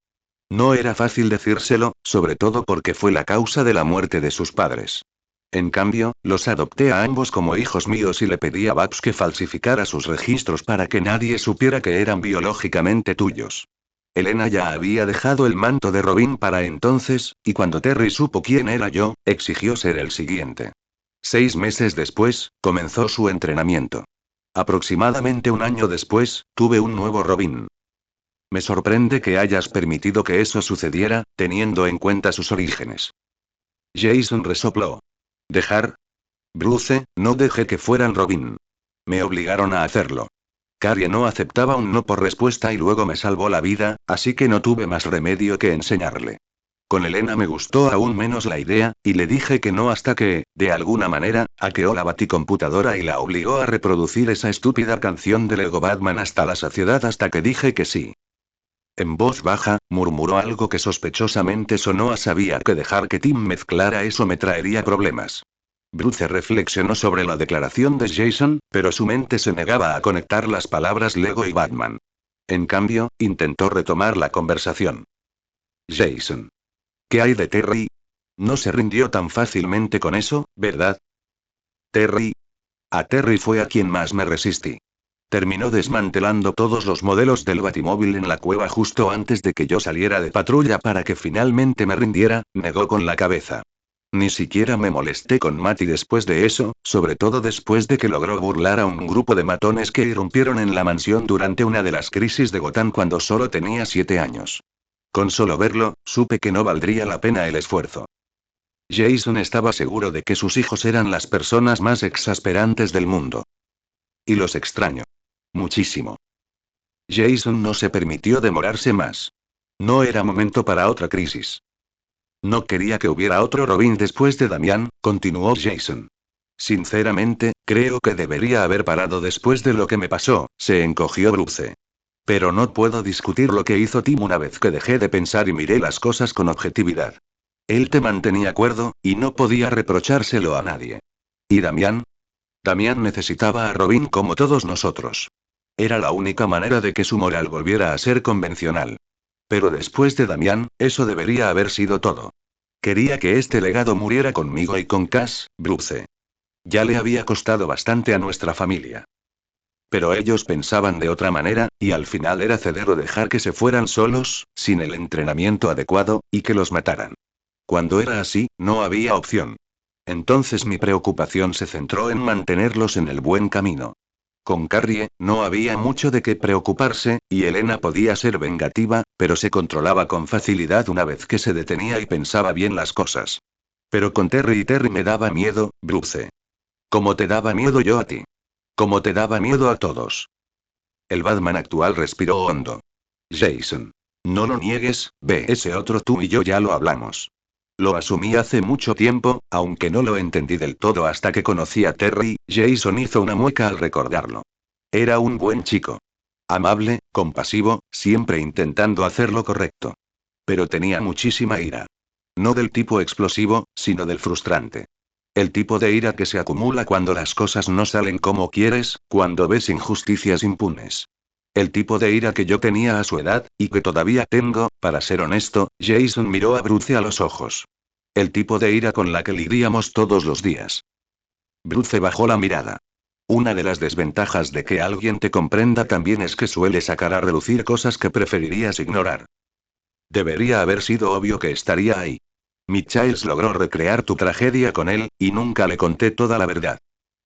No era fácil decírselo, sobre todo porque fue la causa de la muerte de sus padres. En cambio, los adopté a ambos como hijos míos y le pedí a Babs que falsificara sus registros para que nadie supiera que eran biológicamente tuyos. Elena ya había dejado el manto de Robin para entonces, y cuando Terry supo quién era yo, exigió ser el siguiente. 6 meses después, comenzó su entrenamiento. Aproximadamente un año después, tuve un nuevo Robin. Me sorprende que hayas permitido que eso sucediera, teniendo en cuenta sus orígenes. Jason resopló. ¿Dejar? Bruce, no dejé que fueran Robin. Me obligaron a hacerlo. Carrie no aceptaba un no por respuesta y luego me salvó la vida, así que no tuve más remedio que enseñarle. Con Elena me gustó aún menos la idea, y le dije que no hasta que, de alguna manera, hackeó la baticomputadora y la obligó a reproducir esa estúpida canción de Lego Batman hasta la saciedad hasta que dije que sí. En voz baja, murmuró algo que sospechosamente sonó a sabía que dejar que Tim mezclara eso me traería problemas. Bruce reflexionó sobre la declaración de Jason, pero su mente se negaba a conectar las palabras Lego y Batman. En cambio, intentó retomar la conversación. Jason. ¿Qué hay de Terry? No se rindió tan fácilmente con eso, ¿verdad? Terry. A Terry fue a quien más me resistí. Terminó desmantelando todos los modelos del Batimóvil en la cueva justo antes de que yo saliera de patrulla para que finalmente me rindiera, negó con la cabeza. Ni siquiera me molesté con Matty después de eso, sobre todo después de que logró burlar a un grupo de matones que irrumpieron en la mansión durante una de las crisis de Gotham cuando solo tenía 7 años. Con solo verlo, supe que no valdría la pena el esfuerzo. Jason estaba seguro de que sus hijos eran las personas más exasperantes del mundo. Y los extraño. Muchísimo. Jason no se permitió demorarse más. No era momento para otra crisis. No quería que hubiera otro Robin después de Damián, continuó Jason. Sinceramente, creo que debería haber parado después de lo que me pasó, se encogió Bruce. Pero no puedo discutir lo que hizo Tim una vez que dejé de pensar y miré las cosas con objetividad. Él te mantenía cuerdo, y no podía reprochárselo a nadie. ¿Y Damián? Damián necesitaba a Robin como todos nosotros. Era la única manera de que su moral volviera a ser convencional. Pero después de Damián, eso debería haber sido todo. Quería que este legado muriera conmigo y con Cass, Bruce. Ya le había costado bastante a nuestra familia. Pero ellos pensaban de otra manera, y al final era ceder o dejar que se fueran solos, sin el entrenamiento adecuado, y que los mataran. Cuando era así, no había opción. Entonces mi preocupación se centró en mantenerlos en el buen camino. Con Carrie, no había mucho de qué preocuparse, y Elena podía ser vengativa, pero se controlaba con facilidad una vez que se detenía y pensaba bien las cosas. Pero con Terry y Terry me daba miedo, Bruce. Como te daba miedo yo a ti. Como te daba miedo a todos. El Batman actual respiró hondo. Jason. No lo niegues, ve ese otro tú y yo ya lo hablamos. Lo asumí hace mucho tiempo, aunque no lo entendí del todo hasta que conocí a Terry. Jason hizo una mueca al recordarlo. Era un buen chico. Amable, compasivo, siempre intentando hacer lo correcto. Pero tenía muchísima ira. No del tipo explosivo, sino del frustrante. El tipo de ira que se acumula cuando las cosas no salen como quieres, cuando ves injusticias impunes. El tipo de ira que yo tenía a su edad, y que todavía tengo, para ser honesto. Jason miró a Bruce a los ojos. El tipo de ira con la que lidiamos todos los días. Bruce bajó la mirada. Una de las desventajas de que alguien te comprenda también es que suele sacar a relucir cosas que preferirías ignorar. Debería haber sido obvio que estaría ahí. Michaels logró recrear tu tragedia con él, y nunca le conté toda la verdad.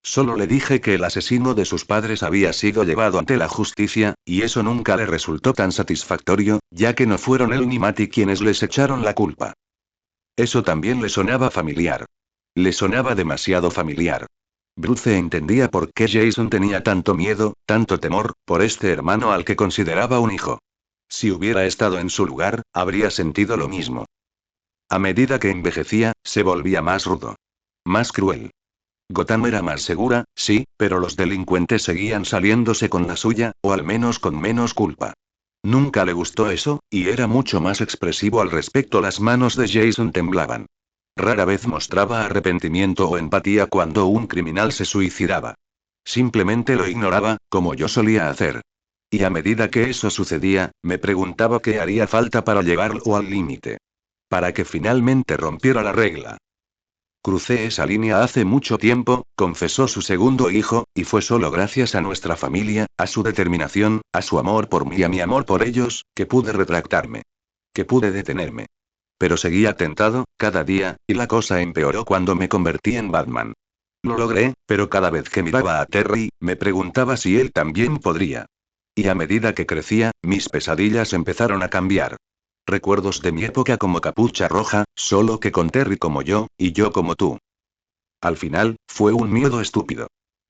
Solo le dije que el asesino de sus padres había sido llevado ante la justicia, y eso nunca le resultó tan satisfactorio, ya que no fueron él ni Matty quienes les echaron la culpa. Eso también le sonaba familiar. Le sonaba demasiado familiar. Bruce entendía por qué Jason tenía tanto miedo, tanto temor, por este hermano al que consideraba un hijo. Si hubiera estado en su lugar, habría sentido lo mismo. A medida que envejecía, se volvía más rudo. Más cruel. Gotham era más segura, sí, pero los delincuentes seguían saliéndose con la suya, o al menos con menos culpa. Nunca le gustó eso, y era mucho más expresivo al respecto. Las manos de Jason temblaban. Rara vez mostraba arrepentimiento o empatía cuando un criminal se suicidaba. Simplemente lo ignoraba, como yo solía hacer. Y a medida que eso sucedía, me preguntaba qué haría falta para llevarlo al límite. Para que finalmente rompiera la regla. Crucé esa línea hace mucho tiempo, confesó su segundo hijo, y fue solo gracias a nuestra familia, a su determinación, a su amor por mí y a mi amor por ellos, que pude retractarme. Que pude detenerme. Pero seguía tentado, cada día, y la cosa empeoró cuando me convertí en Batman. Lo logré, pero cada vez que miraba a Terry, me preguntaba si él también podría. Y a medida que crecía, mis pesadillas empezaron a cambiar. Recuerdos de mi época como Capucha Roja, solo que con Terry como yo, y yo como tú. Al final, fue un miedo estúpido.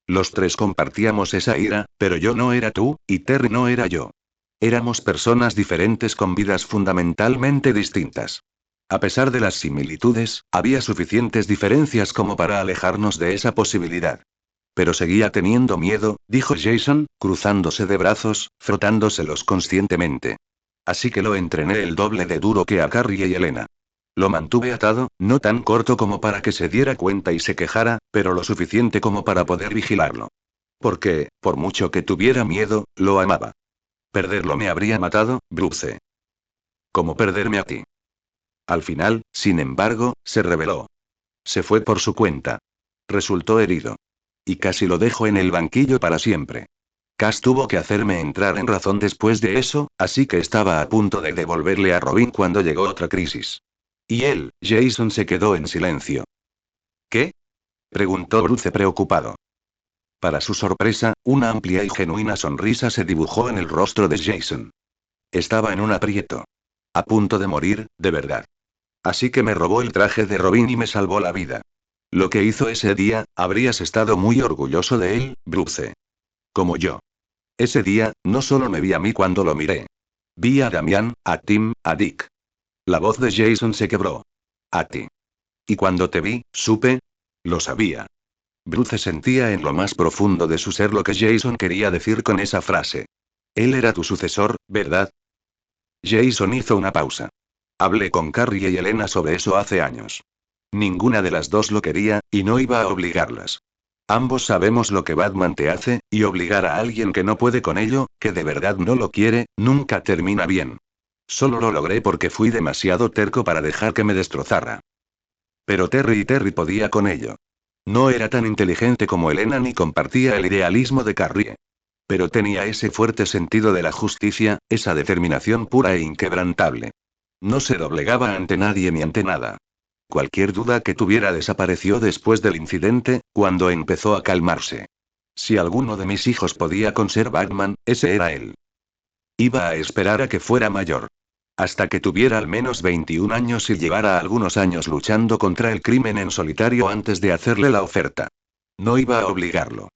Los tres compartíamos esa ira, pero yo no era tú, y Terry no era yo. Éramos personas diferentes con vidas fundamentalmente distintas. A pesar de las similitudes, había suficientes diferencias como para alejarnos de esa posibilidad. Pero seguía teniendo miedo, dijo Jason, cruzándose de brazos, frotándoselos conscientemente. Así que lo entrené el doble de duro que a Carrie y Elena. Lo mantuve atado, no tan corto como para que se diera cuenta y se quejara, pero lo suficiente como para poder vigilarlo. Porque, por mucho que tuviera miedo, lo amaba. Perderlo me habría matado, Bruce. Como perderme a ti. Al final, sin embargo, se rebeló. Se fue por su cuenta. Resultó herido. Y casi lo dejo en el banquillo para siempre. Cass tuvo que hacerme entrar en razón después de eso, así que estaba a punto de devolverle a Robin cuando llegó otra crisis. Y él, Jason, se quedó en silencio. ¿Qué? Preguntó Bruce preocupado. Para su sorpresa, una amplia y genuina sonrisa se dibujó en el rostro de Jason. Estaba en un aprieto. A punto de morir, de verdad. Así que me robó el traje de Robin y me salvó la vida. Lo que hizo ese día, habrías estado muy orgulloso de él, Bruce. Como yo. Ese día, no solo me vi a mí cuando lo miré. Vi a Damian, a Tim, a Dick. La voz de Jason se quebró. A ti. Y cuando te vi, supe. Lo sabía. Bruce sentía en lo más profundo de su ser lo que Jason quería decir con esa frase. Él era tu sucesor, ¿verdad? Jason hizo una pausa. Hablé con Carrie y Elena sobre eso hace años. Ninguna de las dos lo quería, y no iba a obligarlas. Ambos sabemos lo que Batman te hace, y obligar a alguien que no puede con ello, que de verdad no lo quiere, nunca termina bien. Solo lo logré porque fui demasiado terco para dejar que me destrozara. Pero Terry podía con ello. No era tan inteligente como Elena ni compartía el idealismo de Carrie. Pero tenía ese fuerte sentido de la justicia, esa determinación pura e inquebrantable. No se doblegaba ante nadie ni ante nada. Cualquier duda que tuviera desapareció después del incidente, cuando empezó a calmarse. Si alguno de mis hijos podía con ser Batman, ese era él. Iba a esperar a que fuera mayor. Hasta que tuviera al menos 21 años y llevara algunos años luchando contra el crimen en solitario antes de hacerle la oferta. No iba a obligarlo.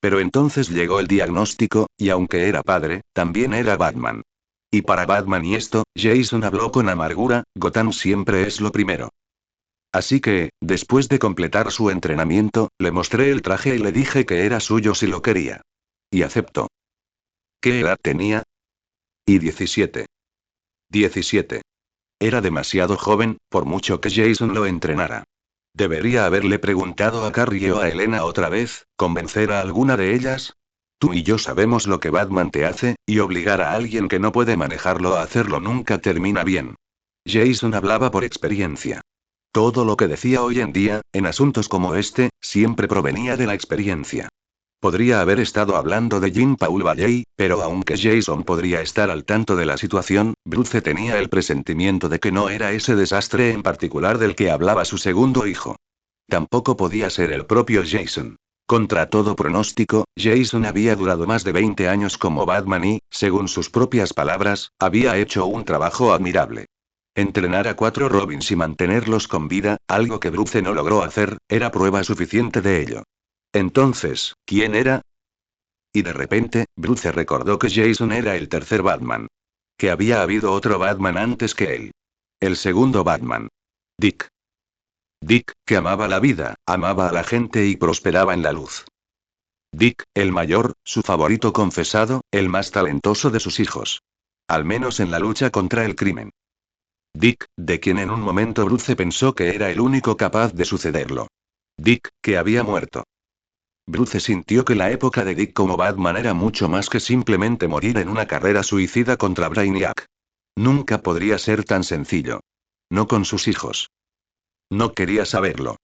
Pero entonces llegó el diagnóstico, y aunque era padre, también era Batman. Y para Batman y esto, Jason habló con amargura, Gotham siempre es lo primero. Así que, después de completar su entrenamiento, le mostré el traje y le dije que era suyo si lo quería. Y aceptó. ¿Qué edad tenía? Y 17. 17. Era demasiado joven, por mucho que Jason lo entrenara. Debería haberle preguntado a Carrie o a Elena otra vez, convencer a alguna de ellas. Tú y yo sabemos lo que Batman te hace, y obligar a alguien que no puede manejarlo a hacerlo nunca termina bien. Jason hablaba por experiencia. Todo lo que decía hoy en día, en asuntos como este, siempre provenía de la experiencia. Podría haber estado hablando de Jean-Paul Valley, pero aunque Jason podría estar al tanto de la situación, Bruce tenía el presentimiento de que no era ese desastre en particular del que hablaba su segundo hijo. Tampoco podía ser el propio Jason. Contra todo pronóstico, Jason había durado más de 20 años como Batman y, según sus propias palabras, había hecho un trabajo admirable. Entrenar a 4 Robins y mantenerlos con vida, algo que Bruce no logró hacer, era prueba suficiente de ello. Entonces, ¿quién era? Y de repente, Bruce recordó que Jason era el tercer Batman. Que había habido otro Batman antes que él. El segundo Batman. Dick. Dick, que amaba la vida, amaba a la gente y prosperaba en la luz. Dick, el mayor, su favorito confesado, el más talentoso de sus hijos. Al menos en la lucha contra el crimen. Dick, de quien en un momento Bruce pensó que era el único capaz de sucederlo. Dick, que había muerto. Bruce sintió que la época de Dick como Batman era mucho más que simplemente morir en una carrera suicida contra Brainiac. Nunca podría ser tan sencillo. No con sus hijos. No quería saberlo.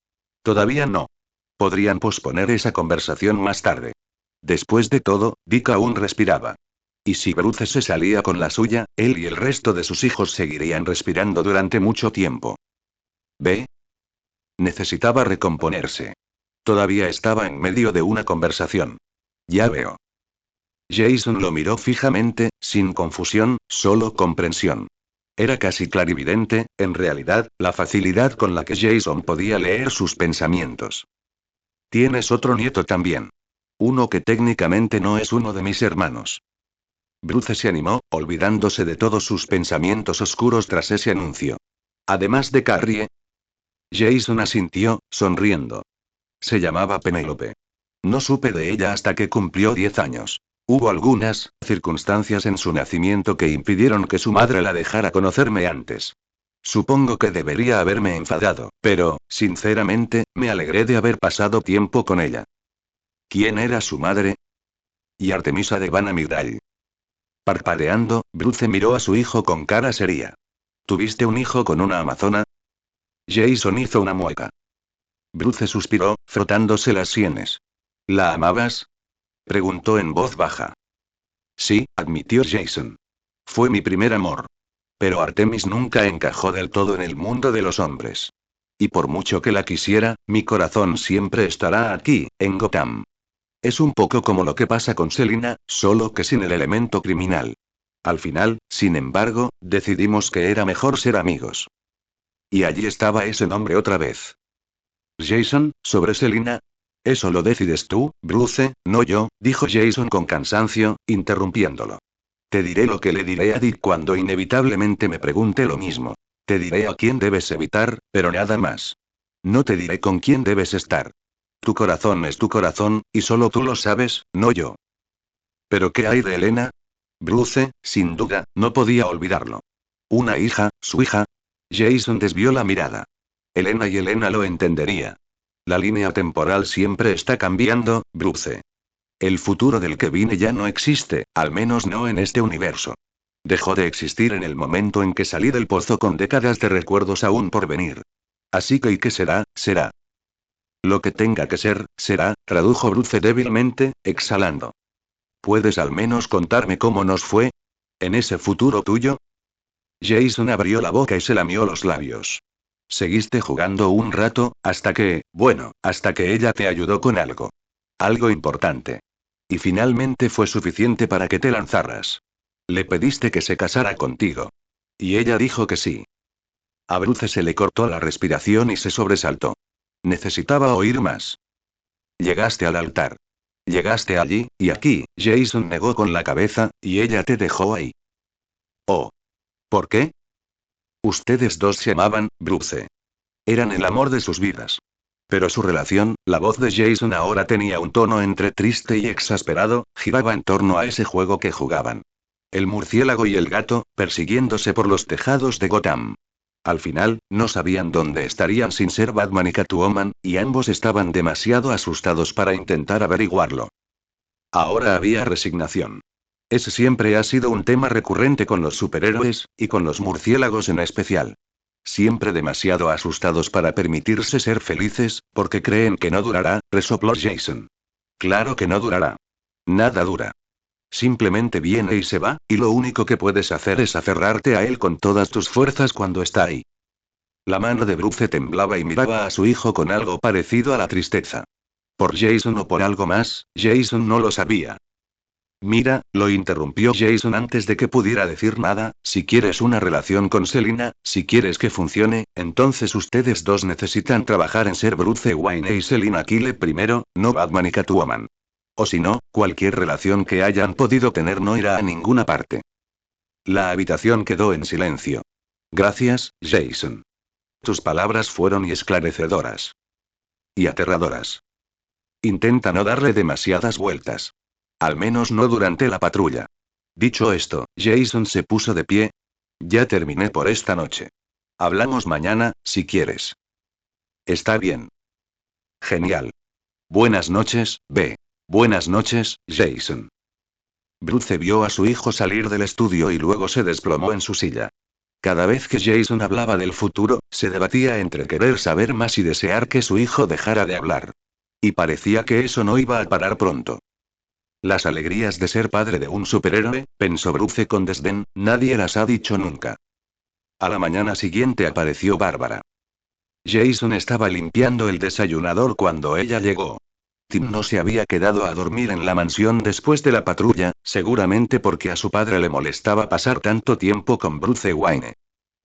Todavía no. Podrían posponer esa conversación más tarde. Después de todo, Dick aún respiraba. Y si Bruce se salía con la suya, él y el resto de sus hijos seguirían respirando durante mucho tiempo. ¿Ve? Necesitaba recomponerse. Todavía estaba en medio de una conversación. Ya veo. Jason lo miró fijamente, sin confusión, solo comprensión. Era casi clarividente, en realidad, la facilidad con la que Jason podía leer sus pensamientos. Tienes otro nieto también. Uno que técnicamente no es uno de mis hermanos. Bruce se animó, olvidándose de todos sus pensamientos oscuros tras ese anuncio. Además de Carrie. Jason asintió, sonriendo. Se llamaba Penélope. No supe de ella hasta que cumplió 10 años. Hubo algunas circunstancias en su nacimiento que impidieron que su madre la dejara conocerme antes. Supongo que debería haberme enfadado, pero, sinceramente, me alegré de haber pasado tiempo con ella. ¿Quién era su madre? Y Artemisa de Van Amigdal. Parpadeando, Bruce miró a su hijo con cara seria. ¿Tuviste un hijo con una amazona? Jason hizo una mueca. Bruce suspiró, frotándose las sienes. ¿La amabas? Preguntó en voz baja. Sí, admitió Jason. Fue mi primer amor. Pero Artemis nunca encajó del todo en el mundo de los hombres. Y por mucho que la quisiera, mi corazón siempre estará aquí, en Gotham. Es un poco como lo que pasa con Selina, solo que sin el elemento criminal. Al final, sin embargo, decidimos que era mejor ser amigos. Y allí estaba ese nombre otra vez. Jason, sobre Selina. Eso lo decides tú, Bruce, no yo, dijo Jason con cansancio, interrumpiéndolo. Te diré lo que le diré a Dick cuando inevitablemente me pregunte lo mismo. Te diré a quién debes evitar, pero nada más. No te diré con quién debes estar. Tu corazón es tu corazón, y solo tú lo sabes, no yo. ¿Pero qué hay de Elena? Bruce, sin duda, no podía olvidarlo. Una hija, su hija. Jason desvió la mirada. Elena lo entendería. La línea temporal siempre está cambiando, Bruce. El futuro del que vine ya no existe, al menos no en este universo. Dejó de existir en el momento en que salí del pozo con décadas de recuerdos aún por venir. Así que ¿y qué será? Será. Lo que tenga que ser, será, tradujo Bruce débilmente, exhalando. ¿Puedes al menos contarme cómo nos fue? ¿En ese futuro tuyo? Jason abrió la boca y se lamió los labios. Seguiste jugando un rato, hasta que, bueno, hasta que ella te ayudó con algo. Algo importante. Y finalmente fue suficiente para que te lanzaras. Le pediste que se casara contigo. Y ella dijo que sí. A Bruce se le cortó la respiración y se sobresaltó. Necesitaba oír más. Llegaste al altar. Llegaste allí, y aquí, Jason negó con la cabeza, y ella te dejó ahí. Oh. ¿Por qué? Ustedes dos se amaban, Bruce. Eran el amor de sus vidas. Pero su relación, la voz de Jason ahora tenía un tono entre triste y exasperado, giraba en torno a ese juego que jugaban. El murciélago y el gato, persiguiéndose por los tejados de Gotham. Al final, no sabían dónde estarían sin ser Batman y Catwoman, y ambos estaban demasiado asustados para intentar averiguarlo. Ahora había resignación. Ese siempre ha sido un tema recurrente con los superhéroes, y con los murciélagos en especial. Siempre demasiado asustados para permitirse ser felices, porque creen que no durará, resopló Jason. Claro que no durará. Nada dura. Simplemente viene y se va, y lo único que puedes hacer es aferrarte a él con todas tus fuerzas cuando está ahí. La mano de Bruce temblaba y miraba a su hijo con algo parecido a la tristeza. ¿Por Jason o por algo más? Jason no lo sabía. Mira, lo interrumpió Jason antes de que pudiera decir nada, si quieres una relación con Selina, si quieres que funcione, entonces ustedes dos necesitan trabajar en ser Bruce Wayne y Selina Kyle primero, no Batman y Catwoman. O si no, cualquier relación que hayan podido tener no irá a ninguna parte. La habitación quedó en silencio. Gracias, Jason. Tus palabras fueron y esclarecedoras. Y aterradoras. Intenta no darle demasiadas vueltas. Al menos no durante la patrulla. Dicho esto, Jason se puso de pie. Ya terminé por esta noche. Hablamos mañana, si quieres. Está bien. Genial. Buenas noches, B. Buenas noches, Jason. Bruce vio a su hijo salir del estudio y luego se desplomó en su silla. Cada vez que Jason hablaba del futuro, se debatía entre querer saber más y desear que su hijo dejara de hablar. Y parecía que eso no iba a parar pronto. Las alegrías de ser padre de un superhéroe, pensó Bruce con desdén, nadie las ha dicho nunca. A la mañana siguiente apareció Bárbara. Jason estaba limpiando el desayunador cuando ella llegó. Tim no se había quedado a dormir en la mansión después de la patrulla, seguramente porque a su padre le molestaba pasar tanto tiempo con Bruce Wayne.